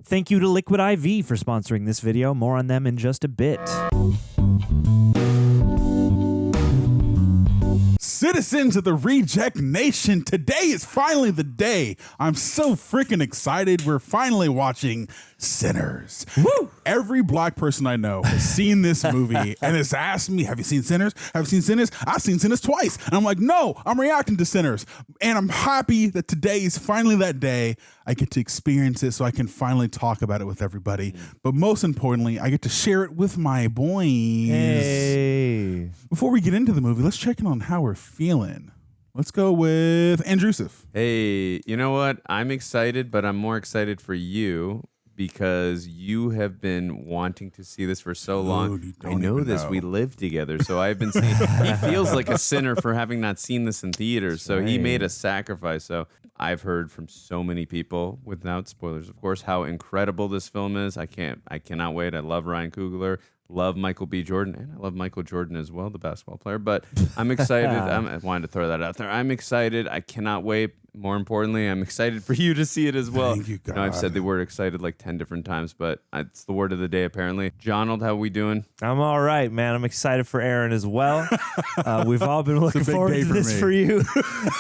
thank you to Liquid IV for sponsoring this video. More on them in just a bit. Citizens of the Reject Nation, today is finally the day. I'm so freaking excited. We're finally watching Sinners. Woo! Every black person I know has seen this movie and has asked me, have you seen Sinners? Have you seen Sinners? I've seen Sinners twice. And I'm like, no, I'm reacting to Sinners. And I'm happy that today is finally that day. I get to experience it so I can finally talk about it with everybody. But most importantly, I get to share it with my boys. Hey. Before we get into the movie, let's check in on how we're feeling. Let's go with Andrusif. Hey, you know what? I'm excited, but I'm more excited for you because you have been wanting to see this for so long. I know this. We live together, so I've been seeing. He feels like a sinner for having not seen this in theaters, so he made a sacrifice. So I've heard from so many people, without spoilers, of course, how incredible this film is. I cannot wait. I love Ryan Coogler. Love Michael B. Jordan, and I love Michael Jordan as well, the basketball player. But I'm excited. I wanted to throw that out there. I'm excited. I cannot wait. More importantly, I'm excited for you to see it as well. Thank you, God. I know I've said the word excited like 10 different times, but it's the word of the day, apparently. Jonald, how are we doing? I'm all right, man. I'm excited for Aaron as well. We've all been looking forward to this for you.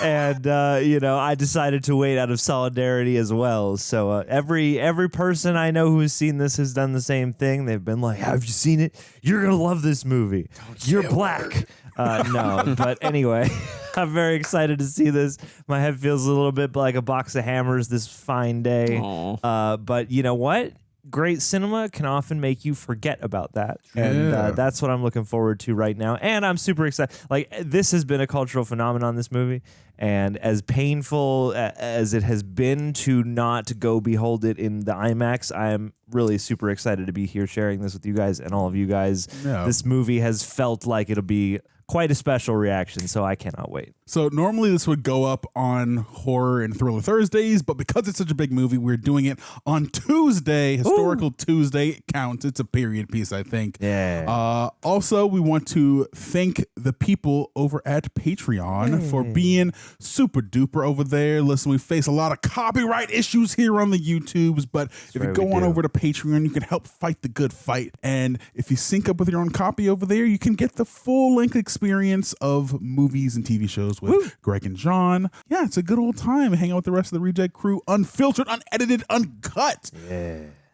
And, I decided to wait out of solidarity as well. So every person I know who has seen this has done the same thing. They've been like, have you seen it? You're going to love this movie. You're black. No, but anyway, I'm very excited to see this. My head feels a little bit like a box of hammers this fine day. But you know what? Great cinema can often make you forget about that. And that's what I'm looking forward to right now. And I'm super excited. Like, this has been a cultural phenomenon, this movie. And as painful as it has been to not go behold it in the IMAX, I am really super excited to be here sharing this with you guys and all of you guys. Yeah. This movie has felt like it'll be quite a special reaction, so I cannot wait. So normally this would go up on Horror and Thriller Thursdays, but because it's such a big movie, we're doing it on Tuesday. Historical Tuesday. It counts. It's a period piece, I think. Yeah. Also, we want to thank the people over at Patreon for being super duper over there. Listen, we face a lot of copyright issues here on the YouTubes, but if you go on over to Patreon, you can help fight the good fight. And if you sync up with your own copy over there, you can get the full-length experience of movies and TV shows with Greg and John. Yeah, it's a good old time hanging out with the rest of the Reject crew, unfiltered, unedited, uncut.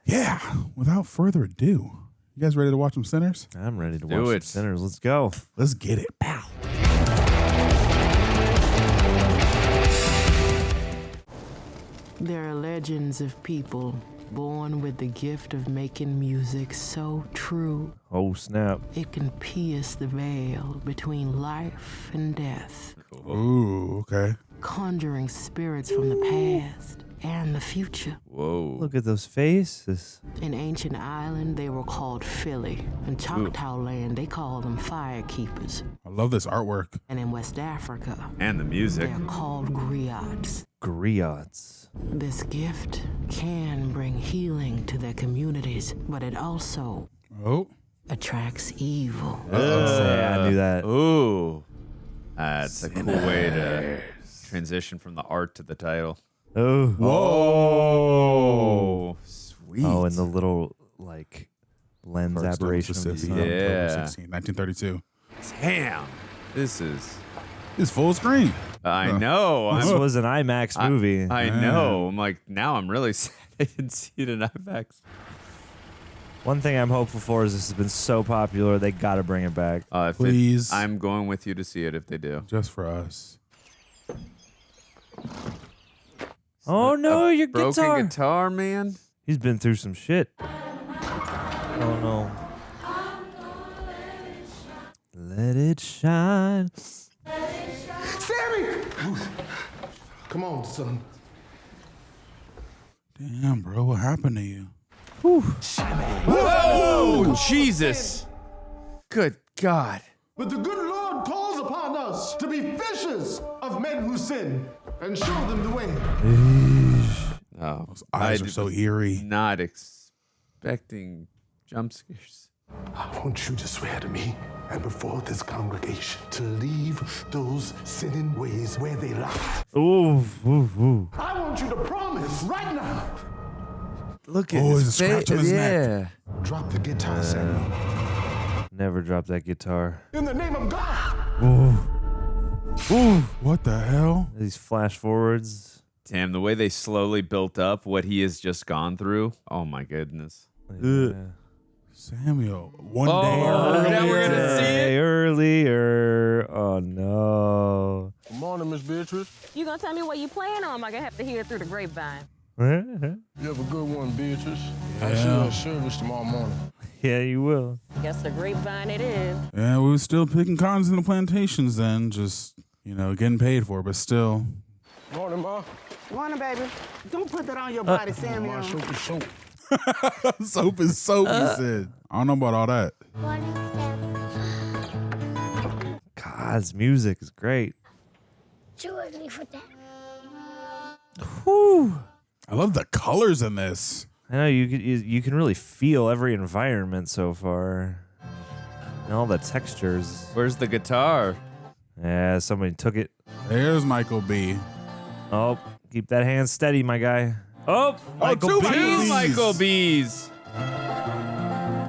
Yeah. Without further ado, you guys ready to watch some Sinners? I'm ready to watch some Sinners. Let's go. Let's get it. Pow. There are legends of people born with the gift of making music so true. Oh, snap. It can pierce the veil between life and death. Ooh, okay. Conjuring spirits from the past and the future. Whoa. Look at those faces. In ancient Ireland, they were called Philly. In Choctaw land, they called them firekeepers. I love this artwork. And in West Africa, and the music, they're called griots. Griots. This gift can bring healing to their communities, but it also attracts evil. Yeah, I knew that. Ooh. That's a cool way to transition from the art to the title. Oh. Whoa. Sweet. Oh, and the little, like, lens aberration of the sun. Yeah. 1932. Damn. This is full screen. I know. This was an IMAX movie. I know. I'm like, now I'm really sad I didn't see it in IMAX. One thing I'm hopeful for is this has been so popular, they got to bring it back. Please. I'm going with you to see it if they do. Just for us. Oh, no, your broken guitar, man. He's been through some shit. Oh, no. Let it shine. Sammie! Come on, son. Damn, bro, what happened to you? Whoa! Jesus! Good God. But the good Lord calls upon us to be fishers of men who sin and show them the way. Oh, those eyes are so eerie. Not expecting jump scares. I want you to swear to me and before this congregation to leave those sinning ways where they lie. Ooh, ooh, ooh. I want you to promise right now Look at there's his a scratch on his neck. Drop the guitar, Samuel. Never drop that guitar. In the name of God. Ooh, what the hell? These flash forwards. Damn, the way they slowly built up what he has just gone through. Oh my goodness. Yeah. Samuel, one day now we're gonna see it. Earlier. Oh no. Good morning, Miss Beatrice. You gonna tell me what you plan on? I gonna have to hear it through the grapevine. You have a good one, Beatrice. I'll see you at service tomorrow morning. Yeah, you will. Guess the grapevine it is. Yeah, we were still picking cottons in the plantations then, just, getting paid for it, but still. Morning, Ma. Morning, baby. Don't put that on your body, Samuel. My soap is soap. Soap is soap, he said. I don't know about all that. God's music is great. Whew. I love the colors in this. I know you can really feel every environment so far. And all the textures. Where's the guitar? Yeah, somebody took it. There's Michael B. Oh, keep that hand steady, my guy. Oh, Michael B. Two Michael B's.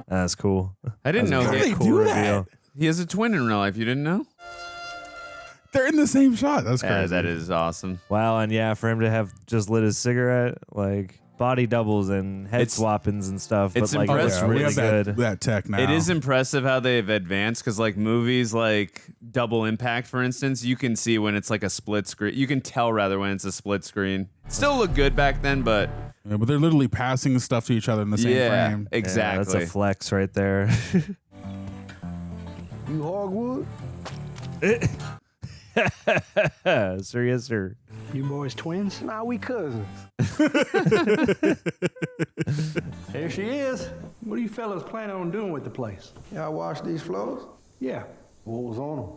That's cool. I didn't know How do he they had do that? He has a twin in real life. You didn't know? They're in the same shot. That's crazy. Yeah, that is awesome. Wow, and yeah, for him to have just lit his cigarette, like body doubles and head swappings and stuff. It's but like impressive. it's we really have good. that tech now. It is impressive how they've advanced because like movies like Double Impact, for instance, you can see when it's like a split screen. You can tell rather when it's a split screen. Still looked good back then, but Yeah, but they're literally passing stuff to each other in the same frame. Exactly. Yeah, that's a flex right there. You hardwood? Sir, yes, sir. You boys twins? Nah, we cousins. There she is. What are you fellas planning on doing with the place? Y'all wash these floors? Yeah. What was on them?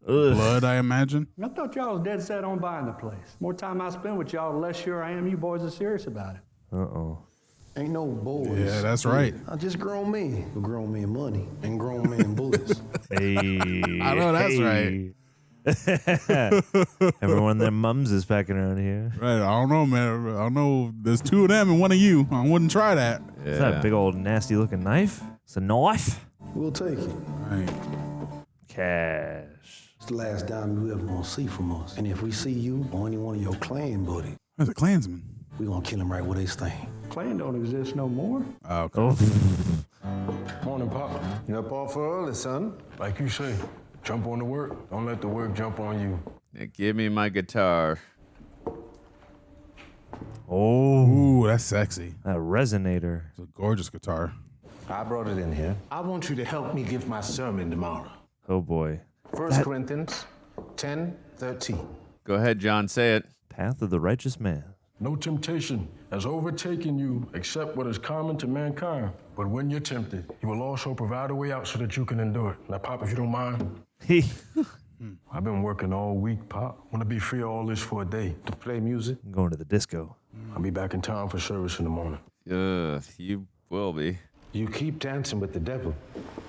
Blood, I imagine. I thought y'all was dead set on buying the place. More time I spend with y'all, the less sure I am you boys are serious about it. Uh-oh. Ain't no boys. Yeah, that's right. I just grown men. Grown men money and grown men bullets. Hey. I know that's right. Everyone their mums is packing around here. Right, I don't know, man. I don't know. There's two of them and one of you. I wouldn't try that. Is that a big old nasty looking knife? It's a knife? We'll take it. Right. Cash. It's the last dime you ever gonna see from us. And if we see you or any one of your clan buddies, There's a Klansman. we gonna kill him right where they stay. Clan don't exist no more. Oh, okay. Oh. Morning, Pop. You up off early, son? Like you say, jump on the work. Don't let the work jump on you. Yeah, give me my guitar. Oh. Ooh, that's sexy. A resonator. It's a gorgeous guitar. I brought it in here. I want you to help me give my sermon tomorrow. Oh boy. 1 Corinthians 10:13. Go ahead, John. Say it. Path of the righteous man. No temptation has overtaken you except what is common to mankind. But when you're tempted, he will also provide a way out so that you can endure it. Now, Pop, if you don't mind. I've been working all week, Pop. Want to be free of all this for a day. To play music. I'm going to the disco. I'll be back in town for service in the morning. You will be. You keep dancing with the devil.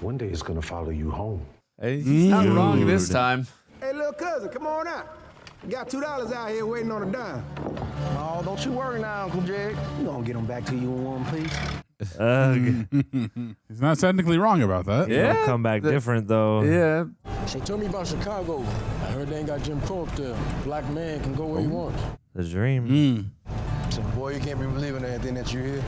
One day it's gonna follow you home. Hey, he's not wrong this time. Hey, little cousin, come on out. We got $2 out here waiting on a dime. Oh, don't you worry now, Uncle Jed. We're gonna get them back to you in one piece. He's not technically wrong about that. Yeah. It'll come back different, though. Yeah. So tell me about Chicago. I heard they ain't got Jim Crow up there. Black man can go where he wants. The dream. So, boy, you can't be believing anything that you hear.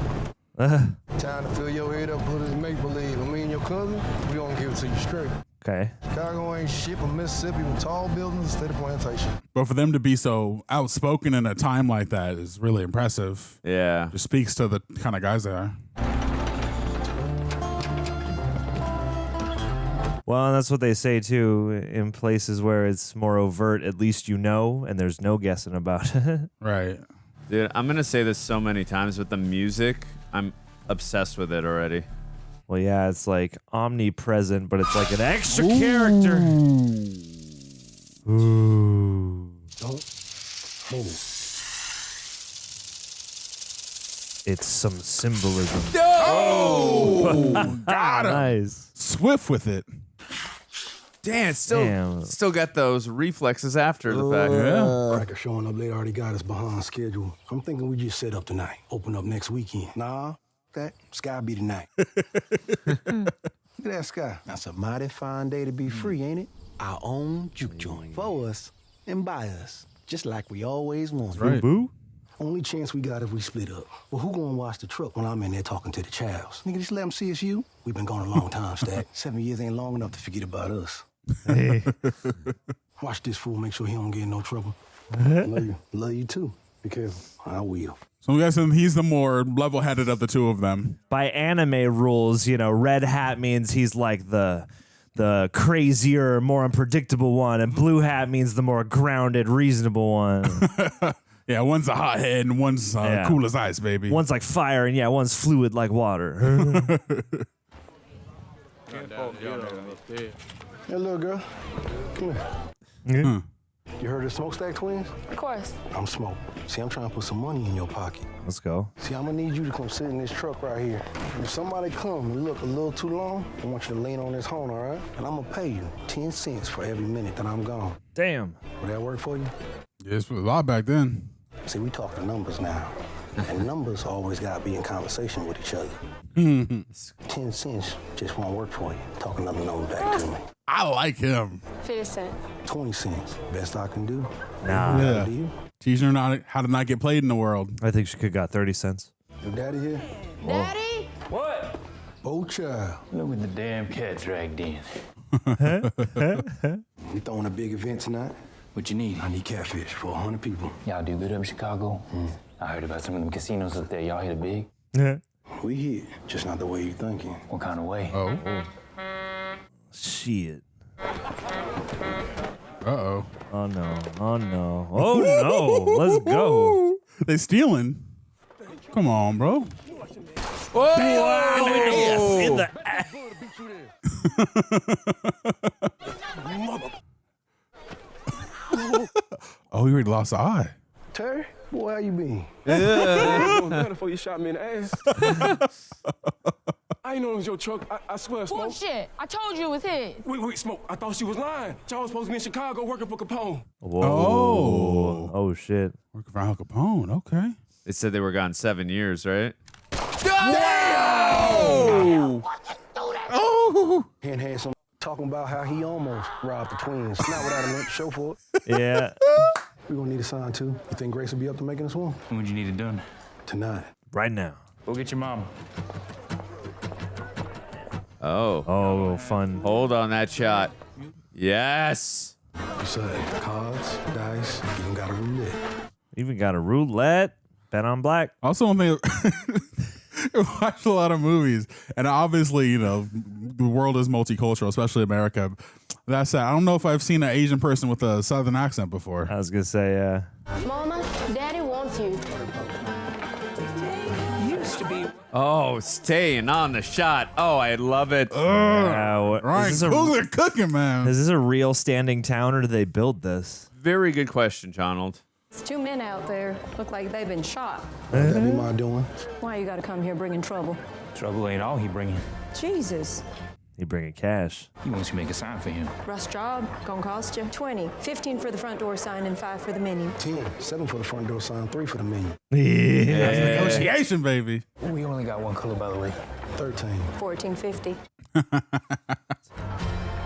Time to fill your head up with this make-believe. Me and your cousin, we gonna give it to you straight. Okay. Chicago ain't shit but Mississippi with tall buildings instead of plantation. But for them to be so outspoken in a time like that is really impressive. Yeah. It speaks to the kind of guys they are. Well, and that's what they say, too. In places where it's more overt, at least you know, and there's no guessing about it. Right. Dude, I'm going to say this so many times, but the music, I'm obsessed with it already. Well, yeah, it's like omnipresent, but it's like an extra character. Ooh. Don't move. It's some symbolism. Oh! Got him. Nice. Swift with it. Damn, still got those reflexes after the fact. Yeah. Cracker showing up late already got us behind schedule. I'm thinking we just set up tonight. Open up next weekend. Nah, it's gotta be tonight. Look at that sky. That's a mighty fine day to be free, ain't it? Our own juke joint. For us and by us. Just like we always wanted. Right. Boo. Only chance we got if we split up. Well, who gonna watch the truck when I'm in there talking to the childs? Nigga, just let them see it's you. We've been gone a long time, Stack. 7 years ain't long enough to forget about us. Hey. Watch this fool, make sure he don't get in no trouble. Love you too. Be careful. I will. So I'm guessing he's the more level-headed of the two of them. By anime rules, you know, red hat means he's like the crazier, more unpredictable one, and blue hat means the more grounded, reasonable one. Yeah, one's a hothead and one's cool as ice, baby. One's like fire, and one's fluid like water. Hey, little girl. Come here. Yeah. You heard of Smokestack Twins? Of course. I'm Smoke. See, I'm trying to put some money in your pocket. Let's go. See, I'm gonna need you to come sit in this truck right here. If somebody come and look a little too long, I want you to lean on this horn, all right? And I'm gonna pay you 10 cents for every minute that I'm gone. Damn. Will that work for you? Yeah, it was a lot back then. See, we talking numbers now. And numbers always gotta be in conversation with each other. 10 cents just won't work for you. Talk another number back to me. I like him. 50 cents. 20 cents. Best I can do. Nah. Yeah. Do you? Teaching her how to not get played in the world. I think she could got 30 cents. Your daddy here? Daddy? What? Oh, child. Look at the damn cat dragged in. We throwing a big event tonight? What you need? I need catfish for 100 people. Y'all do good up in Chicago? I heard about some of them casinos up there. Y'all hit it big? Yeah. We hit, just not the way you thinking. What kind of way? Oh. Shit. Uh-oh. Oh, no. Oh, no. Oh, no. Let's go. They stealing. Come on, bro. Wow. Yes. In the Oh, he already lost the eye. Terry, boy, how you been? Better before you shot me in the ass. I ain't know it was your truck. I swear, Smoke. Bullshit. I told you it was his. Wait, Smoke. I thought she was lying. Y'all was supposed to be in Chicago working for Capone. Whoa. Oh, shit. Working for Al Capone. Okay. They said they were gone 7 years, right? Oh! And had some talking about how he almost robbed the twins. Not without a limp show for it. Yeah. We're gonna need a sign too. You think Grace will be up to making us one? When you need it done? Tonight. Right now. Go get your mom. Oh, fun. Hold on that shot. Yes. You said cards, dice, even got a roulette. Even got a roulette. Bet on black. Also, when they watch a lot of movies, and obviously, you know, the world is multicultural, especially America. That said, I don't know if I've seen an Asian person with a Southern accent before. I was going to say, Mama, Daddy wants you. Oh, staying on the shot. Oh, I love it. Ryan Coogler cooking, man. Is this a real standing town, or do they build this? Very good question, Donald. It's 2 men out there. Look like they've been shot. That'd be my doing. Why you gotta come here bringing trouble? Trouble ain't all he bringing. Jesus. He bringing cash. He wants you to make a sign for him. Rough job. Gonna cost you 20. 15 for the front door sign and 5 for the menu. 10. 7 for the front door sign, 3 for the menu. Yeah. That's negotiation, baby. We only got one color, by the way. 13. 14.50.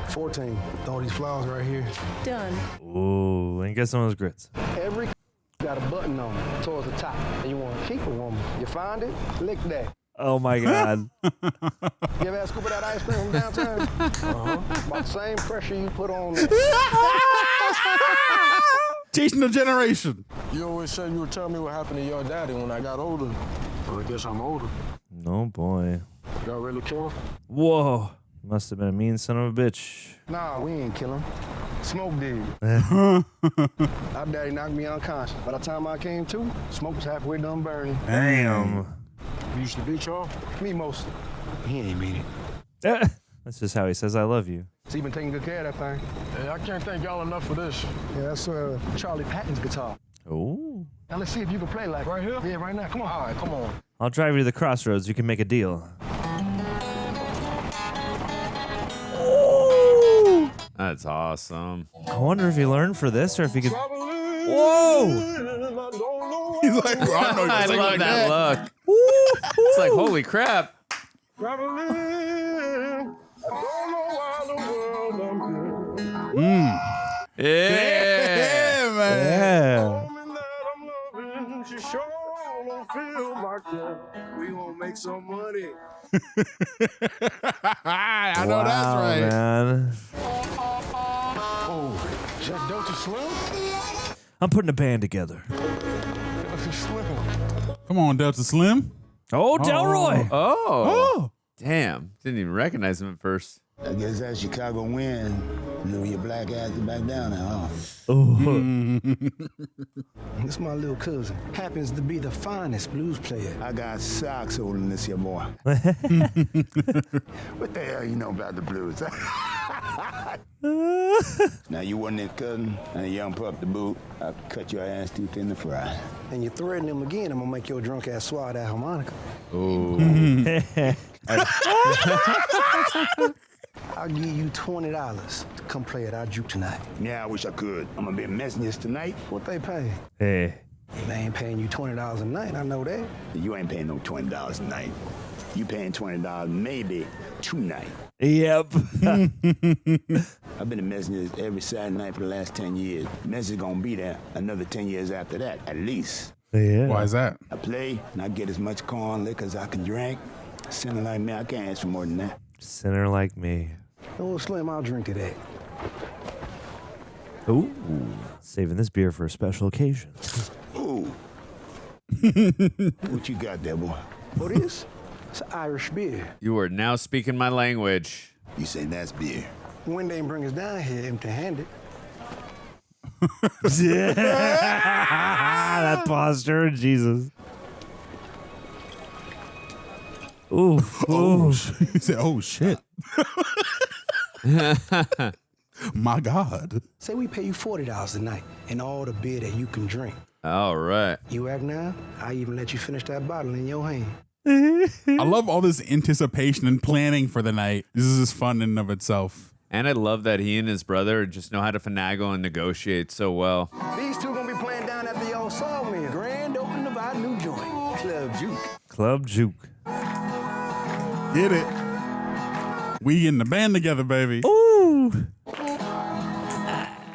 14. All these flowers right here. Done. Ooh, and get some of those grits. Every got a button on it towards the top. And you want to keep a woman. You find it, lick that. Oh, my God. You ever had a scoop of that ice cream from downtown? About the same pressure you put on there. Teaching the generation. You always said you would tell me what happened to your daddy when I got older. Well, I guess I'm older. No, boy. Y'all really kill him? Whoa. Must have been a mean son of a bitch. Nah, we ain't kill him. Smoke did. Our daddy knocked me unconscious. By the time I came to, Smoke was halfway done burning. Damn. You used to beat y'all? Me mostly. He ain't mean it. That's just how he says I love you. He's been taking good care of that thing. Hey, I can't thank y'all enough for this. Yeah, that's Charlie Patton's guitar. Oh. Now let's see if you can play like right here. Yeah, right now. Come on. All right, come on. I'll drive you to the crossroads. You can make a deal. That's awesome. I wonder if he learned for this or if he could. Whoa! He's like, well, I know I you're love like that look. It's like, holy crap. Yeah, man. Yeah. We gonna make some money. I know that's right. Man. Oh, is that Delta Slim? I'm putting a band together. Delta Slim. Come on, Delta Slim. Oh, Delroy. Oh. Damn. Didn't even recognize him at first. I guess that Chicago wind blew your black ass back down now, huh? Oh. This my little cousin. Happens to be the finest blues player. I got socks holding this here boy. What the hell you know about the blues? Now you wasn't his cousin and a young pup to boot. I'll cut your ass too thin to fry. And you threaten him again, I'm gonna make your drunk ass swallow that harmonica. Oh. I'll give you $20 to come play at our juke tonight. Yeah, I wish I could. I'm gonna be a messenger tonight. What they pay? Hey. They ain't paying you $20 a night, I know that. You ain't paying no $20 a night. You paying $20 maybe 2 nights. Yep. I've been a messenger every Saturday night for the last 10 years. Messenger's gonna be there another 10 years after that, at least. Yeah. Why is that? I play and I get as much corn liquor as I can drink. A sinner like me, I can't ask for more than that. Sinner like me. Oh, Slim, I'll drink to that. Ooh. Saving this beer for a special occasion. Ooh. What you got there, boy? What is? It's Irish beer. You are now speaking my language. You say that's beer. When they bring us down here empty-handed. That posture, Jesus. Ooh. Oh, he said, oh, shit. My God. Say we pay you $40 a night and all the beer that you can drink. All right. You act now, I even let you finish that bottle in your hand. I love all this anticipation and planning for the night. This is just fun in and of itself. And I love that he and his brother just know how to finagle and negotiate so well. These two gonna be playing down at the old sawmill. Grand opening of our new joint, Club Juke. Club Juke. Get it. We getting the band together, baby. Ooh.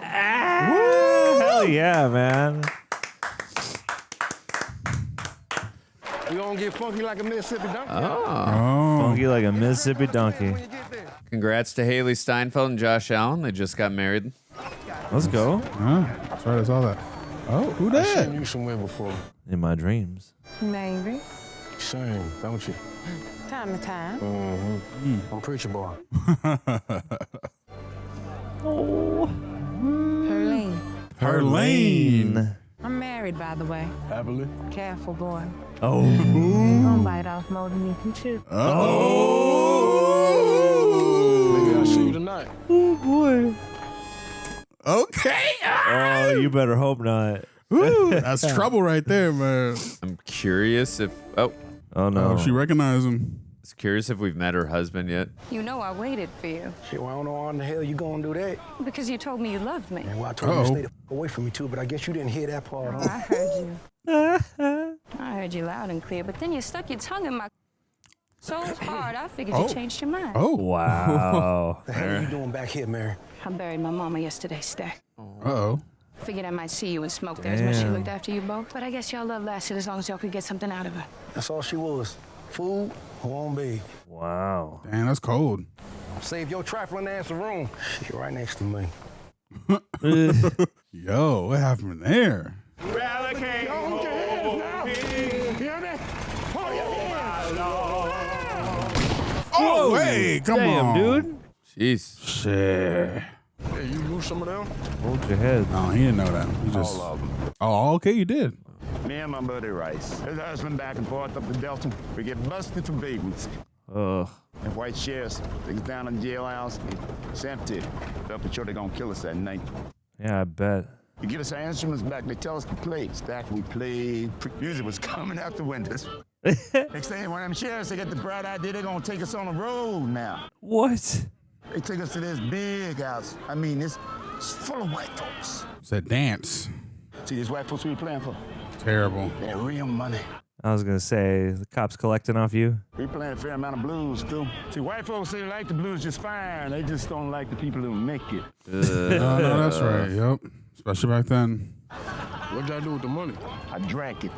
Hell yeah, man. We gonna get funky like a Mississippi donkey. Oh. Funky like a Mississippi donkey. Congrats to Hailee Steinfeld and Josh Allen. They just got married. Let's go. That's right, I saw that. Oh, who I've that? seen you somewhere before. In my dreams. Maybe. Same, don't you? Time to time. I'm preacher boy. Oh. Herlene. I'm married, by the way. Happily. Careful, boy. Oh. Don't bite off more than you can chew. Maybe I'll see you tonight. Oh, boy. Okay. Oh, you better hope not. Ooh, that's trouble right there, man. I'm curious if... Oh, no. Oh, she recognized him. I was curious if we've met her husband yet. You know I waited for you. Shit, well, I don't know how in the hell you gonna do that. Because you told me you loved me. Well, I told you to stay the away from me too, but I guess you didn't hear that part. I heard you. I heard you loud and clear, but then you stuck your tongue in my so hard, I figured you changed your mind. Oh, wow. The hell are you doing back here, Mary? I buried my mama yesterday, Stack. Uh-oh. Figured I might see you and smoke there as much as she looked after you both. But I guess y'all love lasted as long as y'all could get something out of her. That's all she was. Food, warm babe. Wow. Damn, that's cold. Save your trifling ass a room. She right next to me. Yo, what happened there? Oh, hey, come on. dude. Jeez. Shit. Hey, you lose some of them? Hold your head. No, he didn't know that. He just... All of them. Oh, okay, you did. Me and my buddy Rice. His husband back and forth up the Delta. We get busted for vagrants. Ugh. And white sheriffs take us down in the jailhouse. It's empty. Felt for sure they're gonna kill us that night. Yeah, I bet. You get us our instruments back, they tell us to play. Stack, we played. Music was coming out the windows. Next thing, one of them sheriffs, they get the bright idea they're gonna take us on the road now. What? They took us to this big house. I mean, it's full of white folks. It's a dance. See, these white folks we playing for? Terrible. That real money. I was going to say, the cops collecting off you? We playing a fair amount of blues, too. See, white folks say they like the blues just fine. They just don't like the people who make it. No, that's right. Yep. Especially back then. What'd y'all do with the money? I drank it.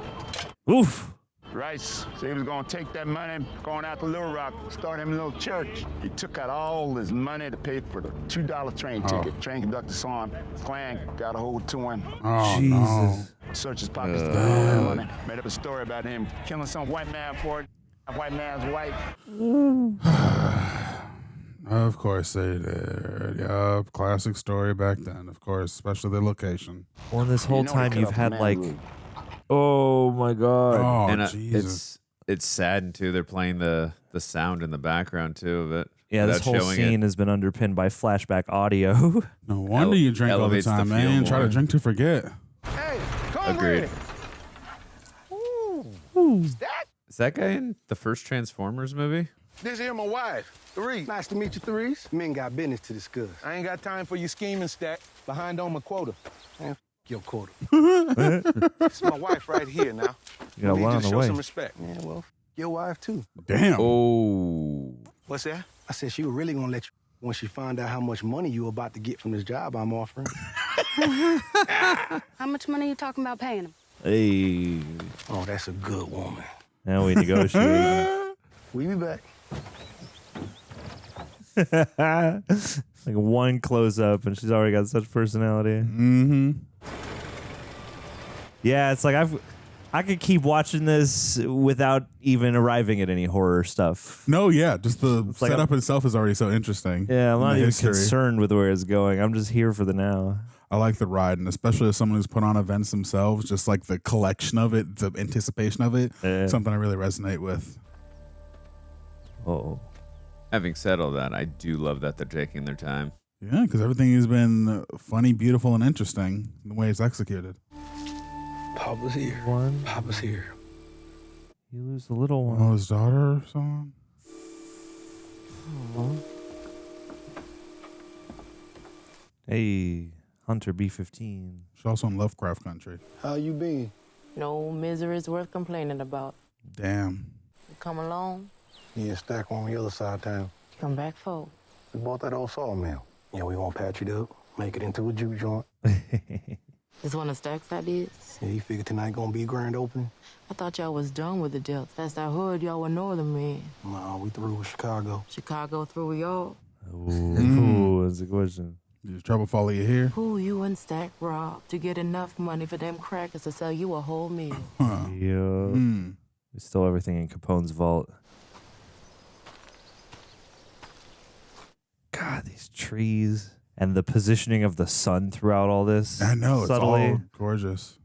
Oof. Rice said he was going to take that money, going out to Little Rock, start him a little church. He took out all his money to pay for the $2 train ticket. Train conductor saw him. Clan got a hold to him. Oh, Jesus. no. Searched his pockets for all that money. Made up a story about him killing some white man for it. White man's wife. Of course they did. Yup. Classic story back then, of course, especially the location. Well, this whole time you've had like... Oh, my God. Oh, And Jesus. it's sad, too. They're playing the sound in the background, too, of it. Yeah, this whole scene has been underpinned by flashback audio. No wonder you drink all the elevates the time, feel man. Try to more. drink to forget. Hey, come Agreed. Is Is that guy in the first Transformers movie? This here my wife, Therese. Nice to meet you, Therese. Men got business to discuss. I ain't got time for your scheming, Stack. Behind on my quota. Man, your quota. It's my wife right here now. You got a lot on the show way. some respect. Yeah, well, your wife too. Damn. Oh. What's that? I said she was really gonna let you when she found out how much money you were about to get from this job I'm offering. How much money are you talking about paying him? Hey. Oh, that's a good woman. Now we negotiate. We be back. Like one close up, and she's already got such personality. Mm-hmm. Yeah, it's like I could keep watching this without even arriving at any horror stuff. No, yeah, just the like setup itself is already so interesting. Yeah, I'm not The even history. concerned with where it's going. I'm just here for the now. I like the ride, and especially as someone who's put on events themselves, just like the collection of it, the anticipation of it, something I really resonate with. Oh. Having said all that, I do love that they're taking their time. Yeah, because everything has been funny, beautiful, and interesting in the way it's executed. Papa's here. Papa's here. You lose the little one. Oh, his daughter or something? Hey, Hunter B-15. She's also in Lovecraft country. How you been? No misery is worth complaining about. Damn. You come along, Yeah, Stack on the other side of town. come back for. We bought that old sawmill. Yeah, we gonna patch it up, make it into a juke joint. This one of Stack's ideas. Yeah, you figure tonight gonna be a grand opening? I thought y'all was done with the death. Last I heard, y'all were northern men. Nah, we through with Chicago. Chicago through with y'all. Ooh, that's a question. Does trouble follow you here? Who you and Stack robbed to get enough money for them crackers to sell you a whole meal? Yeah. We stole everything in Capone's vault. God, these trees and the positioning of the sun throughout all this. I know, it's subtly. all gorgeous.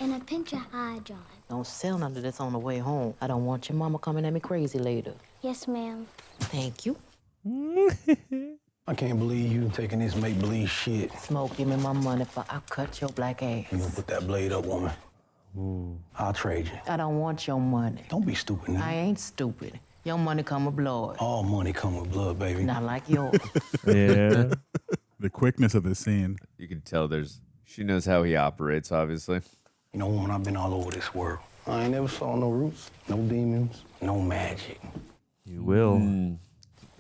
And a pinch of eye, John. Don't sell none of this on the way home. I don't want your mama coming at me crazy later. Yes, ma'am. Thank you. I can't believe you taking this make-believe shit. Smoke, give me my money for I'll cut your black ass. You gonna put that blade up, woman? Ooh. I'll trade you. I don't want your money. Don't be stupid now. I ain't stupid. Your money come with blood. All money come with blood, baby. Not like yours. Yeah. The quickness of the scene. You can tell she knows how he operates, obviously. You know, woman, I've been all over this world. I ain't never saw no roots, no demons, no magic. You will.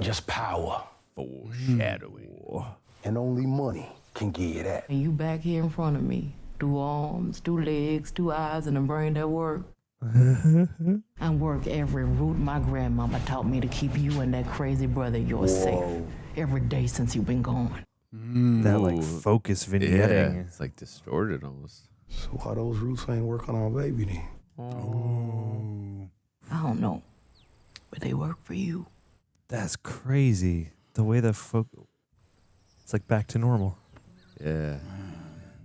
Just power. Foreshadowing. And only money can give you that. And you back here in front of me. 2 arms, 2 legs, 2 eyes, and a brain that work. I work every route my grandmama taught me to keep you and that crazy brother of yours safe. Every day since you've been gone. That like focus vignetting. Yeah, it's like distorted almost. So why those roots ain't work on our baby then? Oh. I don't know, but they work for you. That's crazy. The way the it's like back to normal. Yeah.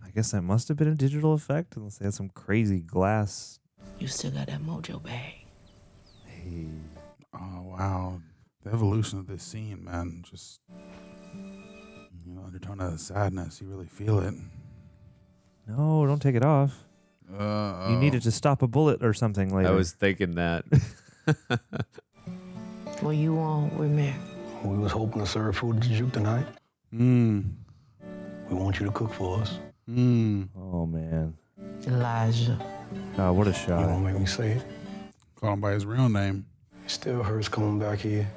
I guess that must have been a digital effect unless they had some crazy glass. You still got that mojo bag. Hey. Oh, wow. The evolution of this scene, man. Just, undertone of sadness. You really feel it. No, don't take it off. You needed to stop a bullet or something later. I was thinking that. What you want with me? We was hoping to serve food at the juke tonight. We want you to cook for us. Oh, man. Elijah. God, what a You shot. won't make me say it. Call him by his real name. It still hurts coming back here,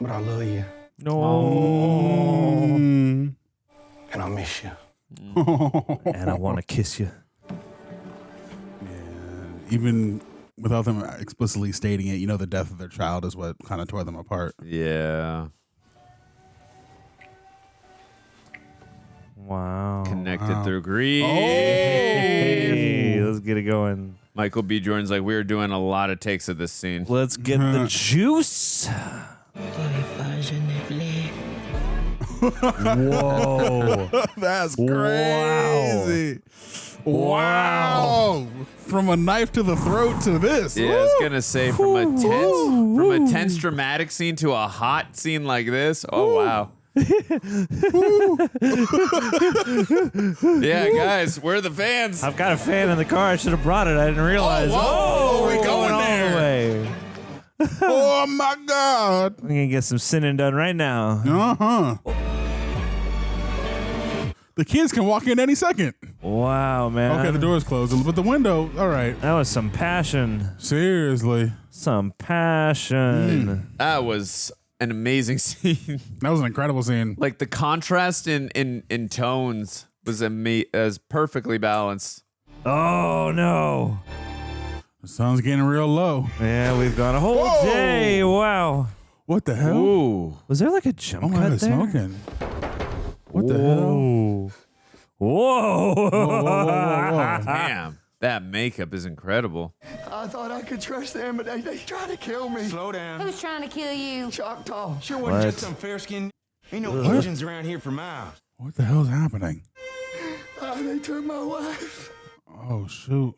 but I love you. No. And I miss you. And I want to kiss you. Even without them explicitly stating it, you know, the death of their child is what kind of tore them apart. Yeah. Wow. Connected through grief. Hey, let's get it going. Michael B. Jordan's like, we're doing a lot of takes of this scene. Let's get the juice. Whoa. That's crazy. Wow. From a knife to the throat to this. Yeah, I was gonna say from a tense dramatic scene to a hot scene like this. Oh wow. Yeah, guys, we're the fans. I've got a fan in the car. I should have brought it. I didn't realize. We're going all there. the way. Oh my God. I'm gonna get some sinning done right now. The kids can walk in any second. Wow, man. Okay, the door's closed, but the window, all right. That was some passion. Seriously. Some passion. That was an amazing scene. That was an incredible scene. Like the contrast in tones was perfectly balanced. Oh no. The sun's getting real low. Yeah, we've gone a whole day. Wow. What the hell? Ooh. Was there like a jump Oh my cut God, it's there? smoking. What the hell? Whoa. Whoa. Damn. That makeup is incredible. I thought I could trust them, but they tried to kill me. Slow down. Who's trying to kill you? Choctaw. Sure wasn't just some fair-skinned. Ain't no Indians around here for miles. What the hell's happening? They took my wife. Oh, shoot.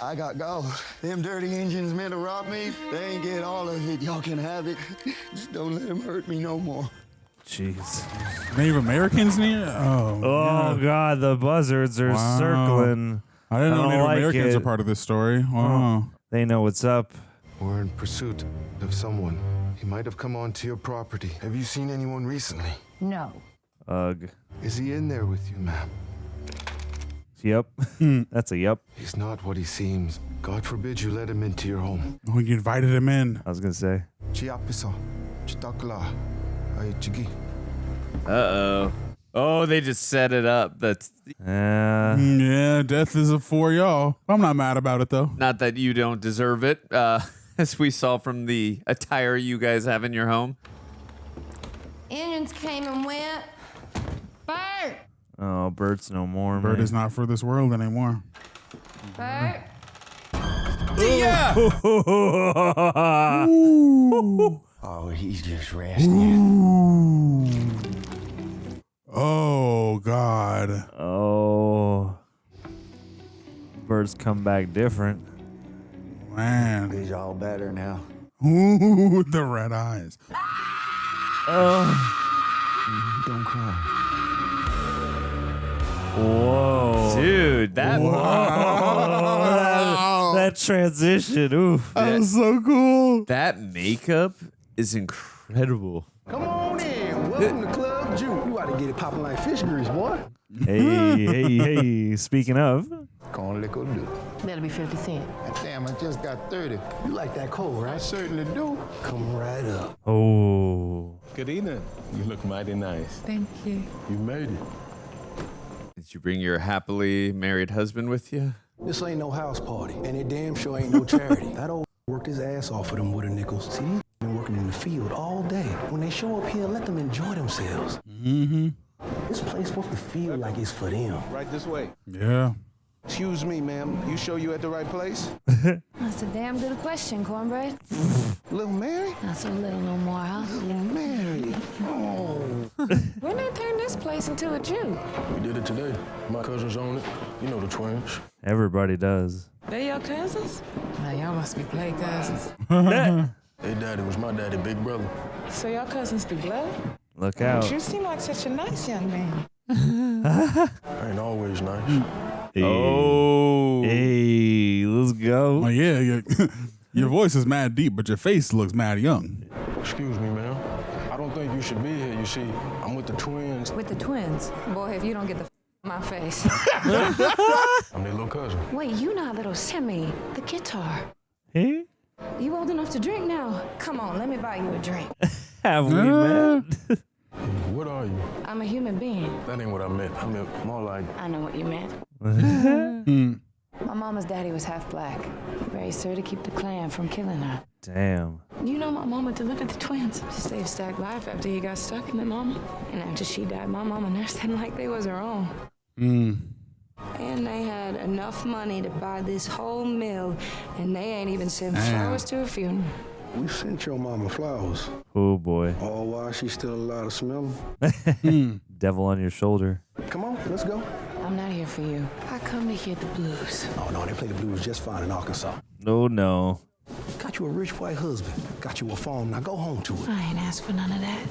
I got go. Them dirty Indians meant to rob me. They ain't get all of it. Y'all can have it. Just don't let them hurt me no more. Jeez. Native Americans near? Oh, God, the buzzards are circling. I didn't know don't Native like Americans it. are part of this story. Wow. They know what's up. We're in pursuit of someone. He might have come onto your property. Have you seen anyone recently? No. Ugh. Is he in there with you, ma'am? Yep. That's a yep. He's not what he seems. God forbid you let him into your home. Oh, you invited him in. I was going to say. Uh-oh. Oh, they just set it up. That's Yeah, death is for y'all. I'm not mad about it, though. not that you don't deserve it, as we saw from the attire you guys have in your home. Indians came and went. Bert! Oh, Bert's no more, Bert man. is not for this world anymore. Bert! Yeah! Oh, he's just resting. Oh, God. Oh. Bert's come back different. Man. He's all better now. Ooh, the red eyes. Don't cry. Whoa. Dude, that that transition. Oof. That was so cool. that makeup is incredible. Come on in. Welcome to Club Juke. You ought to get it popping like fish grease, boy. Hey. Speaking of. Corn liquor do. That'll be 50 cents. Damn, I just got 30. You like that cold, right? I certainly do. Come right up. Oh. Good evening. You look mighty nice. Thank you. You made it. Did you bring your happily married husband with you? This ain't no house party, and it damn sure ain't no charity. That old worked his ass off for them wooden nickels. See, these been working in the field all day. When they show up here, let them enjoy themselves. Mm-hmm. This place supposed to feel like it's for them. Right this way. Yeah. Excuse me, ma'am. You sure you at the right place? That's a damn good question, Cornbread. Little Mary? Not so little no more, huh? Little Mary. Oh. When they turned this place into a Jew? We did it today. My cousins own it. You know the twins. Everybody does. They your cousins? Now y'all must be play cousins. Hey, daddy was my daddy, big brother. So y'all cousins through blood? Look out. You seem like such a nice young man. I ain't always nice. Hey. Oh. Hey, let's go. go. Oh, yeah. Your voice is mad deep, but your face looks mad young. Excuse me, ma'am. I don't think you should be here. You see, I'm with the twins. With the twins? Boy, if you don't get the my face. I'm their little cousin. Wait, you not little Sammie, the guitar. Hey? You old enough to drink now? Come on, let me buy you a drink. Have we met? What are you? I'm a human being. That ain't what I meant. I meant more like... I know what you meant. My mama's daddy was half black. He raised her to keep the Klan from killing her. Damn. You know my mama delivered the twins. She saved Stack life after he got stuck in the mama. And after she died, my mama nursed them like they was her own. And they had enough money to buy this whole mill, and they ain't even sent flowers to her funeral. We sent your mama flowers. Oh, boy. All while she's still alive to smell them. Devil on your shoulder. Come on, let's go. I'm not here for you. I come to hear the blues. Oh, no, they play the blues just fine in Arkansas. Oh, no. Got you a rich white husband. Got you a farm. Now go home to it. I ain't asked for none of that.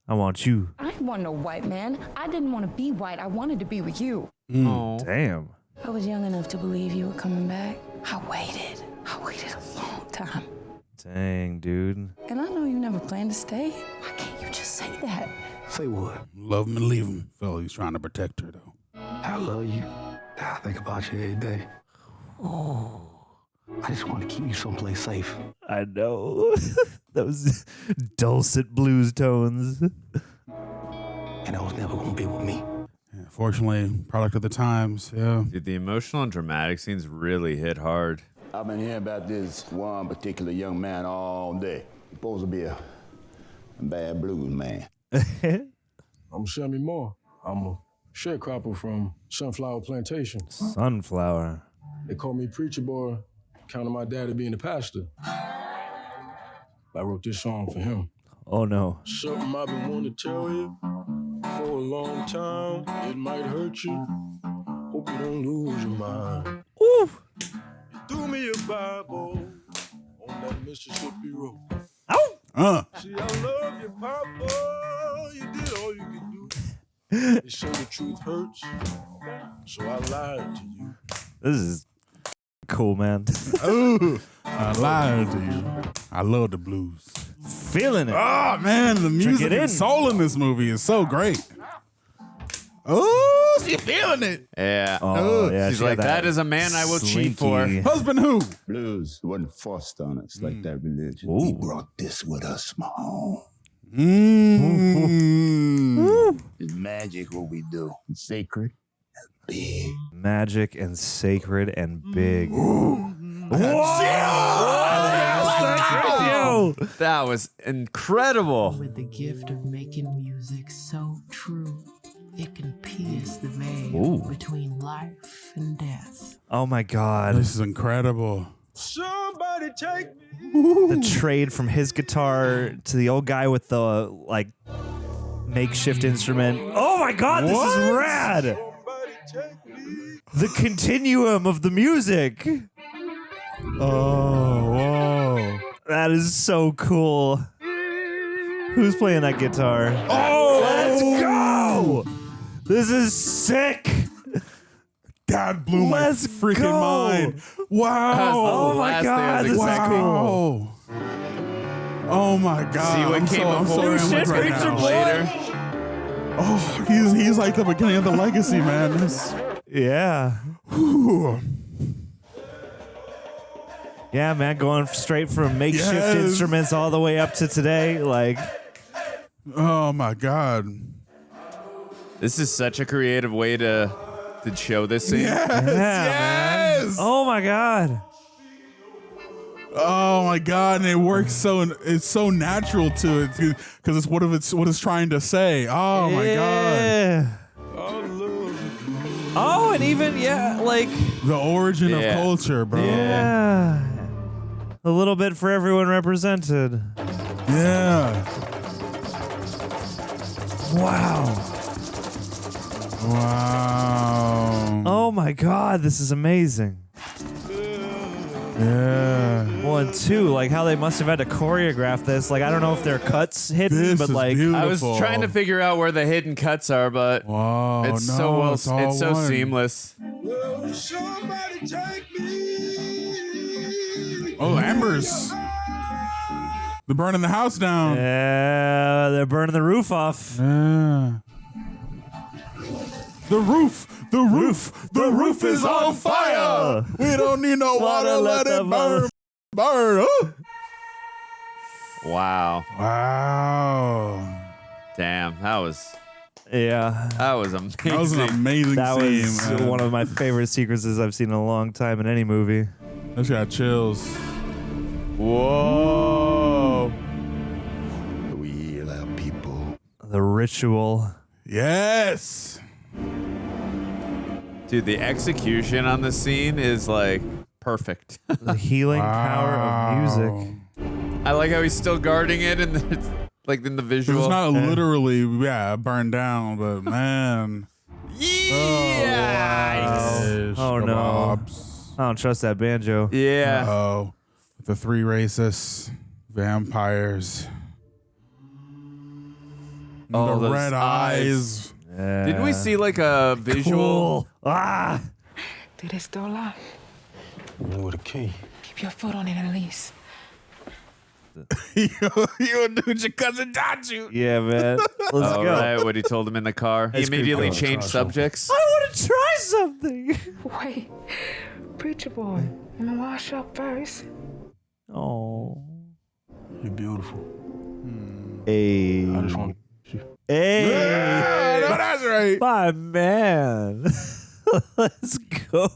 I want you. I ain't want no white man. I didn't want to be white. I wanted to be with you. Damn. I was young enough to believe you were coming back. I waited a long time. Dang, dude. And I know you never planned to stay. Why can't you just say that? Say what? Love him and leave him. Felt he's trying to protect her, though. I love you. I think about you every day. Oh. I just want to keep you someplace safe. I know. Those dulcet blues tones. And I was never going to be with me. Yeah, fortunately, product of the times, yeah. Dude, the emotional and dramatic scenes really hit hard. I've been hearing about this one particular young man all day. He's supposed to be a bad blues man. I'm Sammie Moore. I'm a sharecropper from Sunflower Plantation. Sunflower. They call me Preacher Boy, counting my daddy being the pastor. I wrote this song for him. Oh, no. Something I've been wanting to tell you for a long time. It might hurt you. Hope you don't lose your mind. Ooh. You threw me a Bible on that Mississippi road. Ow! See, I love you, Papa. You did all you could do. They say the truth hurts, so I lied to you. This is cool, man. Ooh, I lied to you. I love the blues. Feeling it. Oh, man, the music and soul in this movie is so great. Oh, she feeling it. Yeah. Oh, yeah. She's like, that is a man I will cheat for. Husband who? Blues wasn't forced on us like that religion. We brought this with us, my home. It's magic what we do. It's sacred and big. Magic and sacred and big. That was incredible. With the gift of making music so true, it can pierce the veil between life and death. Oh, my God. This is incredible. Somebody take me. The trade from his guitar to the old guy with the, like, makeshift instrument. Oh, my God, this is rad. The continuum of the music. Oh, whoa. That is so cool. Who's playing that guitar? Oh, let's go! This is sick. That blew my freaking mind. Wow. Oh, my God. This is cool. Oh, my God. See what came before and what's going to come later. Oh, he's like the beginning of the legacy, man. Yeah. Whew. Yeah, man, going straight from makeshift instruments all the way up to today. Like, oh, my God. This is such a creative way to show this scene. Yes, man. Oh, my God. Oh my God! And it works it's so natural to it because it's what it's trying to say. Oh my God! Oh, and even like the origin of culture, bro. Yeah, a little bit for everyone represented. Yeah. Wow. Oh my God! This is amazing. Yeah. Well, and two, like how they must have had to choreograph this. Like, I don't know if there are cuts hidden, but like beautiful. I was trying to figure out where the hidden cuts are, but it's so seamless. Will somebody take me? Oh, embers. They're burning the house down. Yeah, they're burning the roof off. Yeah. The roof is on fire. We don't need no water, let it burn. Burn. Wow. Wow. Damn, that was amazing. That was an amazing That scene. was Man. one of my favorite sequences I've seen in a long time in any movie. I just got chills. Whoa. We heal our people. The ritual. Yes. Dude, the execution on the scene is like perfect. The healing power of music. I like how he's still guarding it and it's like in the visual. It's not literally, burned down, but man. Yeah. Oh no. I don't trust that banjo. Yeah. Oh, the 3 racists, vampires. Oh, the those red eyes. Yeah. Didn't we see like a visual? Cool. Ah. Do they still alive? You with a key. Keep your foot on it at least. You do what your cousin taught you. Yeah, man. Let's go. Right, what he told him in the car. He Ice cream immediately cone. changed subjects. I want to try something. Wait, preacher boy, I'm gonna wash up first. Oh. You're beautiful. Hey. I just want you. Hey. Yeah, no, that's right. My man. Let's go.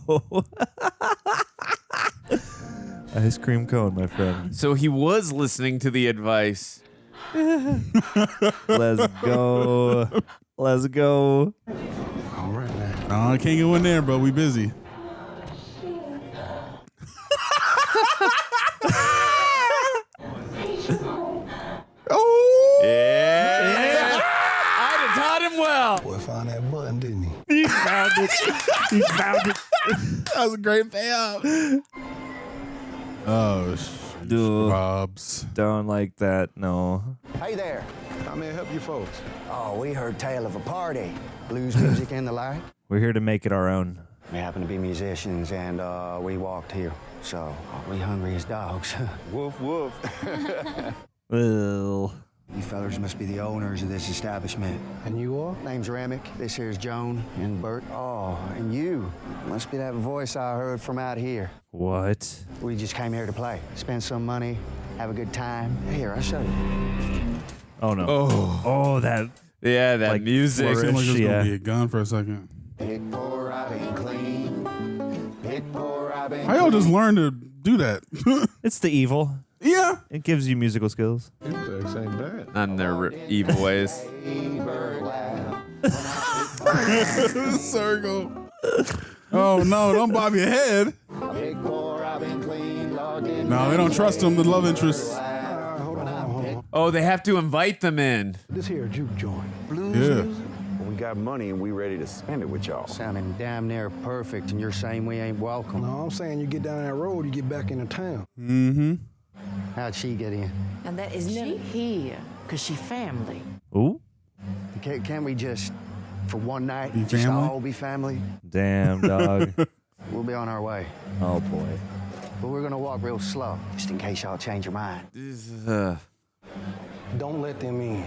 Ice cream cone, my friend. So he was listening to the advice. Let's go. Let's go. All right, man. Oh, I can't go in there, but we busy. Oh. Yeah. I'd have taught him well. Boy found that button, didn't he? He found it. He found it. That was a great payout. Oh, Dude. Bobs. Don't like that. No. Hey there. How may I help you folks? Oh, we heard tale of a party. Blues music and the like. We're here to make it our own. We happen to be musicians, and we walked here. So, we hungry as dogs. Woof, woof. Well. You fellers must be the owners of this establishment. And you are? Name's Remmick. This here's Joan and Bert. Oh, and you must be that voice I heard from out here. What? We just came here to play, spend some money, have a good time. Here, I'll show you. Oh, no. Oh, that. Yeah, that like, music. It seemed like there's Yeah. gonna be a gun for a second. Pick poor Robin clean. Pick poor Robin. How y'all just learn to do that? It's the evil. Yeah. It gives you musical skills. Insects ain't bad. On their evil ways. Circle. Oh no! Don't bob your head. No, they don't trust him. The love interest. Hold on. Oh, they have to invite them in. This here a juke joint. Yeah. We got money and we ready to spend it with y'all. Sounding damn near perfect, and you're saying we ain't welcome. No, I'm saying you get down that road, you get back into town. Mm-hmm. How'd she get in? And that is she here, because she family. Ooh. Can't we just, for one night, Be just family? all be family? Damn, dog. We'll be on our way. Oh, boy. But we're gonna walk real slow, just in case y'all change your mind. Don't let them in.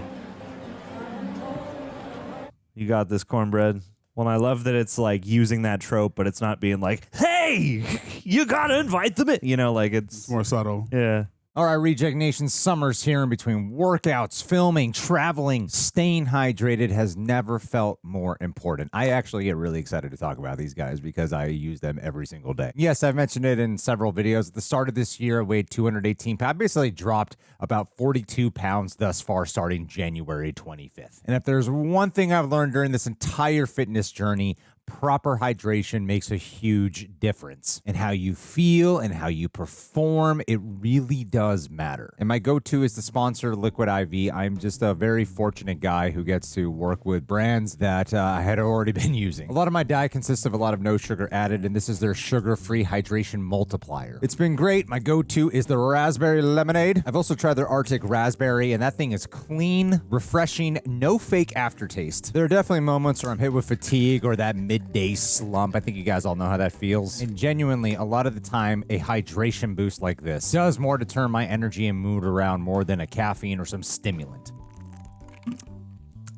You got this, cornbread. Well, I love that it's like using that trope, but it's not being like, hey, you gotta invite them in. You know, like it's more subtle. Yeah. All right, Reject Nation, summer's here in between workouts, filming, traveling. Staying hydrated has never felt more important. I actually get really excited to talk about these guys because I use them every single day. Yes, I've mentioned it in several videos. At the start of this year, I weighed 218 pounds. I basically dropped about 42 pounds thus far starting January 25th. And if there's one thing I've learned during this entire fitness journey, proper hydration makes a huge difference in how you feel and how you perform. It really does matter. And my go-to is the sponsor, Liquid IV. I'm just a very fortunate guy who gets to work with brands that I had already been using. A lot of my diet consists of a lot of no sugar added, and this is their sugar-free hydration multiplier. It's been great. My go-to is the raspberry lemonade. I've also tried their Arctic raspberry, and that thing is clean, refreshing, no fake aftertaste. There are definitely moments where I'm hit with fatigue or that midday slump. I think you guys all know how that feels. And genuinely, a lot of the time, a hydration boost like this does more to turn my energy and mood around more than a caffeine or some stimulant.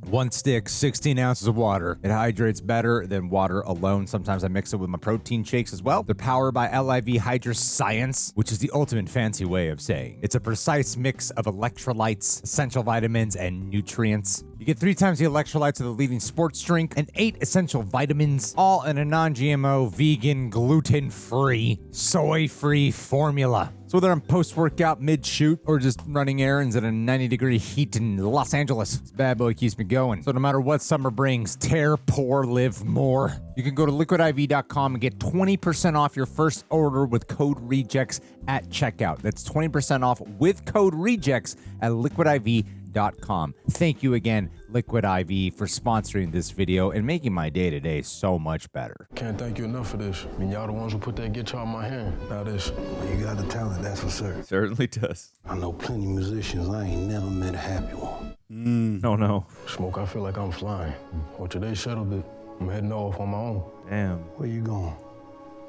1 stick, 16 ounces of water. It hydrates better than water alone. Sometimes I mix it with my protein shakes as well. They're powered by LIV Hydra Science, which is the ultimate fancy way of saying it's a precise mix of electrolytes, essential vitamins, and nutrients. You get 3 times the electrolytes of the leading sports drink and 8 essential vitamins, all in a non-GMO, vegan, gluten-free, soy-free formula. So whether I'm post-workout, mid-shoot, or just running errands at a 90-degree heat in Los Angeles, this bad boy keeps me going. So no matter what summer brings, tear, pour, live more. You can go to liquidiv.com and get 20% off your first order with code REJECTS at checkout. That's 20% off with code REJECTS at liquidiv.com. Thank you again, Liquid IV, for sponsoring this video and making my day-to-day so much better. Can't thank you enough for this. I mean, y'all the ones who put that guitar in my hand. Now this. Well, you got the talent, that's for certain. Certainly does. I know plenty of musicians. I ain't never met a happy one. No. Smoke, I feel like I'm flying. Well, today settled it. I'm heading off on my own. Damn. Where you going?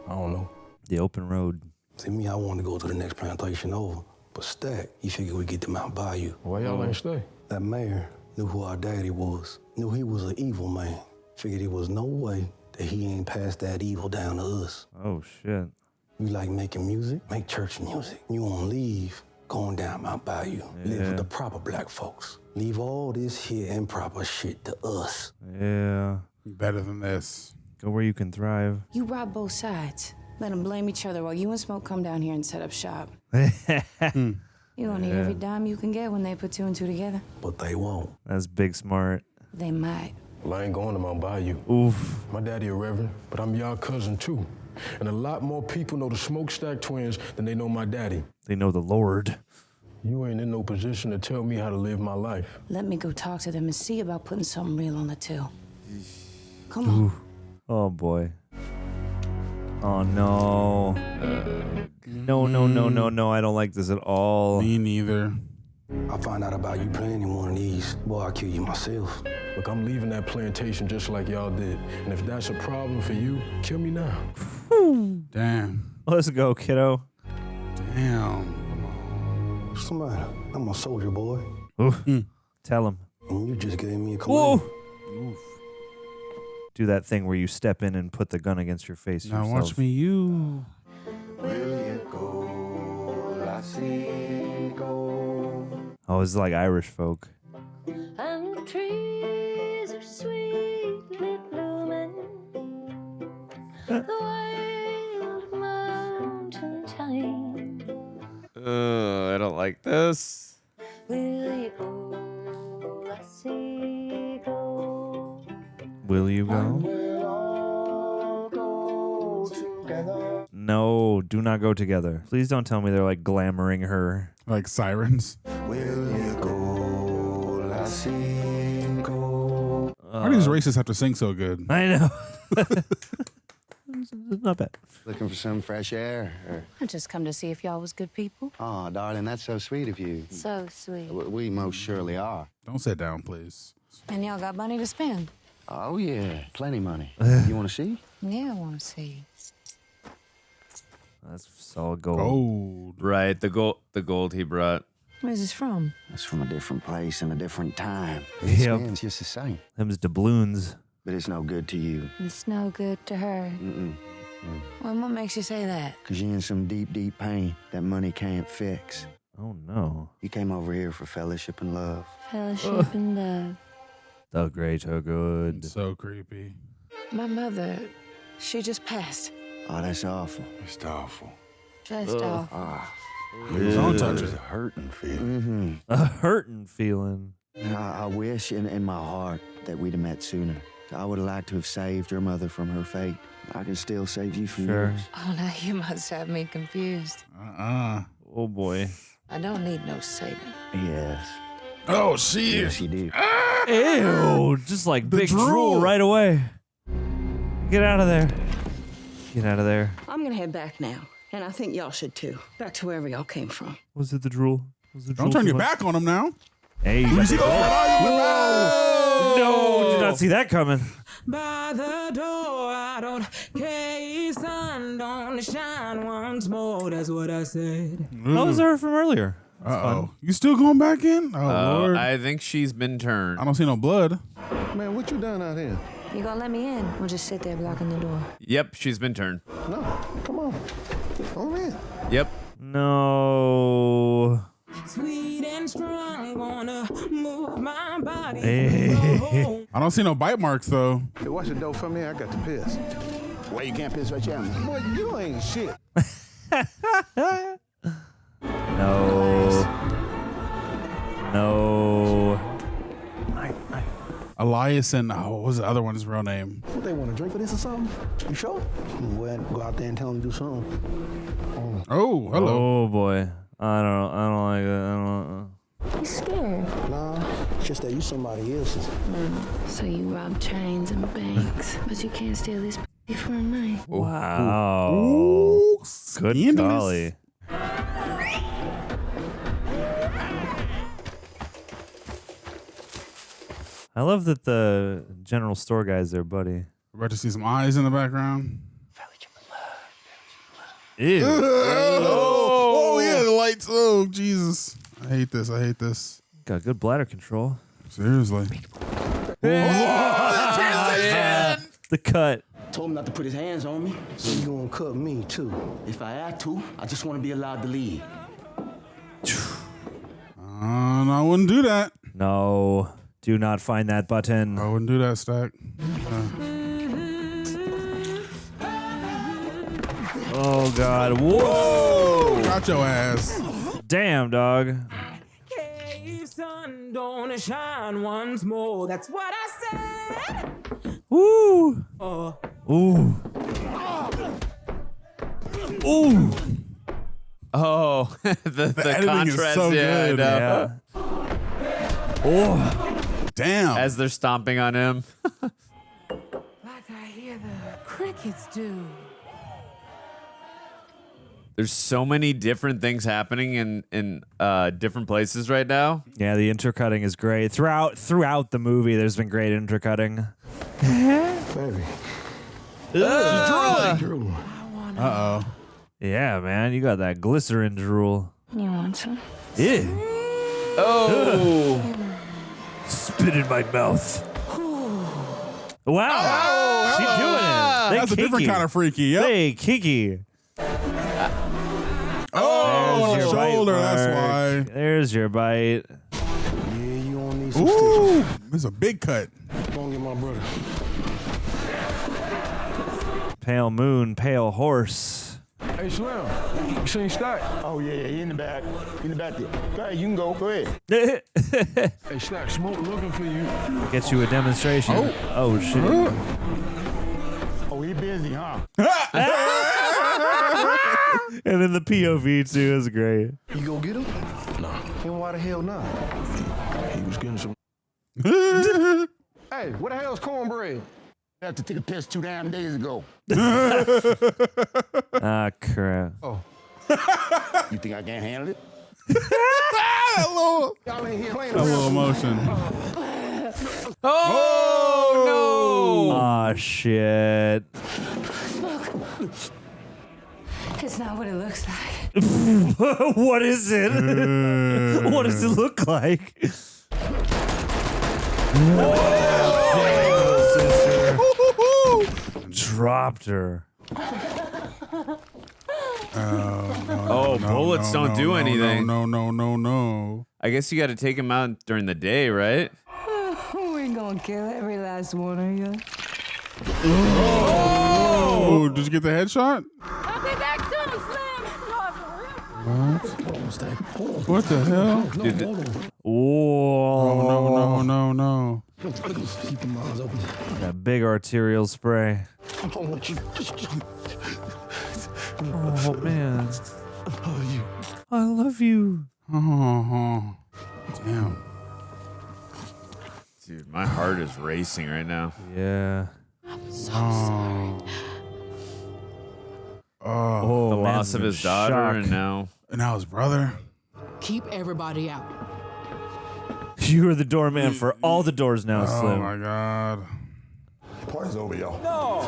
I don't know. The open road. See, me, I want to go to the next plantation over. But Stack, he figured we'd get them out by you. Why y'all ain't stay? That mayor knew who our daddy was. Knew he was an evil man. Figured there was no way that he ain't passed that evil down to us. Oh, shit. You like making music? Make church music. You won't leave going down Mount Bayou. Live with the proper black folks. Leave all this here improper shit to us. Yeah. Better than this. Go where you can thrive. You rob both sides. Let them blame each other while you and Smoke come down here and set up shop. You gonna need every dime you can get when they put 2 and 2 together. But they won't. That's big smart. They might. Well, I ain't going to Mount Bayou. Oof. My daddy a reverend, but I'm y'all cousin too. And a lot more people know the Smokestack twins than they know my daddy. They know the Lord. You ain't in no position to tell me how to live my life. Let me go talk to them and see about putting something real on the till. Come on. Oh, boy. Oh, no. No. I don't like this at all. Me neither. I'll find out about you playing in one of these. Boy, I'll kill you myself. Look, I'm leaving that plantation just like y'all did. And if that's a problem for you, kill me now. Damn. Let's go, kiddo. Damn. What's the matter? I'm a soldier, boy. Tell him. And you just gave me a command. Oof. Do that thing where you step in and put the gun against your face Now yourself. watch me, you. Oh, it's like Irish folk. And the trees are sweetly blooming. The wild mountain thyme. I don't like this. Will you go, lassie, go? Will you go? No, do not go together. Please don't tell me they're like glamoring her. Like sirens. Will you go, lassie, go? Why do these racists have to sing so good? I know. It's not bad. Looking for some fresh air? Or... I just come to see if y'all was good people. Oh, darling, that's so sweet of you. So sweet. We most surely are. Don't sit down, please. And y'all got money to spend. Oh, yeah. Plenty money. You want to see? Yeah, I want to see. That's solid gold. Gold. Right, the gold he brought. Where's this from? It's from a different place and a different time. Yep. It's just the same. Them's doubloons. But it's no good to you. It's no good to her. Well, what makes you say that? Because you're in some deep, deep pain that money can't fix. Oh, no. You came over here for fellowship and love. Fellowship and love. The greater good. So creepy. My mother, she just passed. Oh, that's awful. It's awful. Just awful. Don't touch It's it. a hurting feeling. A hurting feeling. I wish in my heart that we'd have met sooner. I would have liked to have saved your mother from her fate. I can still save you from yours. Oh, now you must have me confused. Oh, boy. I don't need no saving. Yes. Oh, shit. Yes, you do. Ew. Just like big drool right away. Get out of there. Get out of there. I'm gonna head back now, and I think y'all should too. Back to wherever y'all came from. Was it the drool? Was the Don't turn your back on him now. Hey, you see the No, do not see that coming. By the door, I don't care, sun don't shine once more. That's what I said. That was her from earlier. Uh-oh. You still going back in? Oh, Lord. I think she's been turned. I don't see no blood. Man, what you done out here? You gonna let me in or just sit there blocking the door? Yep, she's been turned. No, come on. Go in. Yep. No. Sweet and strong, gonna move my body. I don't see no bite marks, though. Hey, watch the door for me. I got to piss. Why you can't piss right here? Boy, you ain't shit. No. Elias and what was the other one's real name? What, they want to drink for this or something? You sure? Go out there and tell them to do something. Oh, hello. Oh boy. I don't like it. You scared? Nah, it's just that you somebody else's. So you rob trains and banks, but you can't steal this for a night. Wow. Ooh, Good scandalous. golly. I love that the general store guy's there, buddy. We're about to see some eyes in the background. Ew. Oh, yeah, the lights. Oh, Jesus. I hate this. Got good bladder control. Seriously. The cut. Told him not to put his hands on me. So you gonna cut me too? If I had to, I just want to be allowed to lead. No, I wouldn't do that. No. Do not find that button. I wouldn't do that, Stack. Oh, God. Whoa. Got your ass. Damn, dog. Sun don't shine once more. That's what I said. Woo. Ooh. Ooh. Oh, the editing contrast. is so good. Yeah. Oh. Damn. As they're stomping on him. Like I hear the crickets do. There's so many different things happening in different places right now. Yeah, the intercutting is great. Throughout the movie, there's been great intercutting. Baby. She's drooling. Uh-oh. Yeah, man, you got that glycerin drool. You want some? Yeah. Oh. Spit in my mouth. Wow. She's doing it. That's a different kind of freaky. Yep. Hey, kinky. Oh, There's your shoulder. bite That's mark. why. There's your bite. Yeah, you don't need some Ooh, stitches. this is a big cut. Go and get my brother. Pale moon, pale horse. Hey, Slim, you seen Stack? Oh, yeah, he in the back. In the back there. Go ahead, you can go. Go ahead. Hey, Stack, Smoke looking for you. Get you a demonstration. Oh shit. Oh, he busy, huh? And then the POV too is great. You go get him? No. And why the hell not? He was getting some. Hey, what the hell's cornbread? I had to take a piss 2 damn days ago. Ah, crap. Oh. You think I can't handle it? Y'all ain't here playing A little emotion. Oh, no. Ah, shit. It's not what it looks like. What is it? What does it look like? Dropped her. Bullets don't do anything. No. I guess you got to take him out during the day, right? We're gonna kill every last one of you. Oh, did you get the headshot? I'll be back soon, Slim. What the hell? Dude, Whoa. No. Keep your mouths open. That big arterial spray. I don't want you. Oh, man. I love you. Oh, damn. Dude, my heart is racing right now. Yeah. I'm so sorry. Oh, The loss of his daughter shock. and now and now his brother. Keep everybody out. You are the doorman for all the doors now, Oh Slim. my God. Party's over, y'all. No.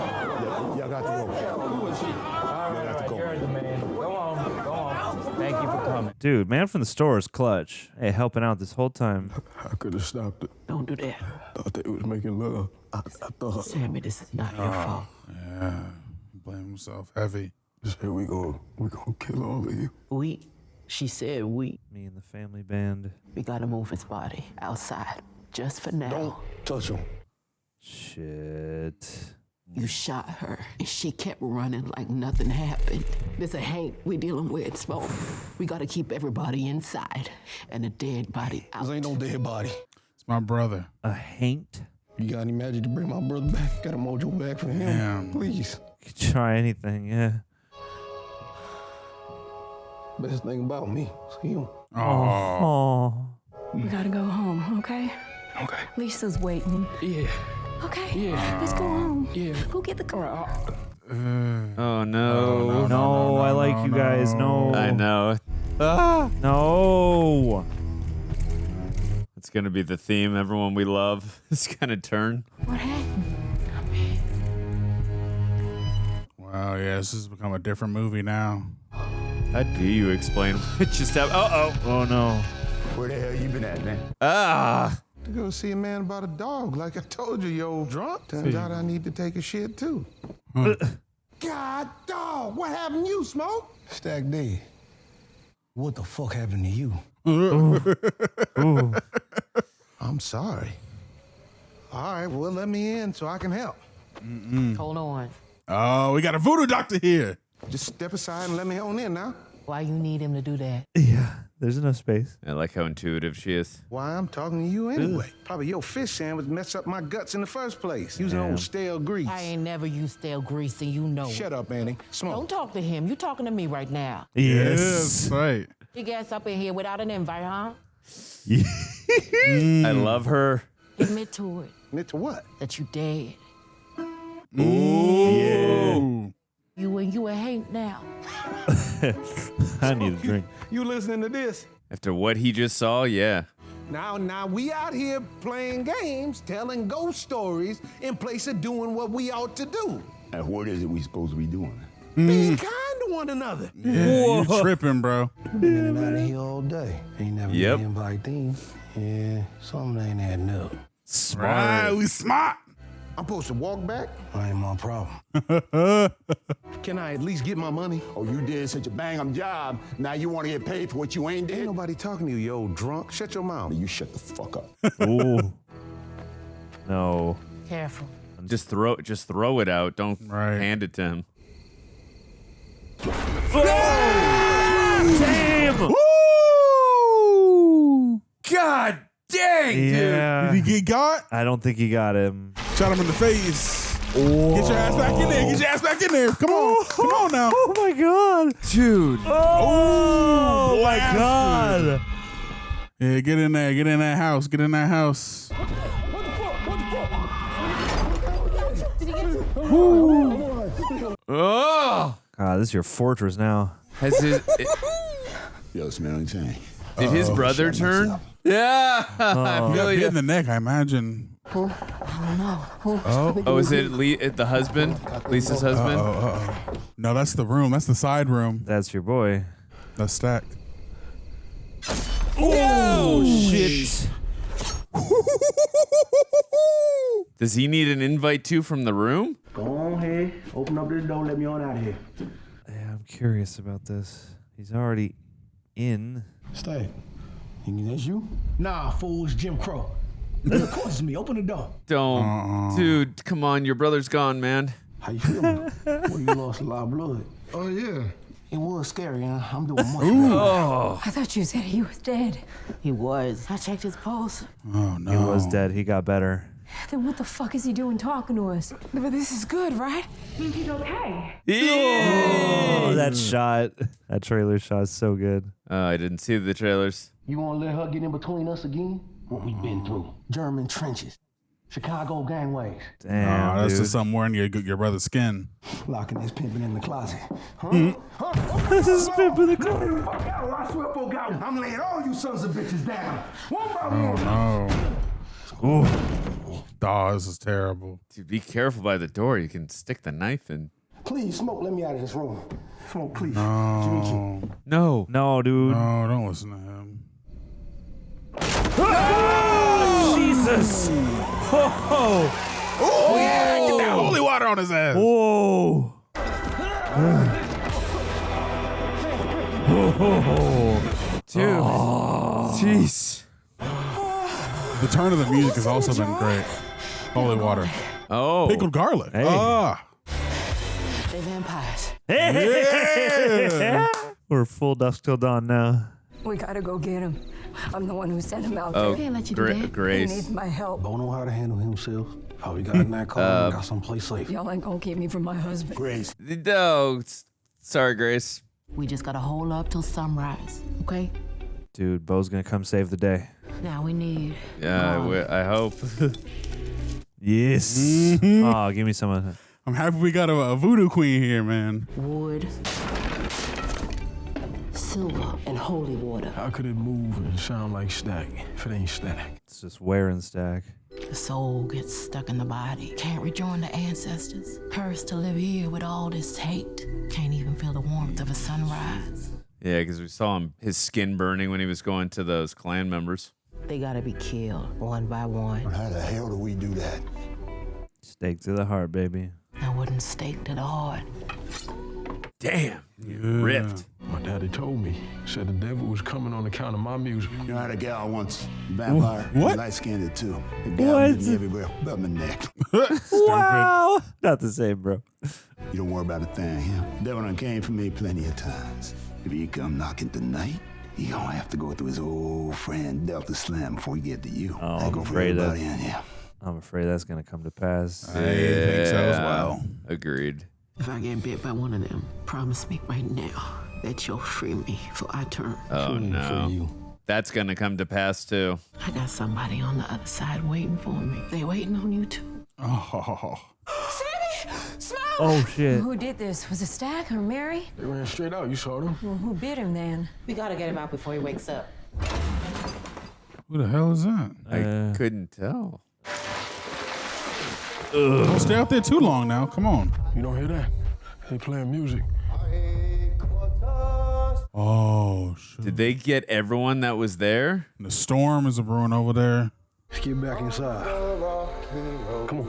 Y'all got to go. Who is she? All right, you're the man. Go on, go on. Thank you for coming. Dude, man from the store is clutch. Hey, helping out this whole time. I could have stopped it. Don't do that. Thought they was making love. I thought. Sammie, this is not your fault. Yeah. Blame himself heavy. Just here we go. We're going to kill all of you. We. She said we. Me and the family band. We gotta move his body outside. Just for now. Don't touch him. Shit. You shot her, and she kept running like nothing happened. This a Hank we dealing with, Smoke. We gotta keep everybody inside, and a dead body out. This ain't no dead body. It's my brother. A Hank? You got any magic to bring my brother back? Got a mojo back for him? Damn. Please. Could try anything, yeah. Best thing about me is him. Oh. We gotta go home, okay? Okay. Lisa's waiting. Yeah. Okay? Yeah. Let's go home. Yeah. Go get the car. Oh no. No, I like you guys. No. I know. No. It's gonna be the theme. Everyone we love is gonna turn. What happened? Wow, yeah, this has become a different movie now. How do you explain what just happened? Oh no. Where the hell you been at, man? To go see a man about a dog, like I told you, you old drunk. Turns out I need to take a shit too. God, dog, what happened to you, Smoke? Stack D. What the fuck happened to you? Ooh. I'm sorry. All right, well, let me in so I can help. Hold on. Oh, we got a voodoo doctor here. Just step aside and let me on in now. Why you need him to do that? Yeah, there's enough space. I like how intuitive she is. Why, I'm talking to you anyway. Probably your fish sandwich messed up my guts in the first place. Using old stale grease. I ain't never used stale grease, and you know. Shut up, Annie. Smoke. Don't talk to him. You talking to me right now. Yes, right. You guys up in here without an invite, huh? I love her. Admit to it. Admit to what? That you dead. Ooh. Yeah. You a Hank now. I need a drink. You listening to this? After what he just saw, yeah. Now we out here playing games, telling ghost stories in place of doing what we ought to do. And what is it we supposed to be doing? Being kind to one another. Yeah, you tripping, bro. Been in and out of here all day. Ain't never Yep. been invited. Yeah, something ain't adding up. Smart. Right, we smart. I'm supposed to walk back? Ain't my problem. Can I at least get my money? Oh, you did such a bang-up job. Now you want to get paid for what you ain't did? Ain't nobody talking to you, you old drunk. Shut your mouth. You shut the fuck up. Ooh. No. Careful. Just throw it out. Don't hand it to him. Damn! Woo! God dang, Yeah. Did he get got? I don't think he got him. Shot him in the face. Get your ass back in there. Get your ass back in there. Come on. Come on now. Oh my god. Dude. Oh my blasted. god. Yeah, get in there. Get in that house. Get in that house. Oh! God, this is your fortress now. Has his Yo, smell anything? did his brother turn? Yeah. I feel Hit you. in the neck, I imagine. I don't know. Oh, is it the husband? Lisa's husband? No, that's the room. That's the side room. That's your boy. That's stacked. Oh shit! Does he need an invite too from the room? Go on ahead. Open up this door. Let me on out of here. Yeah, I'm curious about this. He's already in. Stay. That's you? Nah, fool. It's Jim Crow. Of course it's me. Open the door. Don't, dude. Come on, your brother's gone, man. How you feeling? Well, you lost a lot of blood. Oh, yeah. It was scary, huh? I'm doing much better. Oh, I thought you said he was dead. He was. I checked his pulse. Oh, no. He was dead. He got better. Then what the fuck is he doing talking to us? But this is good, right? Means he's okay. Oh, that shot. That trailer shot is so good. I didn't see the trailers. You want to let her get in between us again? What we been through? German trenches. Chicago gangways. Damn, that's dude. just something wearing your brother's skin. Locking this pimping in the closet. Huh? This is Pimp in the car. I swear for God, I'm laying all you sons of bitches down. Oh no. Ooh. Oh, this is terrible. Dude, be careful by the door. You can stick the knife in. Please, Smoke, let me out of this room. Smoke, please. No. No, dude. No, don't listen to him. Oh, Jesus. Oh, yeah. Get that holy water on his ass. Whoa. Dude. Jeez. The turn of the music has also been great. Holy water. Oh. Pickled garlic. Hey. Ah. They vampires. Yeah. We're full dusk till dawn now. We gotta go get him. I'm the one who sent him out Oh, there. Grace. He needs my help. Don't know how to handle himself. How he got in that car and got someplace safe. Y'all ain't gonna keep me from my husband. Grace. No. Sorry, Grace. We just gotta hold up till sunrise, okay? Dude, Bo's gonna come save the day. Now we need. Yeah, I hope. Yes. Mm-hmm. Oh, give me some of that. I'm happy we got a voodoo queen here, man. Wood, silver, and holy water. How could it move and sound like stack if it ain't stack? It's just wear and stack. The soul gets stuck in the body. Can't rejoin the ancestors. Cursed to live here with all this hate. Can't even feel the warmth of a sunrise. Yeah, because we saw his skin burning when he was going to those clan members. They gotta be killed one by one. How the hell do we do that? Stake to the heart, baby. I wouldn't stake to the heart. Damn. Ripped. My daddy told me. Said the devil was coming on account of my music. You know, I had a gal once, vampire, What? light-skinned too. The gal What? bit me everywhere but my neck. Wow. Not the same, bro. You don't worry about a thing. The devil done came for me plenty of times. If he come knocking tonight, he gonna have to go through his old friend Delta Slam before he get to you. Oh, That I'm go for afraid everybody that- in here. I'm afraid that's gonna come to pass. I think so as well. Agreed. If I get bit by one of them, promise me right now that you'll free me before I turn. Oh, no. That's going to come to pass, too. I got somebody on the other side waiting for me. They waiting on you too. Oh. Sammy! Smoke! Oh, shit. Who did this? Was it Stack or Mary? They ran straight out. You saw them. Well, who bit him then? We gotta get him out before he wakes up. Who the hell is that? I couldn't tell. Don't stay out there too long now. Come on. You don't hear that? They playing music. Oh, shit. Did they get everyone that was there? The storm is a brewing over there. Let's get back inside. Come on.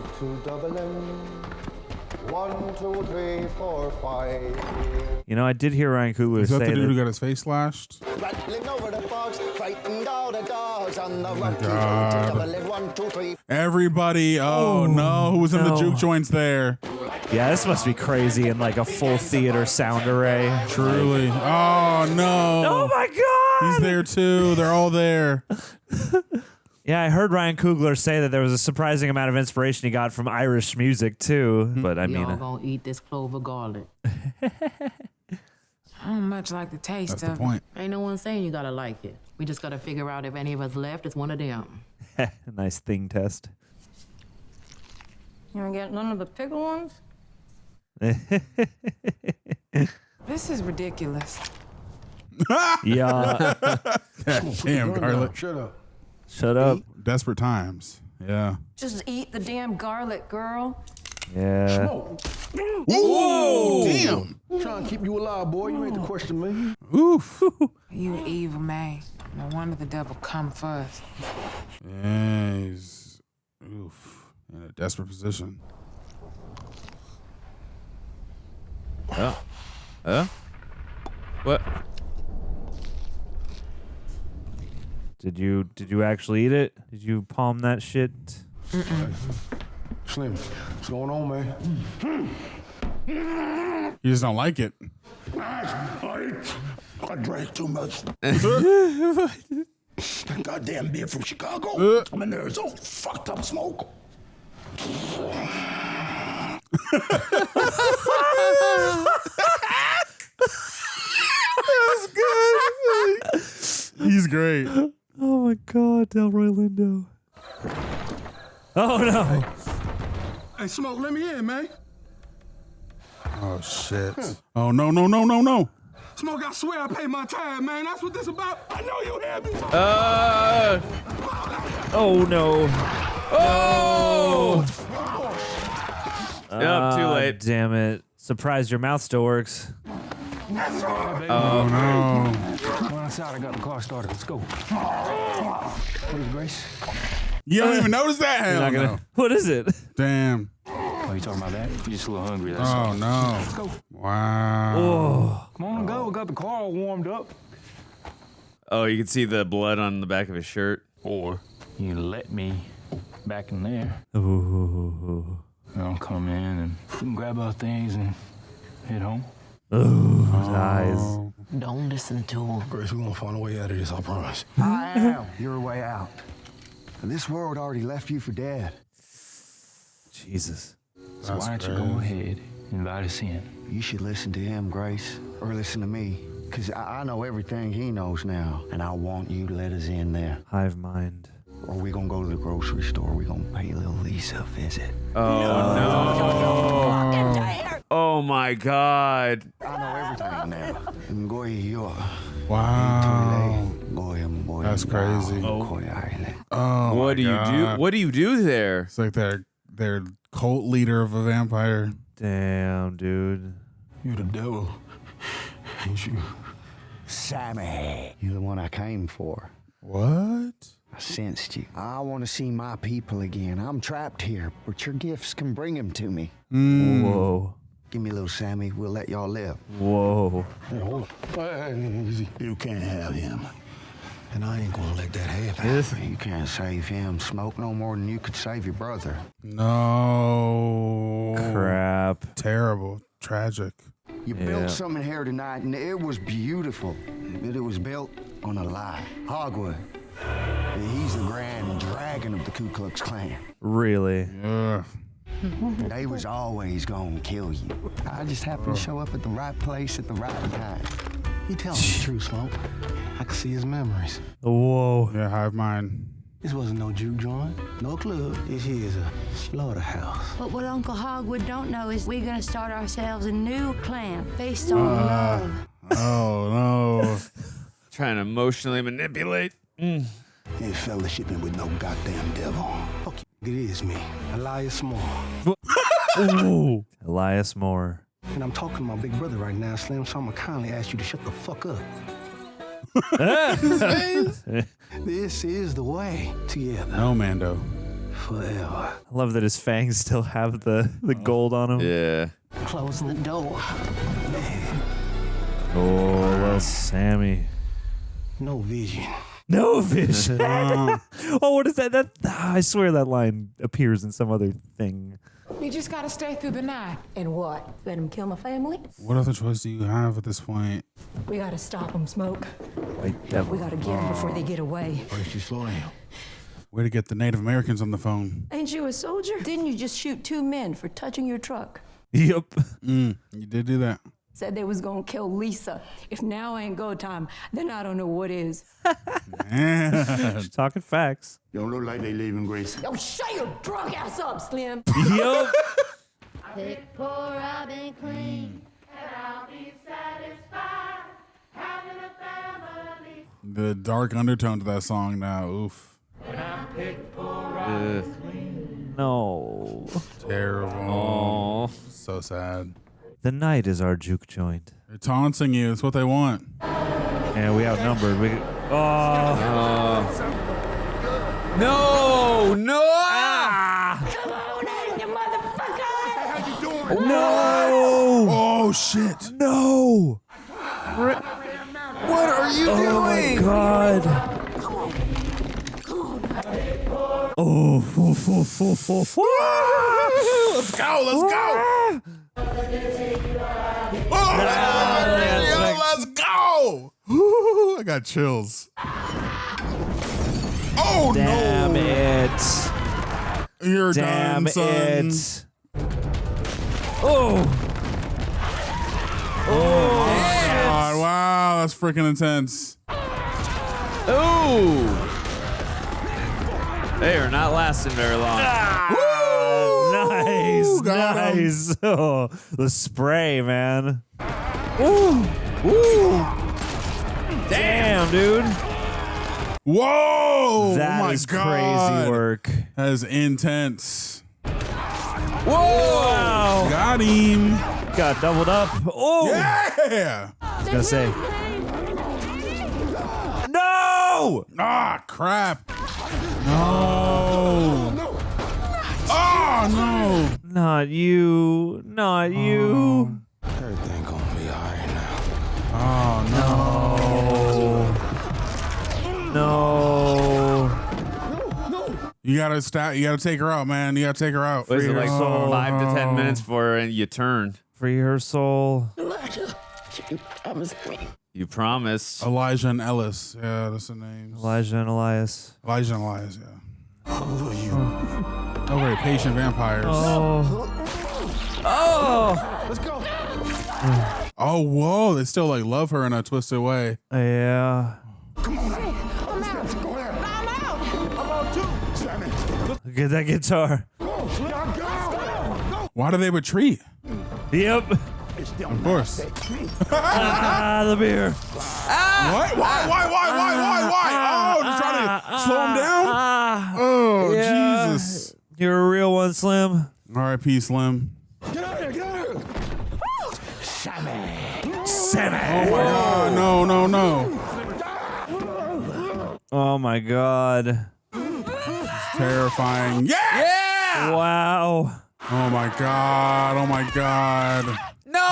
1, 2, 3, 4, 5. You know, I did hear Ryan Coogler Is that say the dude who that. got his face slashed? Rattling over the fogs, frightened all the dogs on the rocky God. road to double 1, 2, 3. Everybody, oh no, who was in the no. juke joints there? Yeah, this must be crazy in like a full theater sound array. Truly. Oh no. Oh my God. He's there too. They're all there. Yeah, I heard Ryan Coogler say that there was a surprising amount of inspiration he got from Irish music too. But I mean, Y'all gonna eat this clover garlic. I don't much like the taste That's of the point. Ain't no one saying you gotta like it. We just gotta figure out if any of us left is one of them. nice thing test. You don't get none of the pickle ones? This is ridiculous. Yeah. Damn, garlic. Shut up. Shut up. Desperate times. Yeah. Just eat the damn garlic, girl. Yeah. Smoke. Whoa! Damn. Trying to keep you alive, boy. You ain't the question me. Oof. You evil man. No wonder the devil come first. Yeah, he's in a desperate position. What? Did you actually eat it? Did you palm that shit? Slim, what's going on, man? You just don't like it. I drank too much. That goddamn beer from Chicago. My nerves all fucked up. Smoke. That's good. He's great. Oh my God, Delroy Lindo. Oh no. Hey, Smoke, let me in, man. Oh shit. Oh no. Smoke, I swear I paid my time, man. That's what this about. I know you hear me. Oh, no. Oh! Yep, too late. Damn it. Surprised your mouth still works. Oh, no. Come on outside. I got the car started. Let's go. What is Grace? You don't even notice that? Hell no. What is it? Damn. Oh, you talking about that? You're just a little hungry. That's Oh, all. no. Let's go. Wow. Oh. Come on, go. We got the car all warmed up. Oh, you can see the blood on the back of his shirt. Or you let me back in there. Ooh. I'll come in and we can grab our things and head home. Ooh, his eyes. Don't listen to him. Grace, we're gonna find a way out of this, I promise. I am your way out. This world already left you for dead. Jesus. So why don't you go ahead and invite us in? You should listen to him, Grace, or listen to me. Because I know everything he knows now, and I want you to let us in there. Hive mind. Or we gonna go to the grocery store. We gonna pay little Lisa a visit. Oh, no. Oh, my God. I know everything now. Wow. That's crazy. Oh, What do you do? What do you do there? It's like they're cult leader of a vampire. Damn, dude. You're the devil, ain't you? Sammie, you're the one I came for. What? I sensed you. I want to see my people again. I'm trapped here, but your gifts can bring them to me. Whoa. Give me a little Sammie. We'll let y'all live. Whoa. Hey, hold on. Easy. You can't have him. And I ain't gonna let that happen. You can't save him. Smoke no more than you could save your brother. No. Crap. Terrible. Tragic. You built something here tonight, and it was beautiful. But it was built on a lie. Hogwood. He's the grand dragon of the Ku Klux Klan. Really? Yeah. They was always gonna kill you. I just happened to show up at the right place at the right time. He telling the truth, Smoke. I can see his memories. Whoa. Yeah, hive mind. This wasn't no juke joint, no club. This here is a slaughterhouse. But what Uncle Hogwood don't know is we're gonna start ourselves a new clan based on love. Oh, no. Trying to emotionally manipulate. Ain't fellowshipping with no goddamn devil. Fuck you. It is me, Elias Moore. Ooh. Elias Moore. And I'm talking to my big brother right now, Slim, so I'm gonna kindly ask you to shut the fuck up. This is the way together. No, Mando. Forever. I love that his fangs still have the gold on them. Yeah. Close the door. Oh, little Sammie. No vision. No vision. Oh, what is that? I swear that line appears in some other thing. We just gotta stay through the night. And what? Let him kill my family? What other choice do you have at this point? We gotta stop them, Smoke. White devil. We gotta get them before they get away. First you slow down. Way to get the Native Americans on the phone. Ain't you a soldier? Didn't you just shoot 2 men for touching your truck? Yep. You did do that. Said they was gonna kill Lisa. If now ain't go time, then I don't know what is. She's talking facts. Don't look like they leaving, Grace. Yo, shut your drunk ass up, Slim. Yup. Pick poor Robin clean. The dark undertone to that song now. Oof. No. Terrible. So sad. The night is our juke joint. They're taunting you. It's what they want. And we outnumbered. No! No! Come on in, you motherfucker! How you doing? No! Oh, shit. No! What are you doing? Oh my God. Oh. Let's go. Let's go. Let's go. I got chills. Oh, Damn no. it. You're Damn done, son. it. Oh. Oh, God. Wow, that's freaking intense. Ooh! They are not lasting very long. Nice. Got him. Nice. Oh, the spray, man. Ooh. Woo! Damn, dude. Whoa! That oh my is God. crazy work. That is intense. Whoa! Wow. Got him. Got doubled up. Oh! Yeah! I was gonna say. No! Ah, crap. No. Oh, no. Not you. Not you. Everything gonna be all right now. Oh, No. You gotta stop. You gotta take her out, man. You gotta take her out. Was it like soul. 5 to 10 minutes for and you turned? Free her soul. Elijah, you promised me. You promised. Elijah and Ellis. Yeah, that's the names. Elijah and Elias. Elijah and Elias, yeah. Oh, very patient vampires. Oh. Oh. Let's go. Oh, whoa. They still like love her in a twisted way. Yeah. Come on. Let's go there. I'm out. I'm out too. Sammie. Look at that guitar. Go. Why do they retreat? Yep. Of course. The beer. What? Why? Oh, just trying to slow him down? Oh, Yeah. Jesus. You're a real one, Slim. R.I.P. Slim. Get out of here. Get out of here. Sammie. Oh, my God. No. Oh, my God. Terrifying. Yeah! Wow. Oh, my God. Oh, my God. No!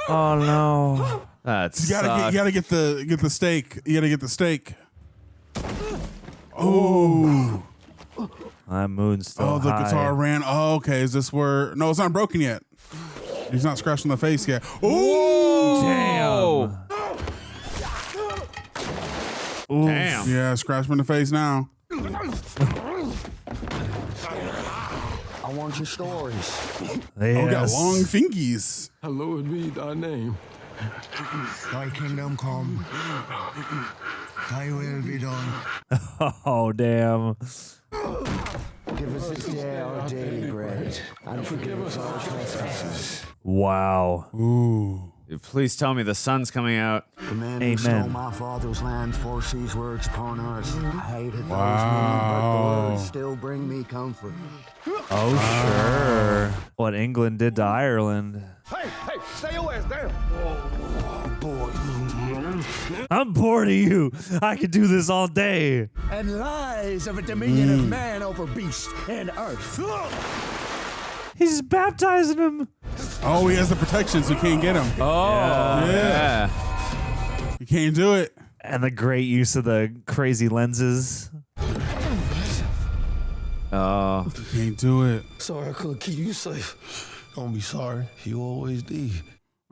Oh, no. That's You gotta get the steak. You gotta get the steak. Oh. My moon's still Oh, the high. guitar ran. Oh, okay. Is this where? No, it's not broken yet. He's not scratched in the face yet. Oh, Damn. Oof. Damn. yeah, scratched him in the face now. I want your stories. Yes. Oh, got long fingies. Hallowed be thy name. Thy kingdom come. Thy will be done. Oh, damn. Give us this day our daily bread, and forgive us our trespasses. Wow. Ooh. Please tell me the sun's coming out. The men Amen. who stole my father's land forced these words upon us. I hated those men, but Wow. the words still bring me comfort. Oh, sure. What England did to Ireland. Hey, stay your ass down. I'm bored of you. I could do this all day. And lies of a dominion of man over beast and earth. He's just baptizing him. Oh, he has the protection, so you can't get him. Oh, yeah. You can't do it. And the great use of the crazy lenses. Oh. You can't do it. Sorry I couldn't keep you safe. Don't be sorry. You always did.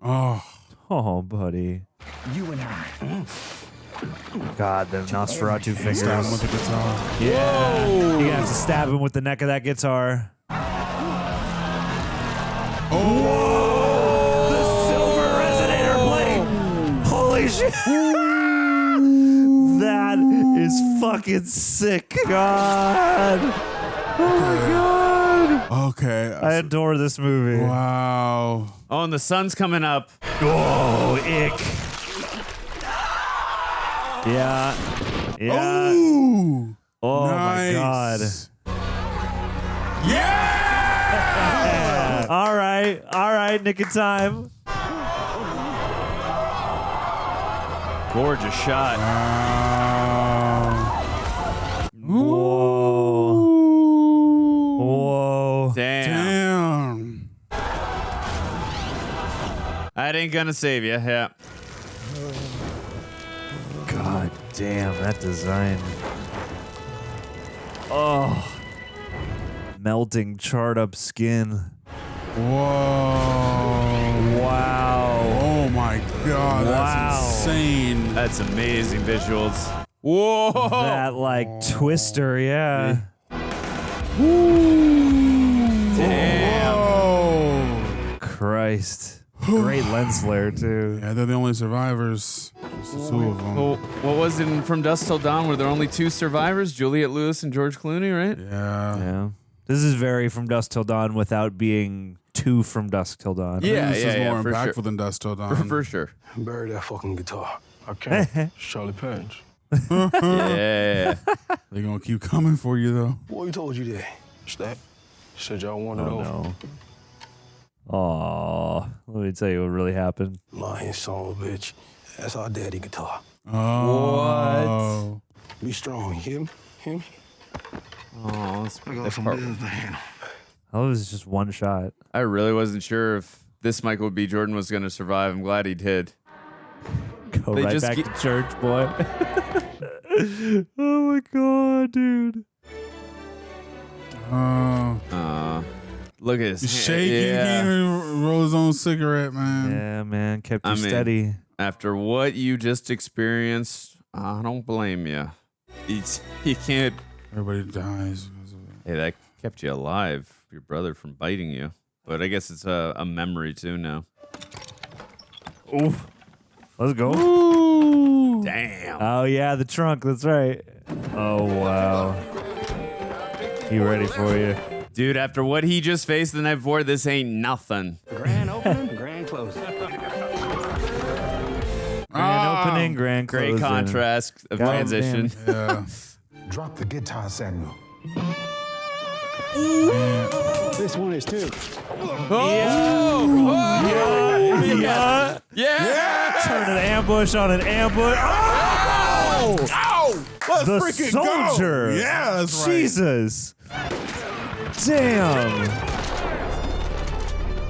Oh. Oh, buddy. You and I. God, the Nosferatu fingers. Stab him with the guitar. Yeah. You're gonna have to stab him with the neck of that guitar. Oh. The silver resonator blade. Holy shit. That is fucking sick. God. Oh my God. Okay. I adore this movie. Wow. Oh, and the sun's coming up. Oh, ick. Yeah. Yeah. Ooh. Oh Nice. my God. Yeah. All right, nick of time. Gorgeous shot. Whoa. Whoa. Damn. Damn. That ain't gonna save you. Yeah. God damn, that design. Oh. Melting, charred up skin. Whoa. Wow. Oh my God. Wow. That's insane. That's amazing visuals. Whoa. That like twister, yeah. Damn. Whoa. Christ. Great lens flare too. Yeah, they're the only survivors. Just the two of them. Well, what was it in From Dusk Till Dawn? Were there only 2 survivors? Juliette Lewis and George Clooney, right? Yeah. Yeah. This is very From Dusk Till Dawn without being 2 from Dusk Till Dawn. This is more impactful than Dusk Till Dawn. For sure. Bury that fucking guitar. I can't. It's Charlie Page. Yeah. They're going to keep coming for you, though. Boy, who told you that? Stack. Said y'all wanted over. No. Aw, let me tell you what really happened. Lying son of a bitch. That's our daddy guitar. Oh. Be strong, you hear me? Hear me? Oh, I got some business to handle. That was just one shot. I really wasn't sure if this Michael B. Jordan was going to survive. I'm glad he did. Go right back to church, boy. Oh my god, dude. Look at his He's shaking. He can't even roll his own cigarette, man. Yeah, man. Kept you steady. After what you just experienced, I don't blame you. You can't. Everybody dies. Hey, that kept you alive. Your brother from biting you. But I guess it's a memory too now. Ooh. Let's go. Ooh. Damn. Oh, yeah, the trunk. That's right. Oh, wow. He ready for you. Dude, after what he just faced the night before, this ain't nothing. Grand opening, grand closing. Grand opening, grand closing. Great contrast of transition. Yeah. Drop the guitar, Samuel. This one is too. Yeah. Turn an ambush on an ambush. Oh! Oh! Let's The freaking soldier. go. Yeah, that's right. Jesus. Damn.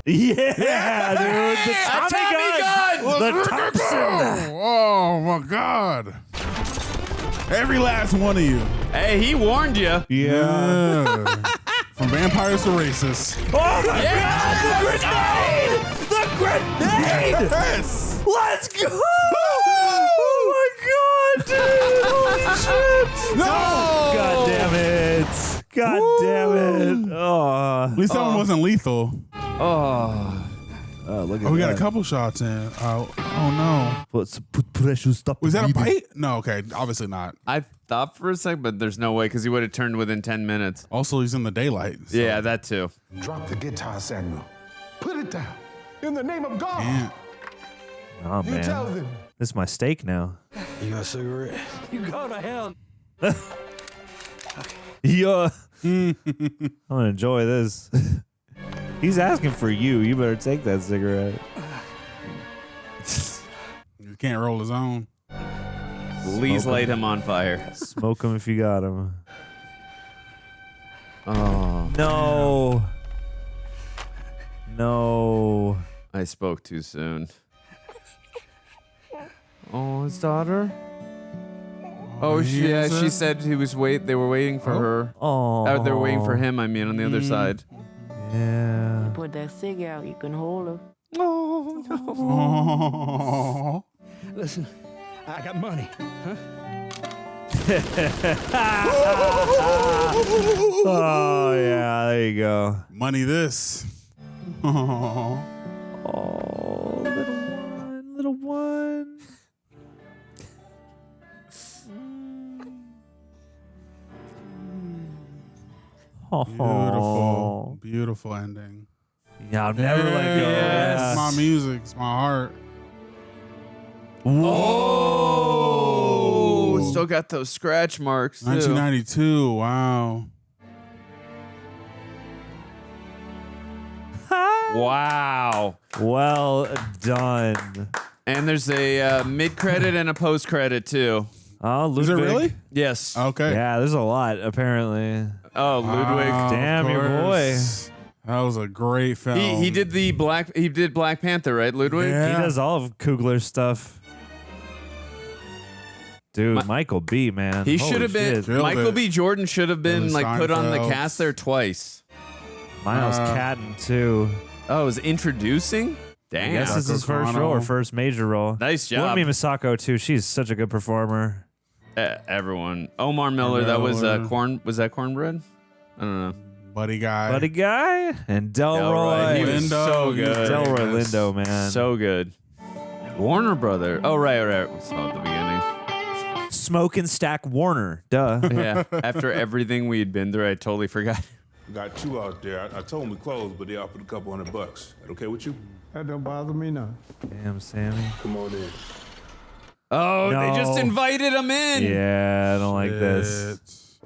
Yeah, dude. The Tommy gun. The Thompson. Oh, my God. Every last one of you. Hey, he warned you. Yeah. From vampires to racists. Oh, my God. The grenade. Yes. Let's go. Oh, my God, dude. Holy shit. No. God damn it. God damn it. Oh. At least that one wasn't lethal. Oh. Look at Oh, we got that. a couple shots in. Oh no. Put pressure, stop. Was that a bite? No, okay. Obviously not. I thought for a second, but there's no way because he would have turned within 10 minutes. Also, he's in the daylight. So. Yeah, that too. Drop the guitar, Samuel. Put it down. In the name of God. Yeah. Oh, You tell man. them. This is my steak now. You got a cigarette? You go to hell. Yeah. I'm gonna enjoy this. He's asking for you. You better take that cigarette. He can't roll his own. Please light him on fire. Smoke him if you got him. Oh no. No. I spoke too soon. Oh, his daughter? Oh, she said he was they were waiting for her. Oh. They were waiting for him, I mean, on the other side. Yeah. Put that cig out, you can hold her. Oh. Listen, I got money. Huh? Oh yeah, there you go. Money this. Oh, little one. Beautiful. Beautiful ending. Yeah, I'll never let go. Yes. It's my music. It's my heart. Whoa! Still got those scratch marks. Too. 1992. Wow. Wow. Well done. And there's a mid-credit and a post-credit, too. Oh, Ludwig. Is it really? Yes. Okay. Yeah, there's a lot, apparently. Oh, Ludwig. Damn, your boy. That was a great film. He did Black Panther, right, Ludwig? Yeah. He does all of Coogler's stuff. Dude, Michael B, man. He Holy should have been. shit. Michael B. Jordan should have been Hailee put on the Steinfeld. cast there twice. Miles Caton, too. Oh, it was introducing? Damn. I guess this is his first role or first major role. Nice job. Wouldn't be Misako, too. She's such a good performer. Everyone. Omar Miller. That was corn. Was that cornbread? I don't know. Buddy Guy. Buddy Guy and Delroy. He was so good. Delroy Lindo, man. So good. Warner Brother. Oh, right. We saw at the beginning. Smoke and Stack Warner. Duh. Yeah. After everything we had been through, I totally forgot. Got 2 out there. I told them we closed, but they offered a couple $100. That okay with you? That don't bother me none. Damn, Sammie. Come on in. Oh, No. they just invited him in. Yeah, I don't like this.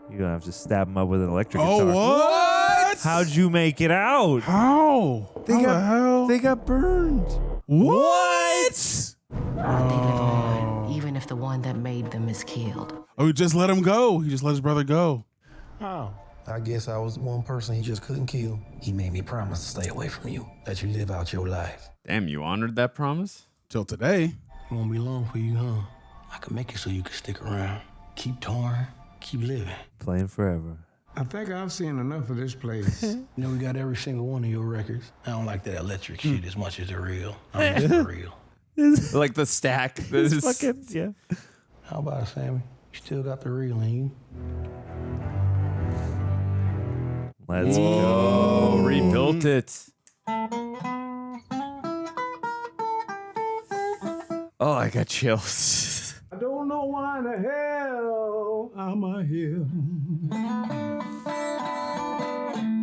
You're going to have to stab him up with an electric guitar. What? How'd you make it out? How? How the hell? They got burned. What? Even if the one that made them is killed. Oh, he just let him go. He just let his brother go. How? I guess I was one person he just couldn't kill. He made me promise to stay away from you, let you live out your life. Damn, you honored that promise? Till today. It won't be long for you, huh? I can make it so you can stick around. Keep touring, keep living. Playing forever. I think I've seen enough of this place. You know, we got every single one of your records. I don't like that electric shit as much as the real. I'm just the real. Like the stack. This is fucking, yeah. How about it, Sammie? You still got the real in you. Let's Whoa, go. rebuilt it. Oh, I got chills. I don't know why in the hell I'm here.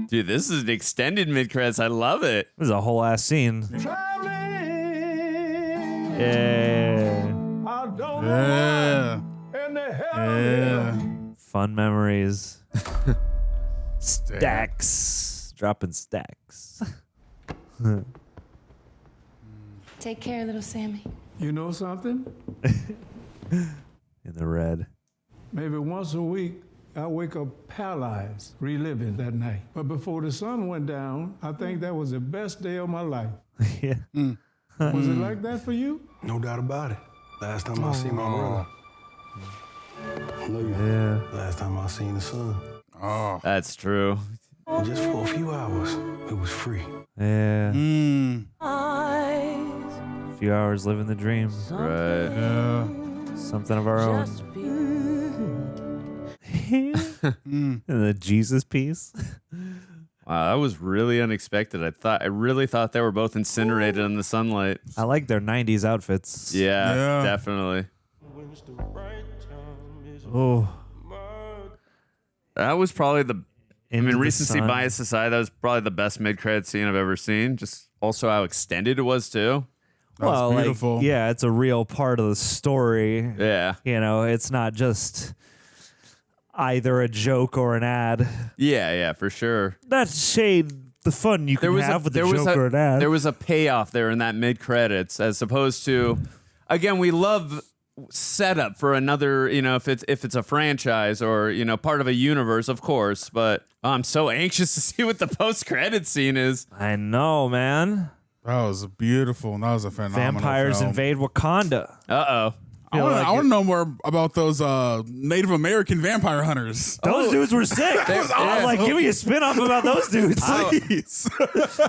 Dude, this is an extended mid-credits. I love it. This is a whole ass scene. Yeah. I don't Yeah. in the hell Yeah. Fun memories. Stacks. Dropping stacks. Take care, little Sammie. You know something? In the red. Maybe once a week, I wake up paralyzed, reliving that night. But before the sun went down, I think that was the best day of my life. Yeah. Was it like that for you? No doubt about it. Last time I seen my brother. Look, Yeah. last time I seen the sun. Oh. That's true. Just for a few hours, it was free. Yeah. Mm. A few hours living the dream. Right. Yeah. Something of our own. And the Jesus piece. Wow, that was really unexpected. I really thought they were both incinerated in the sunlight. I like their 90s outfits. Yeah, definitely. Oh. That was probably Into the recency sun. bias aside, that was probably the best mid-credit scene I've ever seen. Just also how extended it was too. That was beautiful. Like, yeah, it's a real part of the story. Yeah. You know, it's not just either a joke or an ad. Yeah, for sure. Not shade the fun you can have with a joke or an ad. There was a payoff there in that mid-credits as opposed to, again, we love setup for another, you know, if it's a franchise or, you know, part of a universe, of course, but I'm so anxious to see what the post-credit scene is. I know, man. That was beautiful. That was a phenomenal Vampires film. invade Wakanda. Uh-oh. I want to know more about those Native American vampire hunters. Those dudes were sick. I was like, give me a spin-off about those dudes. Please.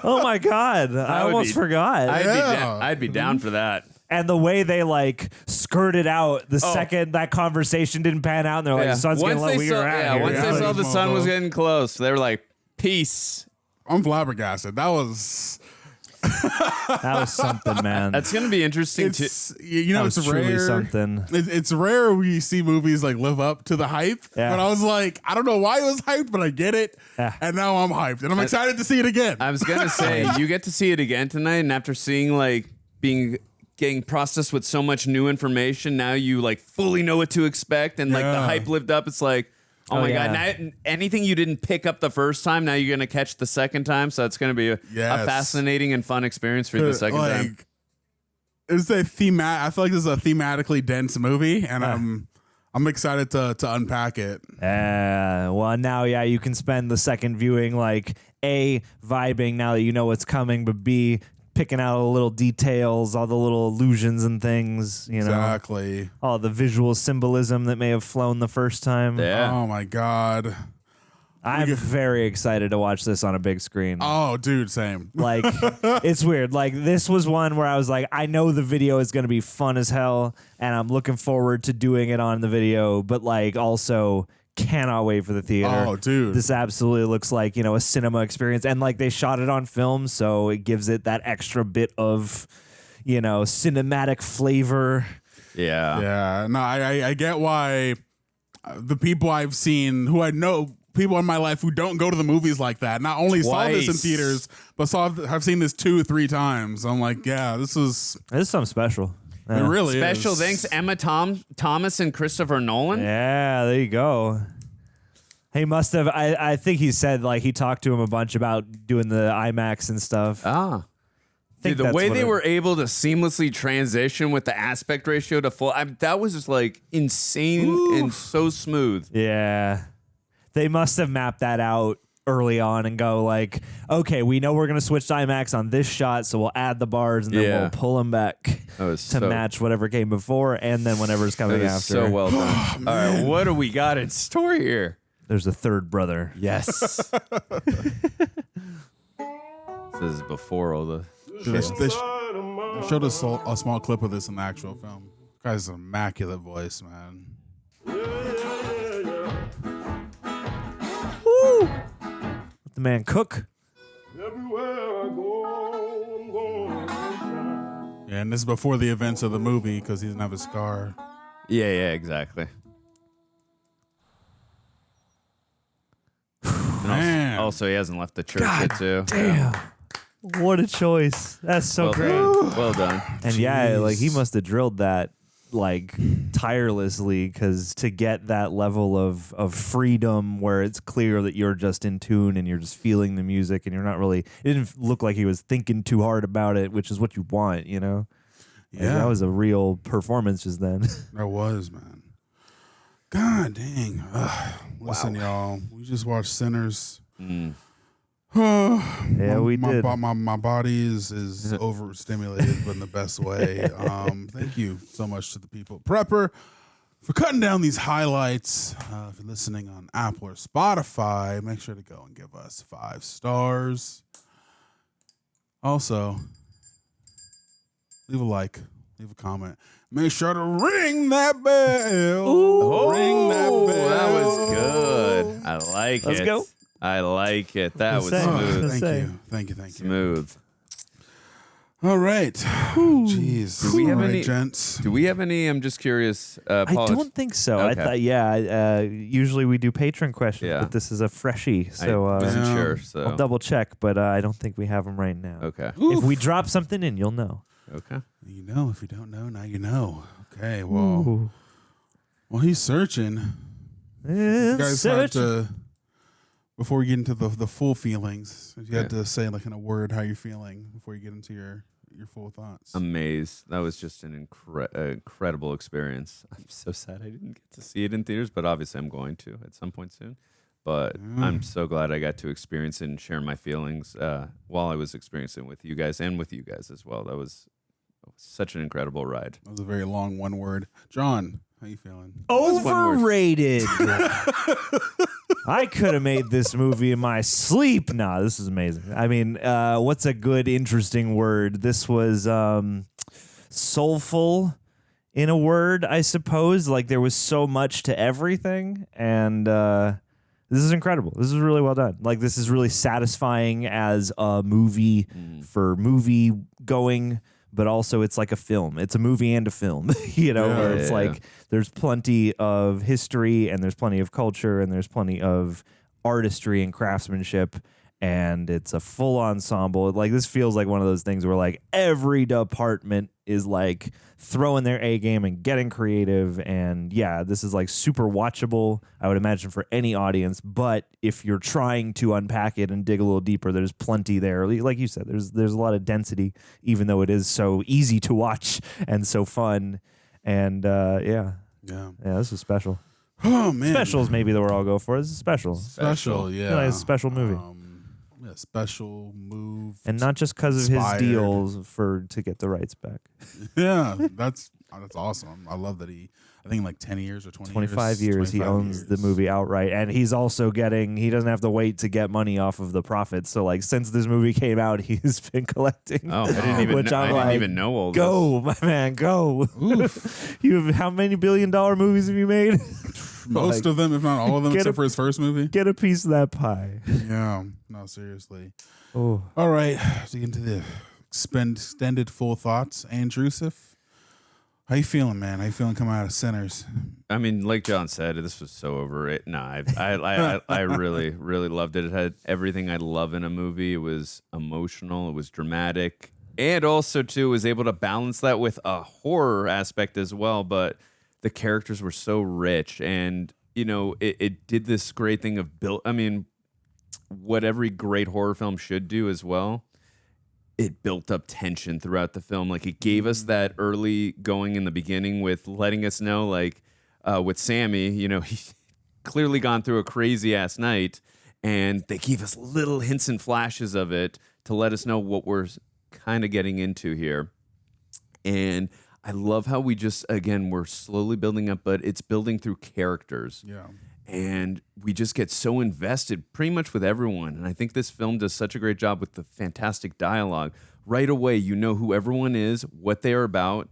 Oh my God. I almost forgot. I'd be down for that. And the way they like skirted out the second that conversation didn't pan out, and they're like, the sun's getting low, we're out here. Once they saw the sun was getting close, they were like, peace. I'm flabbergasted. That was something, man. That's going to be interesting too. You know, That was it's truly rare. something. It's rare we see movies like live up to the hype. Yeah. But I was like, I don't know why it was hyped, but I get it. Yeah. And now I'm hyped, and I'm excited to see it again. I was going to say, you get to see it again tonight, and after seeing like getting processed with so much new information, now you like fully know what to expect, and like the hype lived up. It's like, oh my God, now, anything you didn't pick up the first time, now you're going to catch the second time. So it's going to be a fascinating and fun experience for you the second time. It's a I feel like this is a thematically dense movie, and I'm excited to unpack it. Well, now, you can spend the second viewing like A, vibing now that you know what's coming, but B, picking out all the little details, all the little illusions and things, you know. Exactly. All the visual symbolism that may have flown the first time. Yeah. Oh my God. I'm very excited to watch this on a big screen. Oh, dude, same. Like, it's weird. Like, this was one where I was like, I know the video is going to be fun as hell, and I'm looking forward to doing it on the video, but like also cannot wait for the theater. Oh, dude. This absolutely looks like, you know, a cinema experience. And like they shot it on film, so it gives it that extra bit of, you know, cinematic flavor. Yeah. Yeah. No, I get why the people I've seen who I know people in my life who don't go to the movies like that. Not only saw this in theaters, but I've seen this 2 or 3 times. I'm like, yeah, this is something special. It really special. is. Thanks, Emma Thomas and Christopher Nolan. Yeah, there you go. He must have. I think he said like he talked to him a bunch about doing the IMAX and stuff. Dude, the way they were able to seamlessly transition with the aspect ratio to full, that was just like insane and so smooth. Yeah. They must have mapped that out early on and go like, okay, we know we're going to switch to IMAX on this shot, so we'll add the bars and then we'll pull them back to match whatever came before and then whatever's coming after. So well done. All right, what do we got in store here? There's a third brother. Yes. This is before all the... They showed us a small clip of this in the actual film. Guy's an immaculate voice, man. Woo! Let the man cook. Yeah, and this is before the events of the movie because he doesn't have a scar. Yeah, exactly. Man. Also, he hasn't left the church yet, too. Damn. What a choice. That's so great. Well done. And yeah, like he must have drilled that like tirelessly because to get that level of freedom where it's clear that you're just in tune and you're just feeling the music and you're not really, it didn't look like he was thinking too hard about it, which is what you want, you know? Yeah. Like, that was a real performance just then. That was, man. God dang. Listen, y'all, we just watched Sinners. Yeah, we did. My body is overstimulated, but in the best way. Thank you so much to the people at Prepper for cutting down these highlights. If you're listening on Apple or Spotify, make sure to go and give us 5 stars. Also, leave a like, leave a comment. Make sure to ring that bell. Ooh. Ring that bell. That was good. I like it. Let's go. I like it. That was smooth. Thank you. Smooth. All right. Jeez. Do we have any gents? Do we have any? I'm just curious. I don't think so. Okay. I thought, usually we do patron questions, but this is a freshie. So I wasn't sure. So I'll double check, but I don't think we have them right now. Okay. If we drop something in, you'll know. Okay. You know, if you don't know, now you know. Okay, well, he's searching. You guys have to, before we get into the full feelings, if you had to say like in a word how you're feeling before you get into your full thoughts. Amazed. That was just an incredible experience. I'm so sad I didn't get to see it in theaters, but obviously I'm going to at some point soon. But I'm so glad I got to experience it and share my feelings while I was experiencing it with you guys and with you guys as well. That was such an incredible ride. That was a very long one word. John, how you feeling? Overrated. I could have made this movie in my sleep. Nah, this is amazing. I mean, what's a good, interesting word? This was soulful in a word, I suppose. Like there was so much to everything. And this is incredible. This is really well done. Like this is really satisfying as a movie for movie going. But also it's like a film. It's a movie and a film, you know, where it's like there's plenty of history and there's plenty of culture and there's plenty of artistry and craftsmanship and it's a full ensemble. Like this feels like one of those things where like every department is like throwing their A game and getting creative. And yeah, this is like super watchable, I would imagine, for any audience. But if you're trying to unpack it and dig a little deeper, there's plenty there. Like you said, there's a lot of density, even though it is so easy to watch and so fun. And yeah, this is special. Oh man, special is maybe the word I'll go for. This is special. Yeah, it's a special movie. Special move, and not just because of his deals to get the rights back. Yeah, that's awesome. I love that he think like 10 years or 25 years he owns the movie outright, and he's also he doesn't have to wait to get money off of the profits. So like since this movie came out, he's been collecting. I didn't even know all this. Go, my man, go. How many $1 billion movies have you made? Most of them, if not all of them, except for his first movie. Get a piece of that pie. Yeah, no, seriously. Oh, all right. So get into the extended full thoughts. Andrewsif, How you feeling, man? How you feeling coming out of Sinners? I mean, like John said, this was so overrated. No, I really, really loved it. It had everything I love in a movie. It was emotional. It was dramatic. And also, too, was able to balance that with a horror aspect as well. But the characters were so rich. And, you know, it did this great thing of what every great horror film should do as well. It built up tension throughout the film. Like, it gave us that early going in the beginning with letting us know, like, with Sammie, you know, he's clearly gone through a crazy-ass night, and they gave us little hints and flashes of it to let us know what we're kind of getting into here. And I love how we just, again, we're slowly building up, but it's building through characters. Yeah. And we just get so invested pretty much with everyone. And I think this film does such a great job with the fantastic dialogue. Right away, you know who everyone is, what they are about,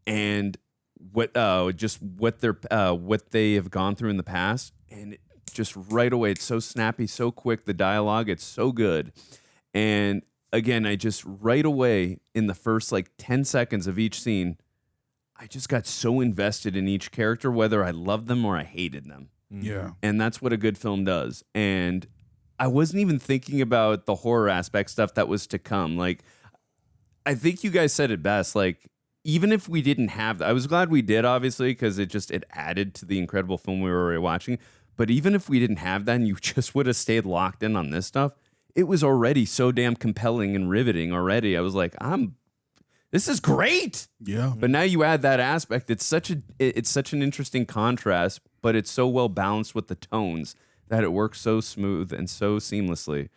and what they have gone through in the past. And just right away, it's so snappy, so quick. The dialogue, it's so good. And again, I just right away in the first like 10 seconds of each scene, I just got so invested in each character, whether I loved them or I hated them. Yeah. And that's what a good film does. And I wasn't even thinking about the horror aspect stuff that was to come. Like, I think you guys said it best. Like, even if we didn't have that, I was glad we did, obviously, because it added to the incredible film we were already watching. But even if we didn't have that and you just would have stayed locked in on this stuff, it was already so damn compelling and riveting already. I was like, this is great. Yeah. But now you add that aspect. It's such an interesting contrast, but it's so well balanced with the tones that it works so smooth and so seamlessly.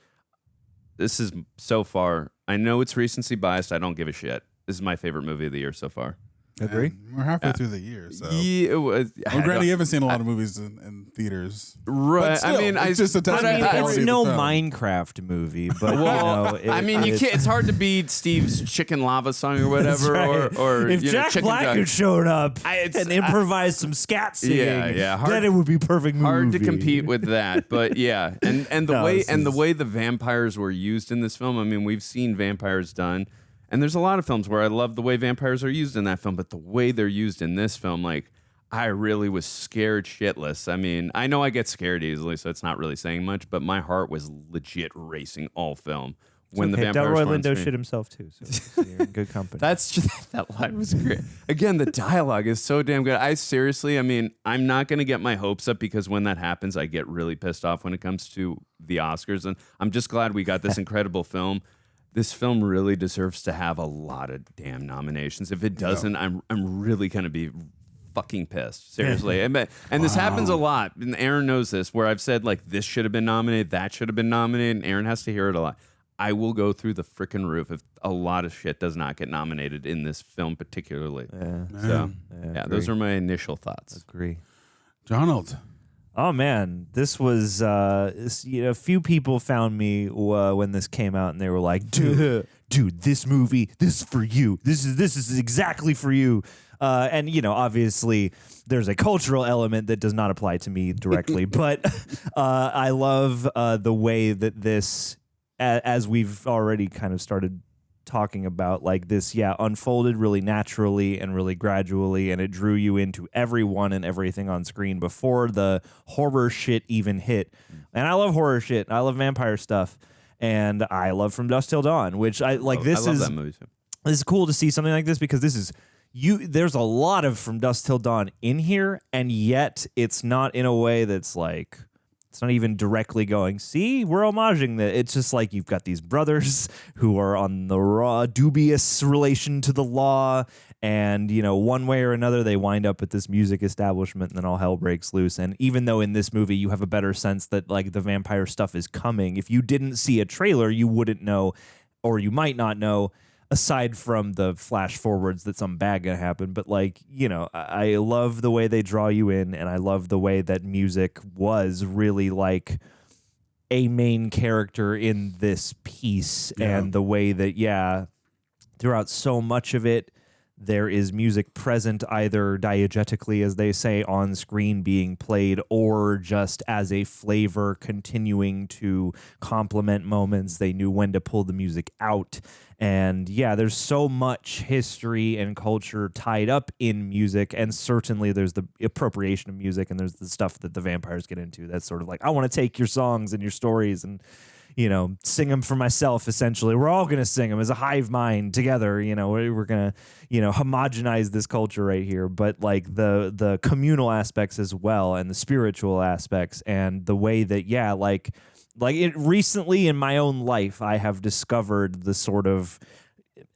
This is so far. I know it's recency biased. I don't give a shit. This is my favorite movie of the year so far. Agree. We're halfway through the year, so yeah. Granted, you haven't seen a lot of movies in theaters, right? But still, I mean, it's just a testament to the it's quality of no the film. Minecraft movie, but Well, you know, I mean, you can't. It's hard to beat Steve's Chicken Lava song or whatever, right. or if you know, Jack Chicken Black Jug. had shown up and improvised some scat singing, then it would be perfect movie. Hard to compete with that, but yeah, and the way the vampires were used in this film. I mean, we've seen vampires done. And there's a lot of films where I love the way vampires are used in that film, but the way they're used in this film, like, I really was scared shitless. I mean, I know I get scared easily, so it's not really saying much, but my heart was legit racing all film when the vampires were on Delroy Lindo screen. shit himself too, so you're in good company. That line was great. Again, the dialogue is so damn good. I mean, I'm not going to get my hopes up because when that happens, I get really pissed off when it comes to the Oscars, and I'm just glad we got this incredible film. This film really deserves to have a lot of damn nominations. If it doesn't, I'm really gonna be fucking pissed. Seriously. And this happens a lot. And Aaron knows this, where I've said like this should have been nominated, that should have been nominated, and Aaron has to hear it a lot. I will go through the freaking roof if a lot of shit does not get nominated in this film particularly. So those are my initial thoughts. Agree. Donald. Oh man, this was a few people found me when this came out, and they were like, "Dude, this movie, this is for you. This is exactly for you." And you know, obviously, there's a cultural element that does not apply to me directly, but I love the way that this, as we've already kind of started talking about, like this unfolded really naturally and really gradually, and it drew you into everyone and everything on screen before the horror shit even hit. And I love horror shit. I love vampire stuff, and I love From Dusk Till Dawn, which I like. I love that movie too. This is cool to see something like this because this is there's a lot of From Dusk Till Dawn in here, and yet it's not in a way that's like, it's not even directly going, see, we're homaging that. It's just like you've got these brothers who are on the raw, dubious relation to the law. And, you know, one way or another, they wind up at this music establishment and then all hell breaks loose. And even though in this movie you have a better sense that like the vampire stuff is coming, if you didn't see a trailer, you wouldn't know, or you might not know, aside from the flash forwards that some bad gonna happen. But like, you know, I love the way they draw you in, and I love the way that music was really like a main character in this piece, and the way that throughout so much of it, there is music present either diegetically, as they say, on screen being played, or just as a flavor continuing to complement moments. They knew when to pull the music out. And yeah, there's so much history and culture tied up in music, and certainly there's the appropriation of music, and there's the stuff that the vampires get into that's sort of like, I want to take your songs and your stories and, you know, sing them for myself, essentially. We're all going to sing them as a hive mind together. You know, we're going to, you know, homogenize this culture right here. But like the communal aspects as well, and the spiritual aspects, and the way that, yeah, like it recently in my own life, I have discovered the sort of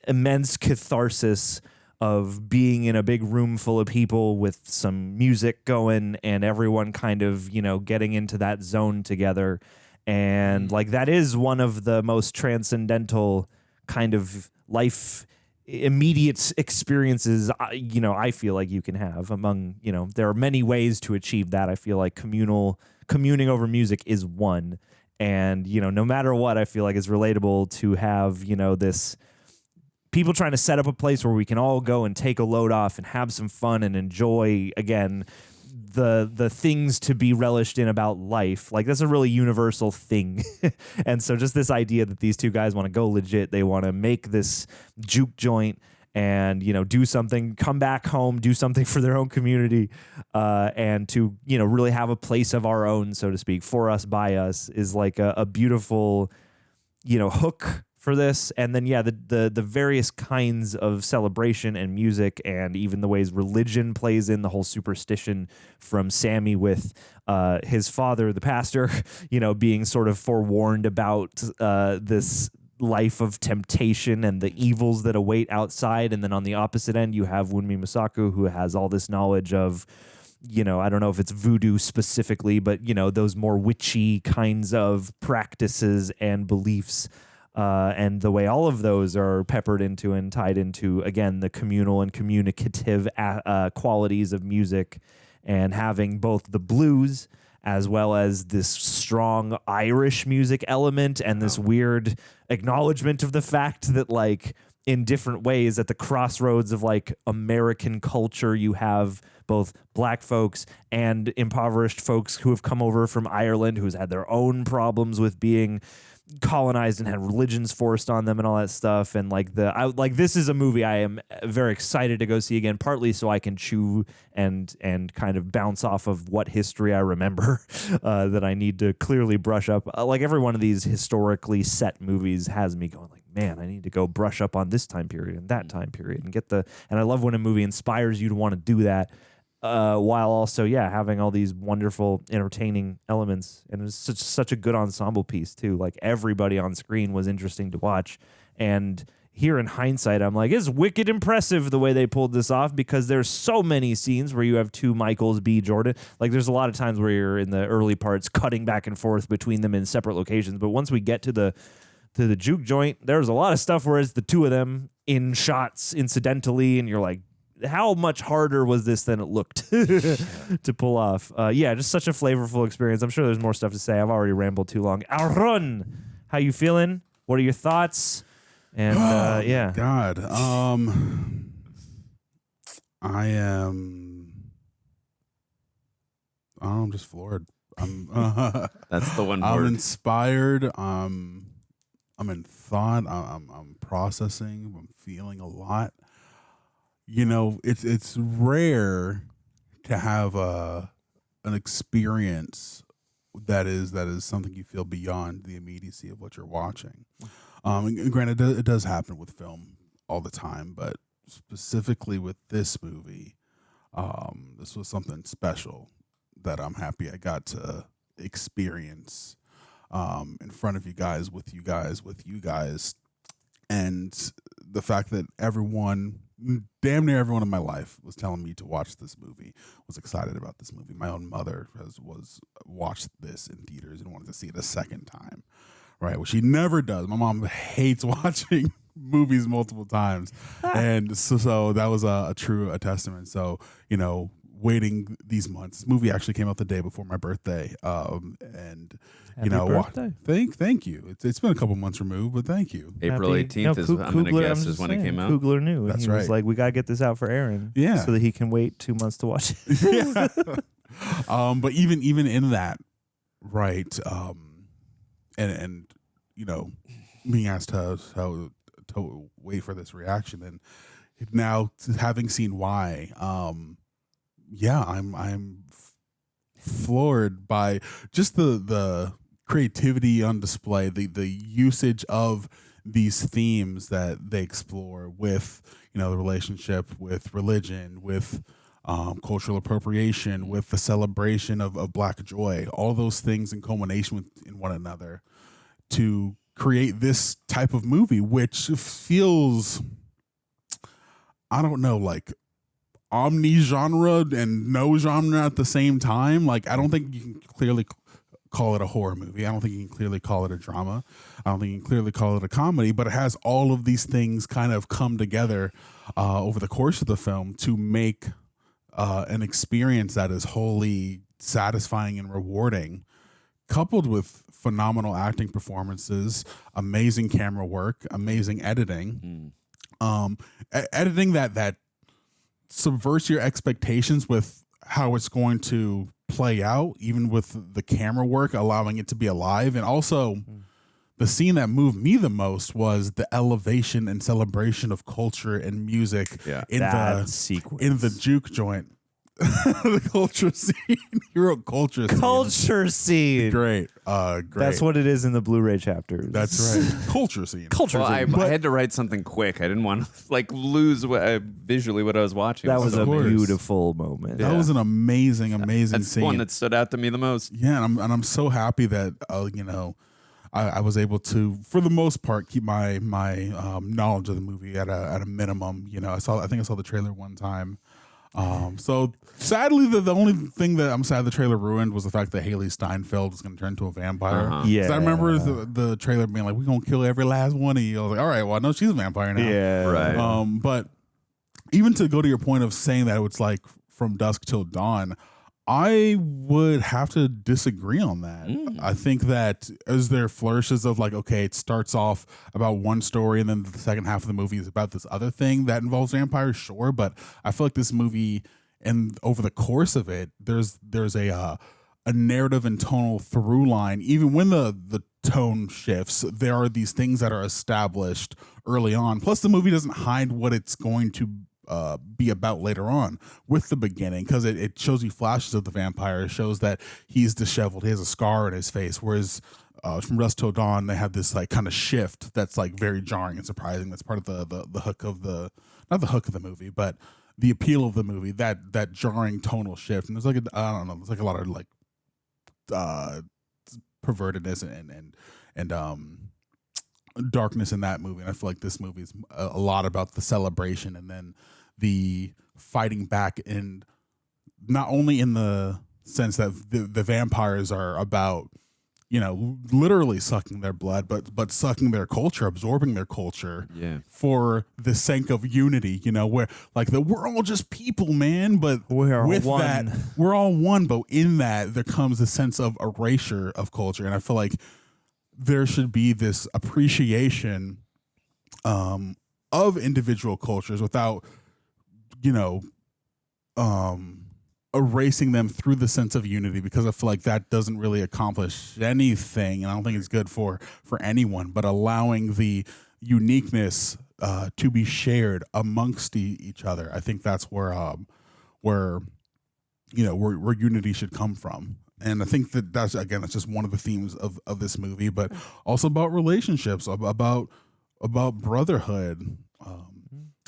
immense catharsis of being in a big room full of people with some music going and everyone kind of, you know, getting into that zone together. And like that is one of the most transcendental kind of life immediate experiences, you know, I feel like you can have among, you know, there are many ways to achieve that. I feel like communing over music is one. And, you know, no matter what, I feel like it's relatable to have, you know, this people trying to set up a place where we can all go and take a load off and have some fun and enjoy, again, the things to be relished in about life. Like that's a really universal thing. And so just this idea that these two guys want to go legit, they want to make this juke joint and, you know, do something, come back home, do something for their own community, and to, you know, really have a place of our own, so to speak, for us, by us, is like a beautiful, you know, hook for this. And then, yeah, the various kinds of celebration and music, and even the ways religion plays in, the whole superstition from Sammie with his father, the pastor, you know, being sort of forewarned about this life of temptation and the evils that await outside. And then on the opposite end, you have Wunmi Masaku, who has all this knowledge of, you know, I don't know if it's voodoo specifically, but, you know, those more witchy kinds of practices and beliefs. And the way all of those are peppered into and tied into, again, the communal and communicative qualities of music, and having both the blues as well as this strong Irish music element and this weird acknowledgement of the fact that, like, in different ways at the crossroads of like American culture, you have both black folks and impoverished folks who have come over from Ireland, who's had their own problems with being colonized and had religions forced on them and all that stuff. And like this is a movie I am very excited to go see again, partly so I can chew and kind of bounce off of what history I remember that I need to clearly brush up. Like every one of these historically set movies has me going like, man, I need to go brush up on this time period and that time period and and I love when a movie inspires you to want to do that. While also, yeah, having all these wonderful, entertaining elements. And it's such a good ensemble piece, too. Like, everybody on screen was interesting to watch. And here in hindsight, I'm like, it's wicked impressive the way they pulled this off, because there's so many scenes where you have two Michaels B. Jordan. Like, there's a lot of times where you're in the early parts cutting back and forth between them in separate locations. But once we get to the juke joint, there's a lot of stuff where it's the two of them in shots incidentally, and you're like, how much harder was this than it looked to pull off? Yeah, just such a flavorful experience. I'm sure there's more stuff to say. I've already rambled too long. Aaron, how you feeling? What are your thoughts? And yeah, God, I'm just floored. That's the one word. I'm inspired. I'm in thought. I'm processing. I'm feeling a lot. You know, it's rare to have an experience that is something you feel beyond the immediacy of what you're watching. And granted, it does happen with film all the time, but specifically with this movie, this was something special that I'm happy I got to experience in front of you guys, with you guys, and the fact that damn near everyone in my life was telling me to watch this movie, was excited about this movie. My own mother was watched this in theaters and wanted to see it a second time, right? Which she never does. My mom hates watching movies multiple times. And so that was a true testament. So, you know, waiting these months. This movie actually came out the day before my birthday, and Happy birthday. Thank you. It's been a couple months removed, but thank you. April 18th is, I'm going to guess, is when it came out. Coogler knew. That's he right. was like, we got to get this out for Aaron. Yeah. So that he can wait 2 months to watch it. But even in that, right, and you know, being asked how to wait for this reaction, and now having seen why, yeah, I'm floored by just the creativity on display, the usage of these themes that they explore with, you know, the relationship with religion, with cultural appropriation, with the celebration of Black joy, all those things in culmination in one another to create this type of movie, which feels, I don't know, like omni-genre and no genre at the same time. Like, I don't think you can clearly call it a horror movie. I don't think you can clearly call it a drama. I don't think you can clearly call it a comedy, but it has all of these things kind of come together over the course of the film to make an experience that is wholly satisfying and rewarding, coupled with phenomenal acting performances, amazing camera work, amazing editing, editing that subverts your expectations with how it's going to play out, even with the camera work, allowing it to be alive. And also the scene that moved me the most was the elevation and celebration of culture and music in the juke joint. The culture scene. You wrote culture scene. Culture scene. Great. Great. That's what it is in the Blu-ray chapters. That's right. Culture scene. Culture scene. I had to write something quick. I didn't want to like lose visually what I was watching. That was a beautiful moment. That was an amazing That's scene. the one that stood out to me the most. Yeah, and I'm so happy that you know, I was able to, for the most part, keep my knowledge of the movie at a minimum. You know, I think I saw the trailer one time. So sadly, the only thing that I'm sad the trailer ruined was the fact that Hailee Steinfeld was going to turn into a vampire. Yeah, 'cause I remember the trailer being like, "We're gonna kill every last one of you." I was like, "All right, well, I know she's a vampire now." Yeah, right. But even to go to your point of saying that it's like from dusk till dawn, I would have to disagree on that. I think that as there flourishes of like, okay, it starts off about one story and then the second half of the movie is about this other thing that involves vampires, sure. But I feel like this movie, and over the course of it, there's a narrative and tonal through line. Even when the tone shifts, there are these things that are established early on. Plus, the movie doesn't hide what it's going to be about later on with the beginning, because it shows you flashes of the vampire. It shows that he's disheveled, he has a scar in his face, whereas from dusk till dawn they have this like kind of shift that's like very jarring and surprising. That's part of the hook of the, not the hook of the movie, but the appeal of the movie, that jarring tonal shift. And there's like I don't know, there's like a lot of like pervertedness and darkness in that movie, and I feel like this movie is a lot about the celebration and then the fighting back, and not only in the sense that the vampires are about, you know, literally sucking their blood, but sucking their culture, absorbing their culture for the sake of unity, you know, where like we're all just people, man, but we're with all one. that, we're all one, but in that there comes a sense of erasure of culture. And I feel like there should be this appreciation of individual cultures without, you know, erasing them through the sense of unity, because I feel like that doesn't really accomplish anything, and I don't think it's good for anyone. But allowing the uniqueness to be shared amongst each other, I think that's where you know where unity should come from. And I think that's just one of the themes of this movie, but also about relationships, about brotherhood,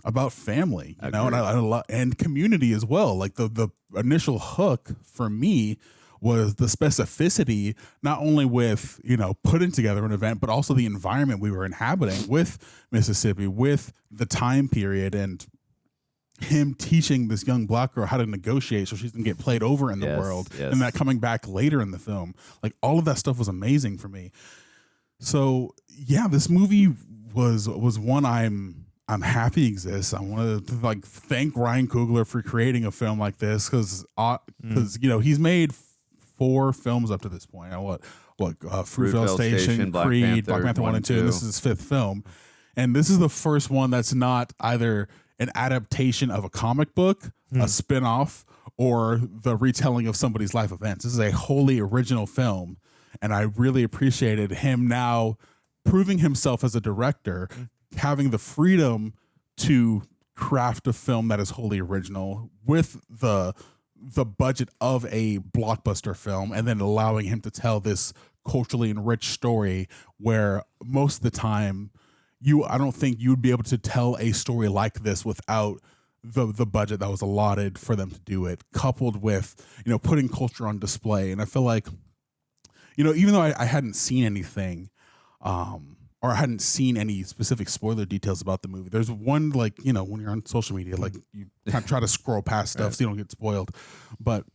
about family, you know, and community as well. Like the initial hook for me was the specificity, not only with, you know, putting together an event, but also the environment we were inhabiting with Mississippi, with the time period, and him teaching this young Black girl how to negotiate so she doesn't get played over in the world, and that coming back later in the film. Like, all of that stuff was amazing for me. So yeah, this movie was one I'm I'm happy it exists. I want to like thank Ryan Coogler for creating a film like this because you know he's made 4 films up to this point. Fruitvale Station, Creed, Black Panther 1 and 2. And this is his 5th film, and this is the first one that's not either an adaptation of a comic book, a spin-off, or the retelling of somebody's life events. This is a wholly original film, and I really appreciated him now proving himself as a director, having the freedom to craft a film that is wholly original with the budget of a blockbuster film, and then allowing him to tell this culturally enriched story where most of the time I don't think you would be able to tell a story like this without the budget that was allotted for them to do it, coupled with, you know, putting culture on display. And I feel like, you know, even though I hadn't seen anything, or I hadn't seen any specific spoiler details about the movie. There's one, like, you know, when you're on social media, like you kind of try to scroll past stuff so you don't get spoiled. But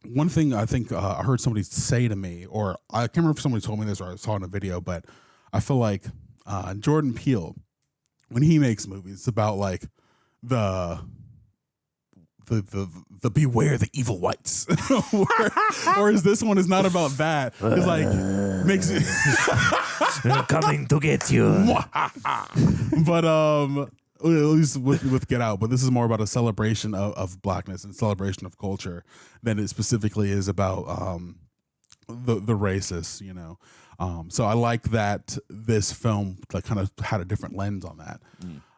one thing I think I heard somebody say to me, or I can't remember if somebody told me this or I saw it in a video, but I feel like Jordan Peele, when he makes movies, it's about like the beware the evil whites, whereas this one is not about that. It's like makes it coming to get you. But at least with Get Out, but this is more about a celebration of blackness and celebration of culture than it specifically is about the racists, you know. So I like that this film like kind of had a different lens on that.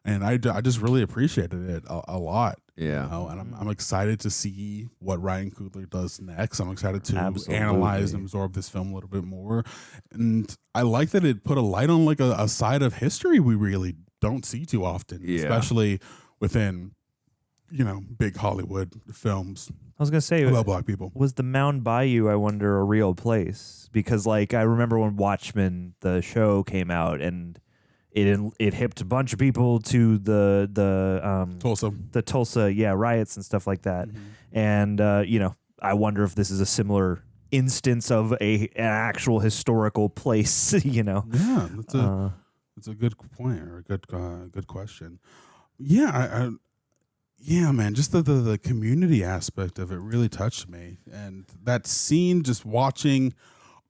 And I just really appreciated it a lot. Yeah. You know? And I'm excited to see what Ryan Coogler does next. I'm excited to analyze and absorb this film a little bit more. And I like that it put a light on like a side of history we really don't see too often, especially within, you know, big Hollywood films. I was going to say, about black people. Was the Mound Bayou, I wonder, a real place? Because like I remember when Watchmen, the show, came out, and it hipped a bunch of people to the Tulsa riots and stuff like that. And you know, I wonder if this is a similar instance of an actual historical place. You know, yeah, that's a good point, or a good question. Yeah, yeah, man, just the community aspect of it really touched me, and that scene, just watching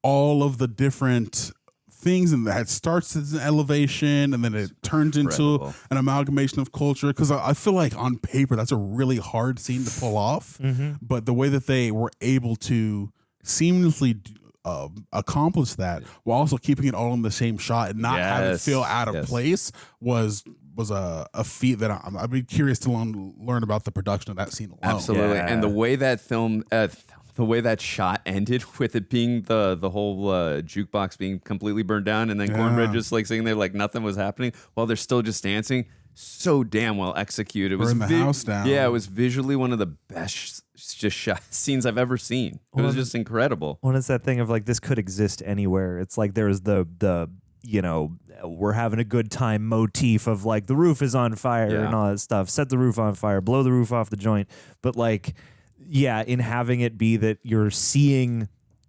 all of the different things, and that starts as an elevation and then it turns into an amalgamation of culture, because I feel like on paper that's a really hard scene to pull off, but the way that they were able to seamlessly accomplish that while also keeping it all in the same shot and not having it feel out of place was a feat that I'd be curious to learn about the production of that scene alone. Absolutely. And the way that film the way that shot ended with it being the whole jukebox being completely burned down, and then Cornbread just like sitting there like nothing was happening while they're still just dancing. So damn well executed. It was the house down. Yeah, it was visually one of the best just shot scenes I've ever seen. It was just incredible. Well, it's that thing of like this could exist anywhere. It's like there's the you know, we're having a good time motif of like the roof is on fire and all that stuff. Set the roof on fire, blow the roof off the joint. But like, yeah, in having it be that you're seeing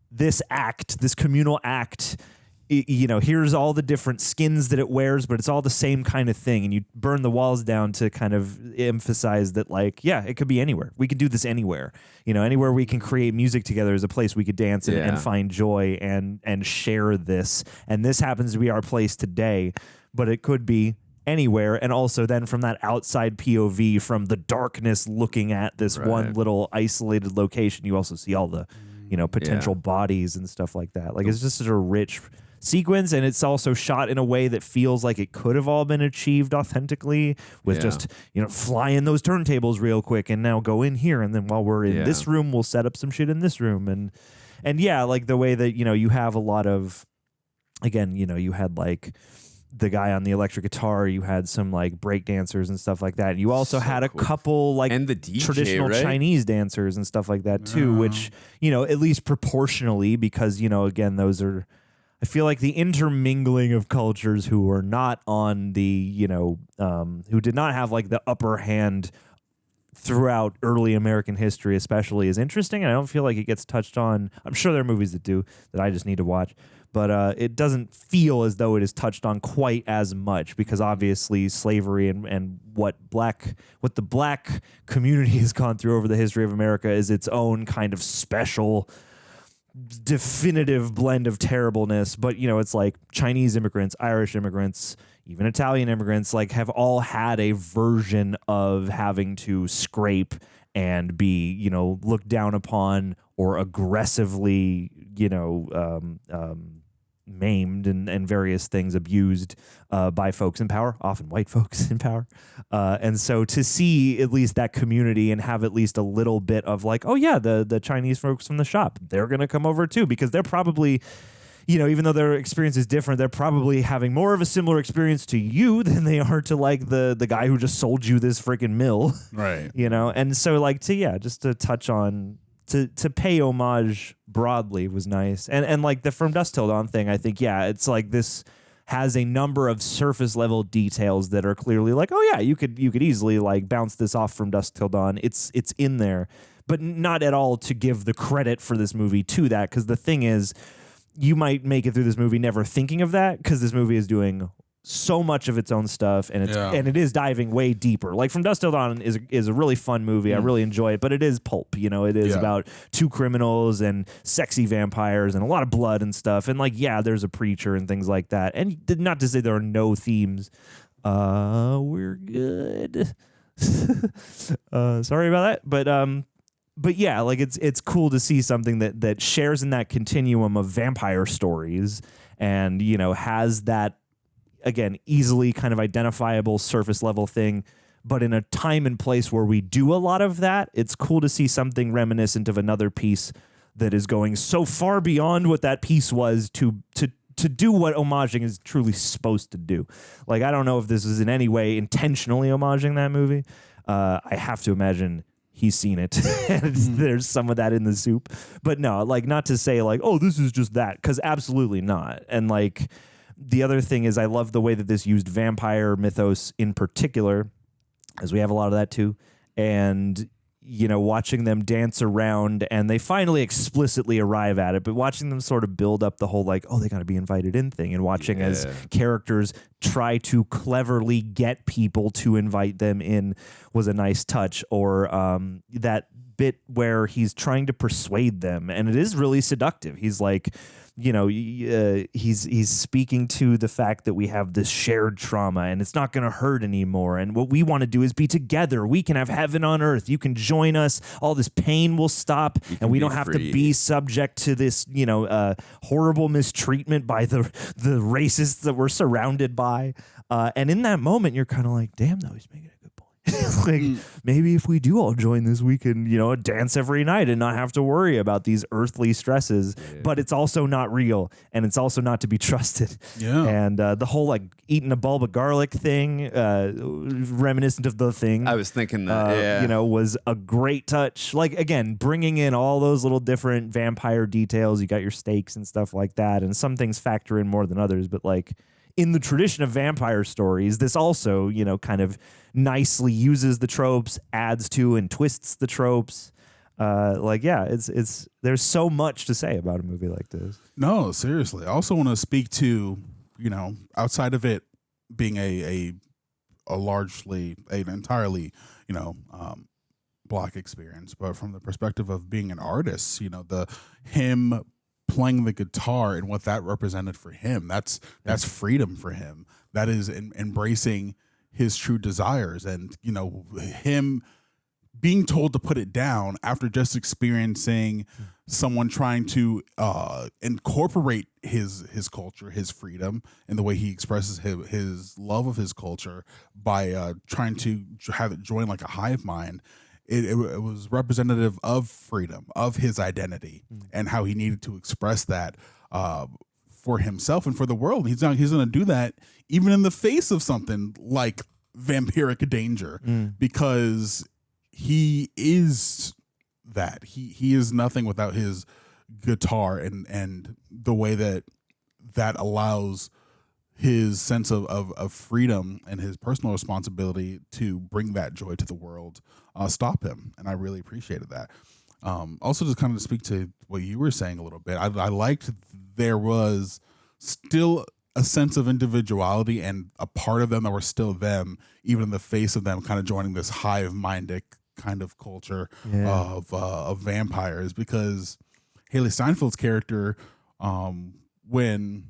this act, this communal act, you know, here's all the different skins that it wears, but it's all the same kind of thing. And you burn the walls down to kind of emphasize that, like, yeah, it could be anywhere. We could do this anywhere. You know, anywhere we can create music together is a place we could dance and find joy and share this. And this happens to be our place today, but it could be anywhere. And also then from that outside POV, from the darkness looking at this one little isolated location, you also see all the, you know, potential bodies and stuff like that. Like, it's just such a rich sequence, and it's also shot in a way that feels like it could have all been achieved authentically with just, you know, fly in those turntables real quick and now go in here, and then while we're in this room we'll set up some shit in this room, and yeah, like the way that, you know, you have a lot of, again, you know, you had like the guy on the electric guitar, you had some like break dancers and stuff like that. You also had a couple like and the DJ, traditional Chinese dancers and stuff like that too, which, you know, at least proportionally, because, you know, again, those are, I feel like the intermingling of cultures who were not on the, you know, who did not have like the upper hand throughout early American history especially, is interesting. And I don't feel like it gets touched on. I'm sure there are movies that do, that I just need to watch. but it doesn't feel as though it is touched on quite as much because obviously slavery and what the black community has gone through over the history of America is its own kind of special, definitive blend of terribleness. But it's like Chinese immigrants, Irish immigrants, even Italian immigrants, like have all had a version of having to scrape and be looked down upon or aggressively maimed and various things, abused by folks in power, often white folks in power. And so to see at least that community and have at least a little bit of like, oh yeah, the Chinese folks from the shop, they're going to come over too, because they're probably, even though their experience is different, they're probably having more of a similar experience to you than they are to like the guy who just sold you this freaking mill. Right. And so like just to touch on, to pay homage broadly was nice. And like the From Dusk Till Dawn thing, I think, it's like this has a number of surface level details that are clearly like, oh yeah, you could easily like bounce this off From Dusk Till Dawn. It's in there, but not at all to give the credit for this movie to that. Because the thing is, you might make it through this movie never thinking of that, because this movie is doing so much of its own stuff, and it is diving way deeper. Like From Dusk Till Dawn is a really fun movie. I really enjoy it, but it is pulp. It is about two criminals and sexy vampires and a lot of blood and stuff. And like, there's a preacher and things like that. And not to say there are no themes. We're good. Sorry about that, but yeah, like it's cool to see something that shares in that continuum of vampire stories and has that, again, easily kind of identifiable surface level thing, but in a time and place where we do a lot of that. It's cool to see something reminiscent of another piece that is going so far beyond what that piece was to do what homaging is truly supposed to do. Like, I don't know if this is in any way intentionally homaging that movie. I have to imagine he's seen it. There's some of that in the soup, but no, like, not to say like, oh, this is just that, because absolutely not. And like, the other thing is, I love the way that this used vampire mythos in particular, as we have a lot of that too. And, watching them dance around, and they finally explicitly arrive at it, but watching them sort of build up the whole like, oh, they got to be invited in thing, and watching as characters try to cleverly get people to invite them in was a nice touch. Or that bit where he's trying to persuade them, and it is really seductive. He's like, he's speaking to the fact that we have this shared trauma and it's not going to hurt anymore. And what we want to do is be together. We can have heaven on earth. You can join us. All this pain will stop, and we don't have to be subject to this, horrible mistreatment by the racists that we're surrounded by. And in that moment, you're kind of like, damn, though, he's making a good point. Like, maybe if we do all join this, we can, dance every night and not have to worry about these earthly stresses. But it's also not real, and it's also not to be trusted. Yeah. And the whole like eating a bulb of garlic thing, reminiscent of The Thing. I was thinking that, was a great touch. Like, again, bringing in all those little different vampire details. You got your stakes and stuff like that, and some things factor in more than others. But like, in the tradition of vampire stories, this also, kind of nicely uses the tropes, adds to and twists the tropes. It's there's so much to say about a movie like this. No, seriously. I also want to speak to, outside of it being an entirely, Black experience, but from the perspective of being an artist, him playing the guitar and what that represented for him, that's freedom for him. That is embracing his true desires, and him being told to put it down after just experiencing someone trying to incorporate his culture, his freedom, and the way he expresses his love of his culture by trying to have it join like a hive mind. It was representative of freedom, of his identity, and how he needed to express that for himself and for the world. He's going to do that even in the face of something like vampiric danger, because he is that. He is nothing without his guitar, and the way that allows his sense of freedom and his personal responsibility to bring that joy to the world stop him. And I really appreciated that. Also, just kind of to speak to what you were saying a little bit, I liked there was still a sense of individuality and a part of them that were still them, even in the face of them kind of joining this hive-minded kind of culture of vampires. Because Hailee Steinfeld's character, when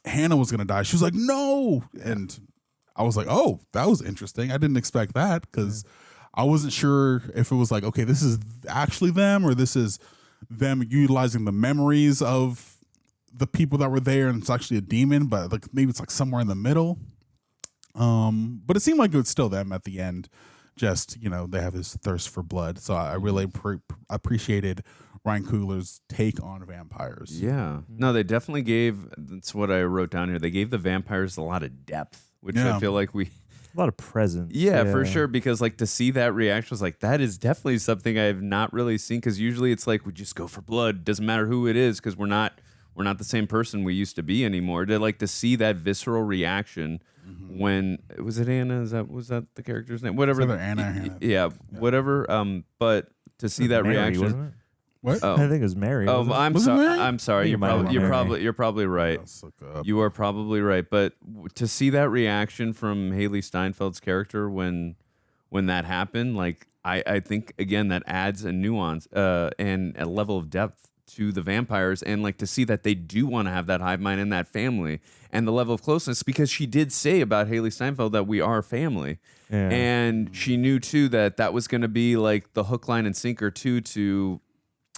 Hannah was going to die, she was like, no. And I was like, oh, that was interesting. I didn't expect that because I wasn't sure if it was like, okay, this is actually them or this is them utilizing the memories of the people that were there and it's actually a demon, but like maybe it's like somewhere in the middle. But it seemed like it was still them at the end. Just, you know, they have this thirst for blood. So I really appreciated Ryan Coogler's take on vampires. Yeah. No, they definitely gave, that's what I wrote down here. They gave the vampires a lot of depth, which I feel like a lot of presence. Yeah, for sure. Because like to see that reaction was like, that is definitely something I have not really seen. Because usually it's like, we just go for blood. Doesn't matter who it is because we're not the same person we used to be anymore. To like to see that visceral reaction when was it Anna? Was that the character's name? Whatever. Anna or Hannah. Yeah, whatever. But to see that Mary, reaction. wasn't it? What? Oh. I think it was Mary. Oh, I'm sorry. I'm sorry. You're Mary. probably right. You are probably right. But to see that reaction from Hailee Steinfeld's character when that happened, like I think again that adds a nuance and a level of depth to the vampires, and like to see that they do want to have that hive mind in that family and the level of closeness, because she did say about Hailee Steinfeld that we are family. Yeah. And she knew too that was going to be like the hook, line, and sinker too to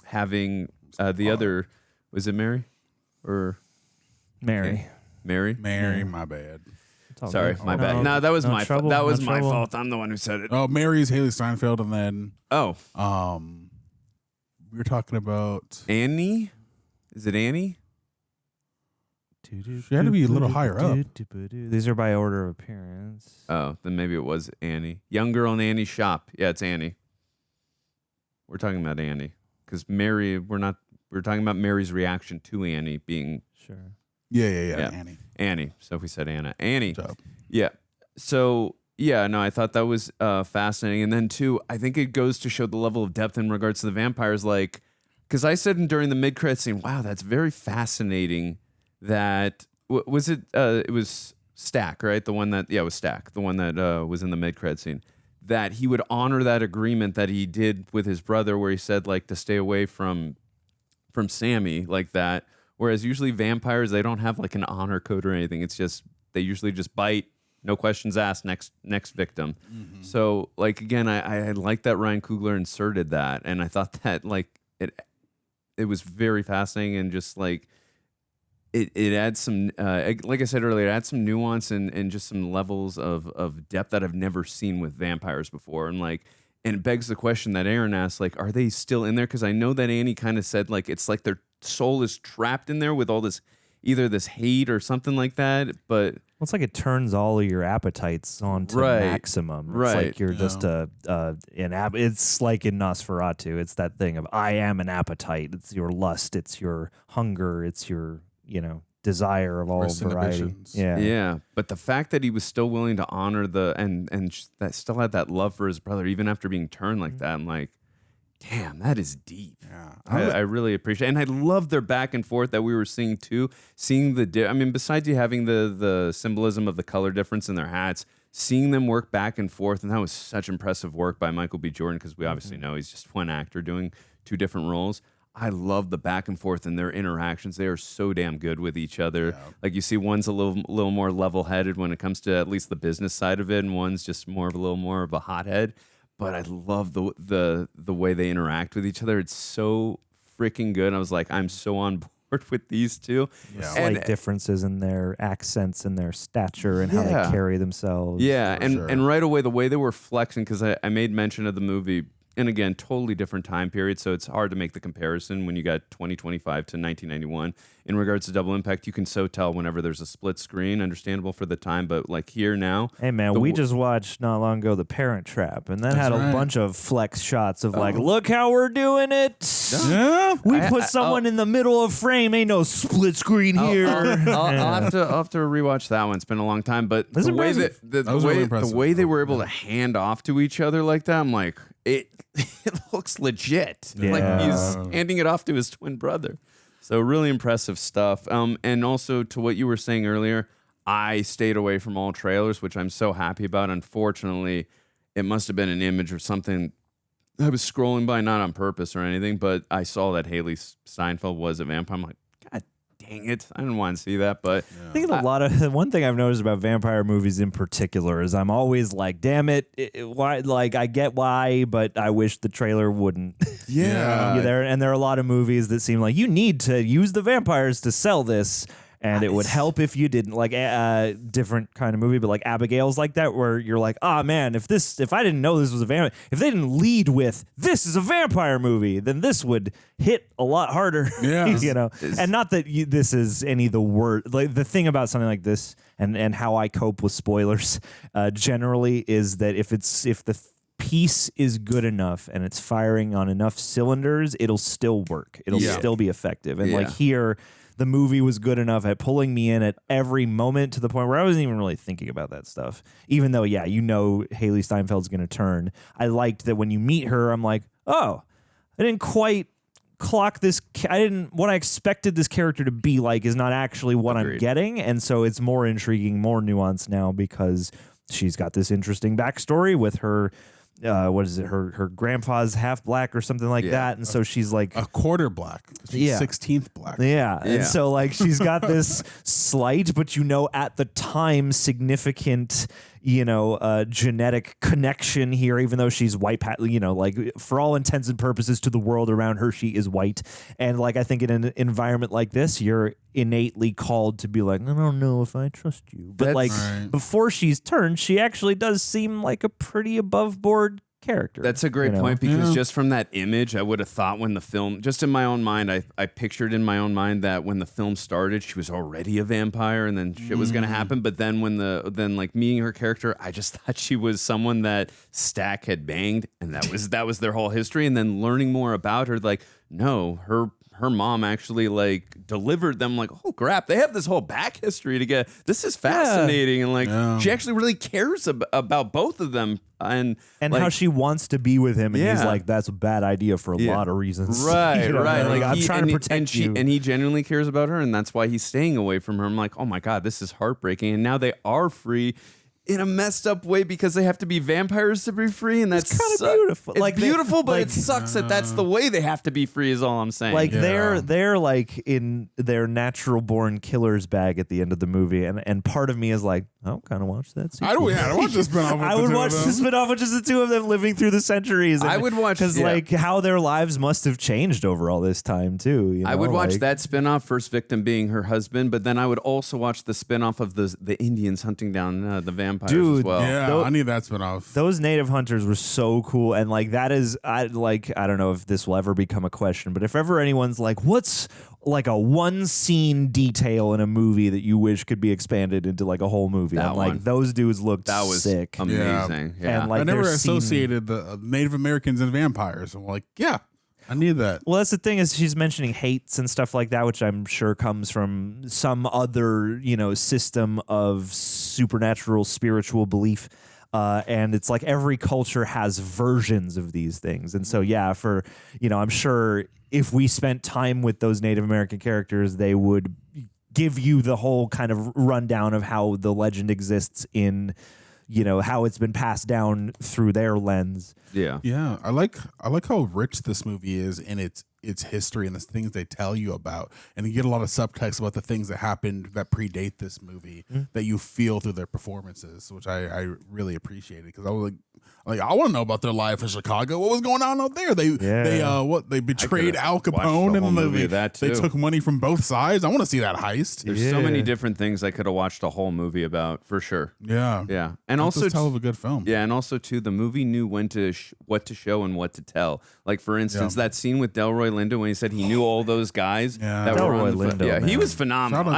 having the other, was it Mary or Mary? Okay. Mary, my bad. Sorry, my bad. No, that was my fault. That was my fault. I'm the one who said it. Oh, Mary's Hailee Steinfeld, and then we were talking about Annie. Is it Annie? She had to be a little higher up. These are by order of appearance. Oh, then maybe it was Annie. Young girl in Annie's shop. Yeah, it's Annie. We're talking about Annie because Mary. We're talking about Mary's reaction to Annie being sure. Yeah. Annie. So if we said Annie. Yeah. So yeah, no, I thought that was fascinating. And then too, I think it goes to show the level of depth in regards to the vampires. Like, because I said during the mid-credit scene, wow, that's very fascinating. That was it. It was Stack, right? The one that it was Stack, the one that was in the mid-credit scene. That he would honor that agreement that he did with his brother, where he said like to stay away from Sammie like that. Whereas usually vampires, they don't have like an honor code or anything. It's just they usually just bite. No questions asked. Next victim. Mm-hmm. So like again, I like that Ryan Coogler inserted that, and I thought that like it was very fascinating, and just like it adds some like I said earlier, it adds some nuance and just some levels of depth that I've never seen with vampires before, and it begs the question that Aaron asked, like, are they still in there? Because I know that Annie kind of said like it's like their soul is trapped in there with all this. Either this hate or something like that, but it's like it turns all of your appetites on to maximum. It's like you're just it's like in Nosferatu. It's that thing of I am an appetite. It's your lust. It's your hunger. It's your desire of all variety. Yeah. But the fact that he was still willing to honor and that still had that love for his brother even after being turned like that, I'm like, damn, that is deep. Yeah, I really appreciate it. And I love their back and forth that we were seeing too. Seeing besides you having the symbolism of the color difference in their hats, seeing them work back and forth, and that was such impressive work by Michael B. Jordan, because we obviously know he's just one actor doing two different roles. I love the back and forth and their interactions. They are so damn good with each other. Yeah. Like you see one's a little more level-headed when it comes to at least the business side of it, and one's just a little more of a hothead. But I love the way they interact with each other. It's so freaking good. I was like, I'm so on board with these two. Yeah. Slight differences in their accents and their stature and how they carry themselves. Yeah, and right away, the way they were flexing, because I made mention of the movie, and again, totally different time period, so it's hard to make the comparison when you got 2025 to 1991. In regards to Double Impact, you can so tell whenever there's a split screen, understandable for the time, but like here now... Hey man, we just watched not long ago The Parent Trap, and that had a bunch of flex shots of like, look how we're doing it! Yeah. We put someone in the middle of frame, ain't no split screen here. I'll have to rewatch that one. It's been a long time, but the way the way they were able to hand off to each other like that, I'm like... It looks legit. Yeah. Like he's handing it off to his twin brother. So really impressive stuff. And also to what you were saying earlier, I stayed away from all trailers, which I'm so happy about. Unfortunately, it must have been an image or something I was scrolling by, not on purpose or anything, but I saw that Hailee Steinfeld was a vampire. I'm like, God dang it. I didn't want to see that, but I think one thing I've noticed about vampire movies in particular is I'm always like, damn it, why? Like, I get why, but I wish the trailer wouldn't. Yeah. There are a lot of movies that seem like you need to use the vampires to sell this. And it would help if you didn't, like a different kind of movie, but like Abigail's like that, where you're like, oh man, if I didn't know this was a vampire, if they didn't lead with this is a vampire movie, then this would hit a lot harder. Yeah, and not that this is any of the word. Like the thing about something like this, and how I cope with spoilers, generally is that if the piece is good enough and it's firing on enough cylinders, it'll still work. It'll still be effective. And like here, the movie was good enough at pulling me in at every moment to the point where I wasn't even really thinking about that stuff. Even though, Hailee Steinfeld's going to turn. I liked that when you meet her, I'm like, oh, I didn't quite clock this. What I expected this character to be like is not actually what I'm getting. And so it's more intriguing, more nuanced now because she's got this interesting backstory with her. What is it? Her grandpa's half black or something like that, and so she's like a quarter black. She's 16th black. Yeah, and so like she's got this slight, but at the time significant, genetic connection here. Even though she's white, like for all intents and purposes to the world around her, she is white. And like I think in an environment like this, you're innately called to be like, I don't know if I trust you. But before she's turned, she actually does seem like a pretty above board character. That's a great point because just from that image, I would have thought when the film, just in my own mind, I pictured in my own mind that when the film started, she was already a vampire and then shit was going to happen. But then then meeting her character, I just thought she was someone that Stack had banged and that was their whole history. And then learning more about her, like, no, her mom actually like delivered them like, oh crap, they have this whole back history to get. This is fascinating. And like she actually really cares about both of them and like, how she wants to be with him. And he's like, that's a bad idea for a lot of reasons. Right. Like I'm trying to protect you. And he genuinely cares about her. And that's why he's staying away from her. I'm like, oh my God, this is heartbreaking. And now they are free in a messed up way because they have to be vampires to be free, and that's kind of beautiful. It's beautiful, but it sucks that that's the way they have to be free. Is all I'm saying. Like they're like in their natural born killer's bag at the end of the movie, and part of me is like, I'll kind of watch that. I watch the spinoff. I would watch the spinoff, which is the two of them living through the centuries. And I would watch because like how their lives must have changed over all this time too. I would watch that spinoff, first victim being her husband, but then I would also watch the spinoff of the Indians hunting down the vampires as well. Yeah, I need that spinoff. Those native hunters were so cool, and like that is, I don't know if this will ever become a question, but if ever anyone's like, what's like a one scene detail in a movie that you wish could be expanded into like a whole movie? I'm like, those dudes looked sick. Amazing. Yeah. And like I never associated the Native Americans and vampires. I'm like, I need that. Well, that's the thing is she's mentioning hates and stuff like that, which I'm sure comes from some other, system of supernatural spiritual belief. And it's like every culture has versions of these things. And so, I'm sure if we spent time with those Native American characters, they would give you the whole kind of rundown of how the legend exists in, how it's been passed down through their lens. Yeah. I like how rich this movie is in its history and the things they tell you about, and you get a lot of subtext about the things that happened that predate this movie that you feel through their performances, which I really appreciated because I was like I want to know about their life in Chicago. What was going on out there? They betrayed Al Capone in the movie. They took money from both sides. I want to see that heist. There's so many different things I could have watched a whole movie about for sure. Yeah, and that's also a hell of a good film. Yeah, and also too, the movie knew when to what to show and what to tell. Like for instance, that scene with Delroy Lindo when he said he knew all those guys. Delroy Lindo, he was phenomenal.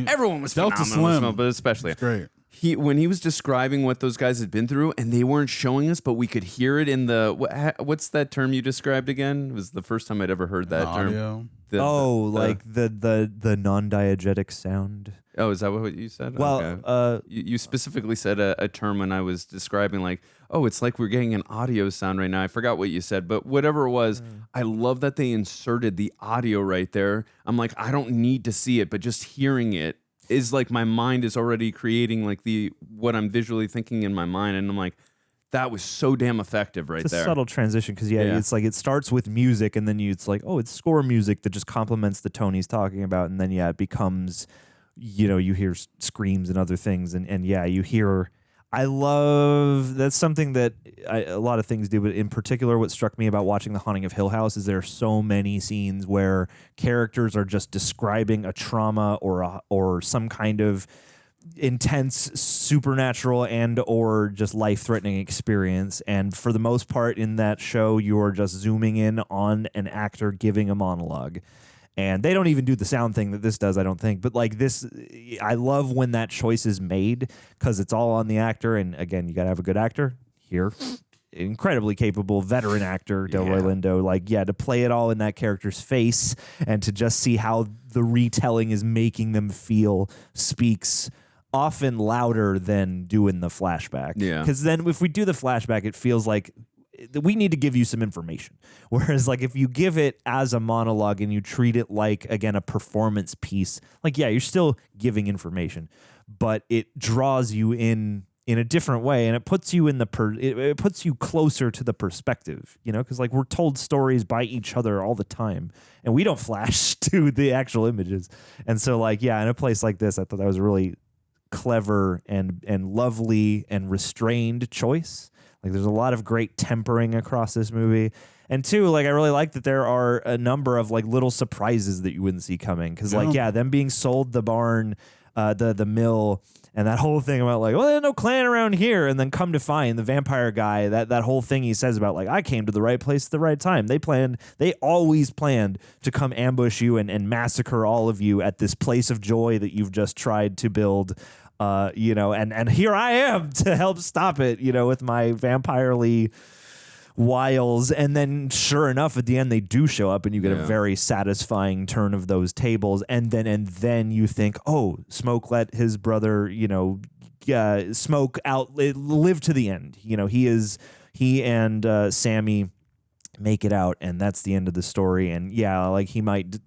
Everyone was phenomenal, but especially great. when he was describing what those guys had been through, and they weren't showing us, but we could hear it in the what's that term you described again? It was the first time I'd ever heard that term. The non-diegetic sound. Oh, is that what you said? Well, okay. You specifically said a term when I was describing, like, oh, it's like we're getting an audio sound right now. I forgot what you said, but whatever it was, I love that they inserted the audio right there. I'm like, I don't need to see it, but just hearing it is like my mind is already creating like what I'm visually thinking in my mind, and I'm like, that was so damn effective right it's a there. Subtle transition because it's like it starts with music, and then it's like, oh, it's score music that just complements the tone he's talking about, and then it becomes, you hear screams and other things, and you hear. I love that's something that a lot of things do, but in particular, what struck me about watching The Haunting of Hill House is there are so many scenes where characters are just describing a trauma or some kind of intense supernatural and or just life-threatening experience, and for the most part in that show, you are just zooming in on an actor giving a monologue. And they don't even do the sound thing that this does, I don't think. But like this, I love when that choice is made because it's all on the actor. And again, you got to have a good actor here. Incredibly capable veteran actor, Delroy Lindo. To play it all in that character's face and to just see how the retelling is making them feel speaks often louder than doing the flashback. Yeah. Because then if we do the flashback, it feels like we need to give you some information. Whereas like if you give it as a monologue and you treat it like, again, a performance piece, like, you're still giving information, but it draws you in a different way, and it puts you in it puts you closer to the perspective, because like we're told stories by each other all the time, and we don't flash to the actual images. And so like, in a place like this, I thought that was a really clever and lovely and restrained choice. Like there's a lot of great tempering across this movie. And two, like I really like that there are a number of like little surprises that you wouldn't see coming. Because them being sold the barn, the mill, and that whole thing about like, well, there's no clan around here. And then come to find the vampire guy, that whole thing he says about like, I came to the right place at the right time. They always planned to come ambush you and massacre all of you at this place of joy that you've just tried to build. And here I am to help stop it, with my vampirely wiles. And then sure enough, at the end, they do show up and you get a very satisfying turn of those tables. And then you think, oh, Smoke let his brother, Smoke live to the end. He and Sammie make it out, and that's the end of the story. And like he might,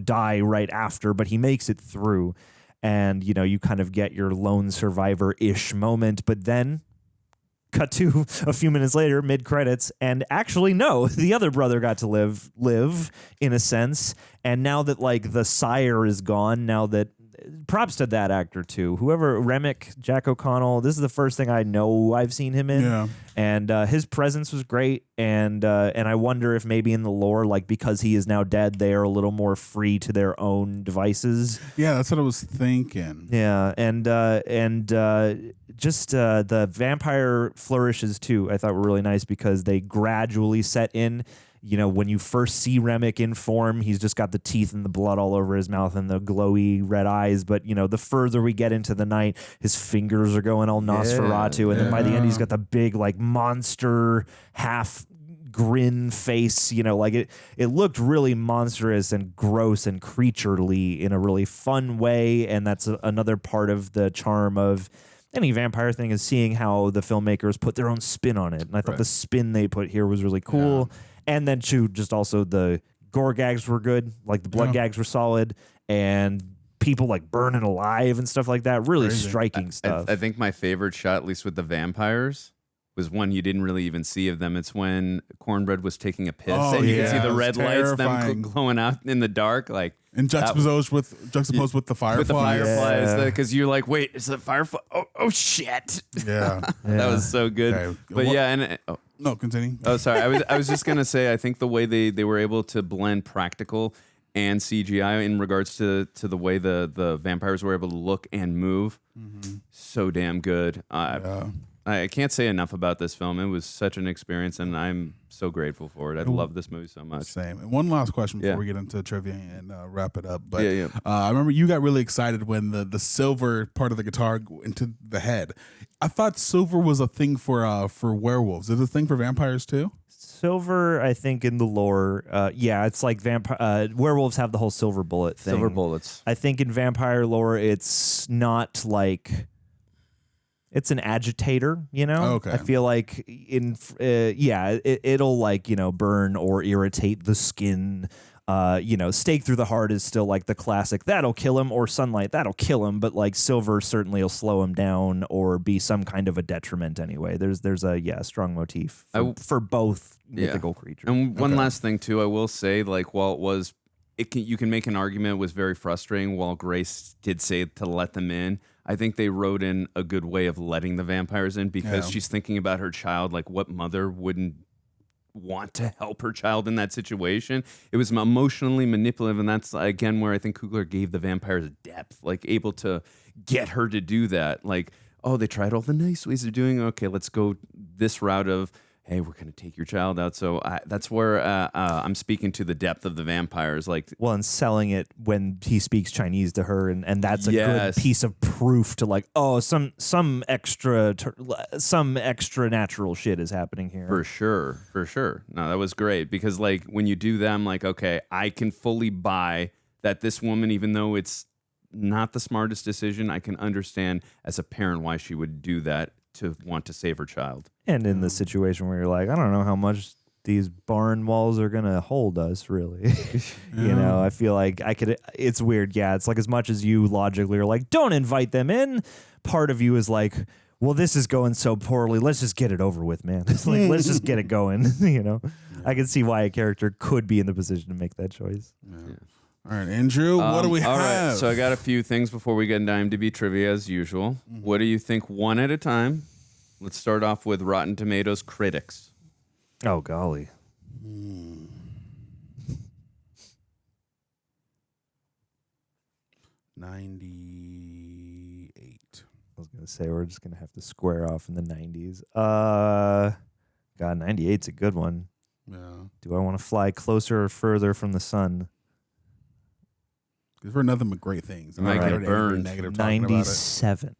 die right after, but he makes it through. And, you kind of get your lone survivor-ish moment, but then cut to a few minutes later, mid-credits, and actually, no, the other brother got to live in a sense. And now that, like, the sire is gone, now that props to that actor, too. Whoever, Remmick, Jack O'Connell, this is the first thing I know I've seen him in. Yeah. And his presence was great. And I wonder if maybe in the lore, like, because he is now dead, they are a little more free to their own devices. Yeah, that's what I was thinking. Yeah, and just the vampire flourishes, too, I thought were really nice because they gradually set in. When you first see Remmick in form, he's just got the teeth and the blood all over his mouth and the glowy red eyes. But, the further we get into the night, his fingers are going all Nosferatu. And then by the end, he's got the big, like, monster half grin face. Like it looked really monstrous and gross and creaturely in a really fun way. And that's another part of the charm of any vampire thing is seeing how the filmmakers put their own spin on it. And I thought the spin they put here was really cool. Yeah. And then, too, just also the gore gags were good. Like, the blood gags were solid. And people, like, burning alive and stuff like that. Really striking stuff. I think my favorite shot, at least with the vampires, was one you didn't really even see of them. It's when Cornbread was taking a piss. And you can see the red lights, them glowing out in the dark. Like, and juxtaposed with the fireflies. With the fireflies. Because you're like, wait, is that firefly? Oh, shit. Yeah. That was so good. Okay. But no, continue. Oh, sorry. I was just gonna say, I think the way they were able to blend practical and CGI in regards to the way the vampires were able to look and move, so damn good. I I can't say enough about this film. It was such an experience, and I'm so grateful for it. I love this movie so much. Same. And one last question before we get into trivia and wrap it up. But I remember you got really excited when the silver part of the guitar went to the head. I thought silver was a thing for werewolves. Is it a thing for vampires too? Silver, I think, in the lore, it's like werewolves have the whole silver bullet thing. Silver bullets. I think in vampire lore, it's not like it's an agitator, you know? Oh, okay. I feel like it'll like, burn or irritate the skin. Stake through the heart is still like the classic. That'll kill him, or sunlight. That'll kill him. But like silver certainly will slow him down or be some kind of a detriment anyway. There's a strong motif for both mythical creatures. And one last thing too, I will say, like, while you can make an argument it was very frustrating. While Grace did say to let them in, I think they wrote in a good way of letting the vampires in because she's thinking about her child. Like, what mother wouldn't want to help her child in that situation? It was emotionally manipulative, and that's again where I think Coogler gave the vampires depth, like able to get her to do that. Like, oh, they tried all the nice ways of doing it. Okay, let's go this route of, hey, we're going to take your child out. So that's where I'm speaking to the depth of the vampires. Like, well, and selling it when he speaks Chinese to her, and that's a good piece of proof to like, oh, some extra natural shit is happening here. For sure. No, that was great because like when you do them, like, okay, I can fully buy that this woman, even though it's not the smartest decision, I can understand as a parent why she would do that to want to save her child. And in the situation where you're like, I don't know how much these barn walls are going to hold us, really. I feel like it's weird. Yeah, it's like as much as you logically are like, don't invite them in, part of you is like, well, this is going so poorly. Let's just get it over with, man. It's like, let's just get it going, I can see why a character could be in the position to make that choice. Yeah. All right, Andrew, what do we have? All right, so I got a few things before we get into IMDb trivia as usual. What do you think one at a time? Let's start off with Rotten Tomatoes critics. Oh, golly. 98. I was going to say, we're just going to have to square off in the 90s. God, 98's a good one. Yeah. Do I want to fly closer or further from the sun? Because we're nothing but great things. It might get burned. 97.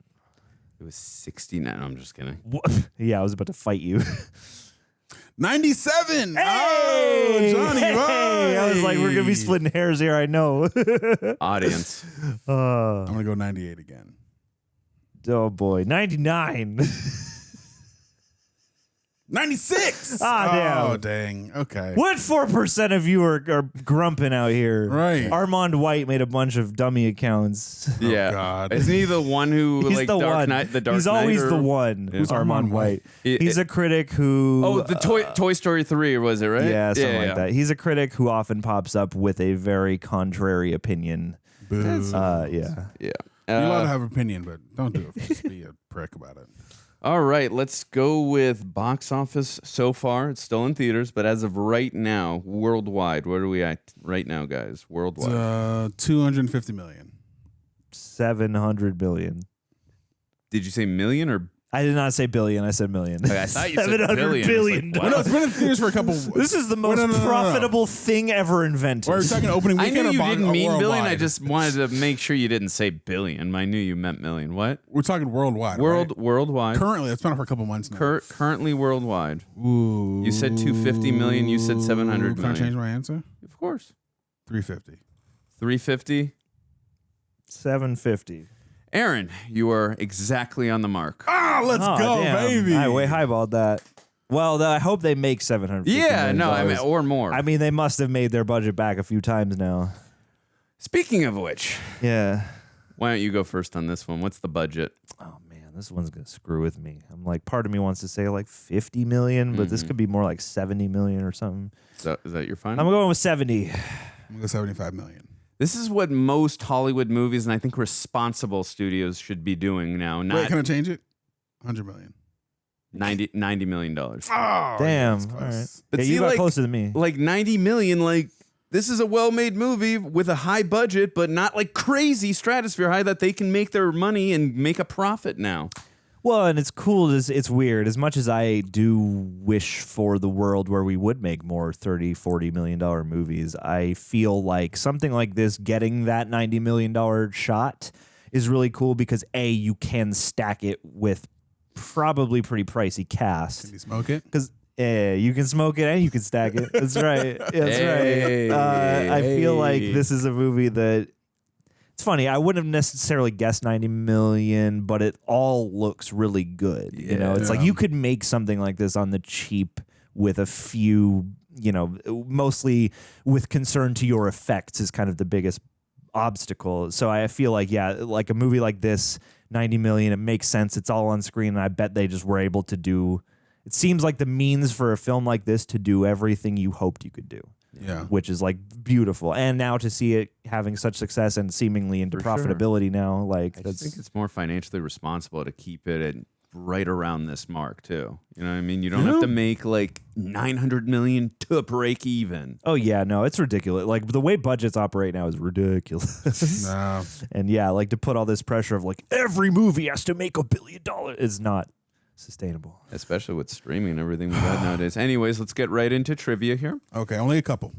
It was 69. I'm just kidding. Yeah, I was about to fight you. 97. Hey! Oh, Johnny. Hey! I was like, we're going to be splitting hairs here, I know. Audience. I'm going to go 98 again. Oh, boy. 99. 96. Damn. Oh, dang. Okay. What 4% of you are grumping out here? Right. Armand White made a bunch of dummy accounts. Yeah. Oh, God. Isn't he the one who, He's like, the Dark one. Knight, the Dark He's Knight? always the one. Who's Armand White. He's a critic who... Oh, the Toy Story 3, was it, right? Yeah, something like that. He's a critic who often pops up with a very contrary opinion. Boo. Yeah. Yeah. You're allowed to have an opinion, but don't do it. Just be a prick about it. All right, let's go with box office so far. It's still in theaters, but as of right now, worldwide, where are we at right now, guys? Worldwide. 250 million. 700 million. Did you say million or? I did not say billion. I said million. Okay, I thought you said 700 billion. Like, wow. No, it's been in theaters for a couple. This is the most profitable thing ever invented. We're talking opening weekend. I knew you or didn't mean billion. I worldwide? just wanted to make sure you didn't say billion. I knew you meant million. What? We're talking worldwide. Right? Worldwide. Currently, it's been out for a couple months now. Currently worldwide. Ooh. You said 250 million. You said 700 Can million. I change my answer? Of course. 350. 350. 750. Aaron, you are exactly on the mark. Let's go, damn. baby. I way highballed that. Well, I hope they make $750 Yeah, million. no, I mean, or more. I mean, they must have made their budget back a few times now. Speaking of which, Yeah. why don't you go first on this one? What's the budget? Oh, man, this one's going to screw with me. I'm like, part of me wants to say like 50 million, but this could be more like 70 million or something. So, is that your final? I'm going with 70. I'm going to go 75 million. This is what most Hollywood movies and I think responsible studios should be doing now. Not Wait, can I change it? 100 million. $90 million. Oh, Damn. yeah, All right. But Yeah, see, you got like, closer than me. Like 90 million, like this is a well-made movie with a high budget, but not like crazy stratosphere high that they can make their money and make a profit now. Well, and it's cool. It's weird. As much as I do wish for the world where we would make more $30, $40 million movies, I feel like something like this, getting that $90 million shot, is really cool because A, you can stack it with probably pretty pricey cast. Can you smoke it? Because you can smoke it and you can stack it. That's right. That's right. I feel like this is a movie that. It's funny. I wouldn't have necessarily guessed 90 million, but it all looks really good. You know, it's like you could make something like this on the cheap with a few, you know, mostly with concern to your effects is kind of the biggest obstacle. So I feel like, yeah, like a movie like this, 90 million, it makes sense. It's all on screen. And I bet they just were able to do, it seems like the means for a film like this to do everything you hoped you could do. Yeah, which is like beautiful, and now to see it having such success and seemingly into profitability now, like I think it's more financially responsible to keep it at right around this mark too. You know what I mean? You don't have to make like 900 million to break even. Oh yeah, no, it's ridiculous. Like the way budgets operate now is ridiculous. Nah. And yeah, like to put all this pressure of like every movie has to make $1 billion is not sustainable, especially with streaming and everything we got nowadays. Anyways, let's get right into trivia here. Okay, only a couple.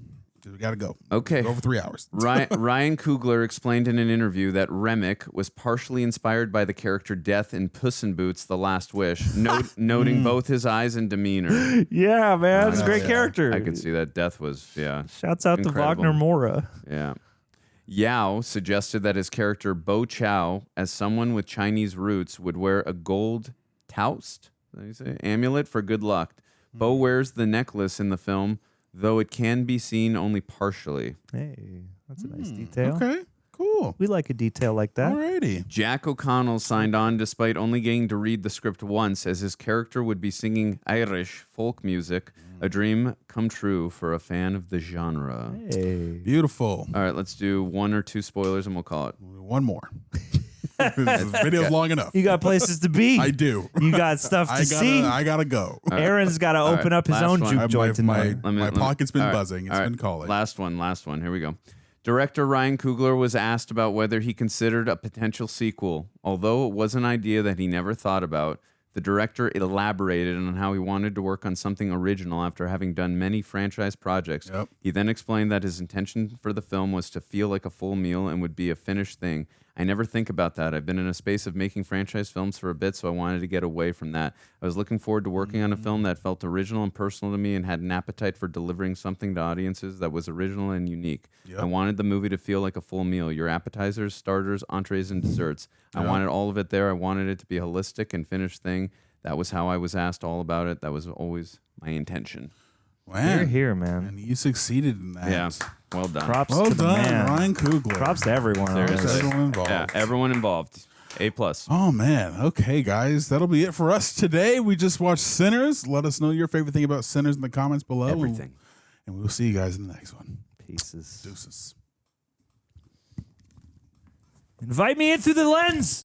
We gotta go. Okay, over 3 hours. Ryan Coogler explained in an interview that Remmick was partially inspired by the character Death in Puss in Boots: The Last Wish, noting both his eyes and demeanor. Yeah, man, it's a great character. I could see that. Death was Shouts out incredible. to Wagner Moura. Yeah. Yao suggested that his character Bo Chow, as someone with Chinese roots, would wear a gold taoist, amulet for good luck. Bo wears the necklace in the film, though it can be seen only partially. Hey, that's a nice detail. Okay, cool. We like a detail like that. Alrighty. Jack O'Connell signed on despite only getting to read the script once, as his character would be singing Irish folk music, a dream come true for a fan of the genre. Hey. Beautiful. All right, let's do 1 or 2 spoilers and we'll call it. One more. This video's long enough. You got places to be. I do. You got stuff to see. I gotta go. Aaron's got to open up his own juke joint tonight. My pocket's been buzzing. It's been calling. Last one. Here we go. Director Ryan Coogler was asked about whether he considered a potential sequel. Although it was an idea that he never thought about, the director elaborated on how he wanted to work on something original after having done many franchise projects. Yep. He then explained that his intention for the film was to feel like a full meal and would be a finished thing. I never think about that. I've been in a space of making franchise films for a bit, so I wanted to get away from that. I was looking forward to working on a film that felt original and personal to me and had an appetite for delivering something to audiences that was original and unique. Yep. I wanted the movie to feel like a full meal. Your appetizers, starters, entrees, and desserts. I wanted all of it there. I wanted it to be a holistic and finished thing. That was how I was asked all about it. That was always my intention. Man. Here, man. And you succeeded in that. Yeah. Well done. Props well to the done, man. Ryan Coogler. Props to everyone. Everyone involved. Yeah, everyone involved. A+. Oh, man. Okay, guys. That'll be it for us today. We just watched Sinners. Let us know your favorite thing about Sinners in the comments below. Everything. And we'll see you guys in the next one. Pieces. Deuces. Invite me in through the lens.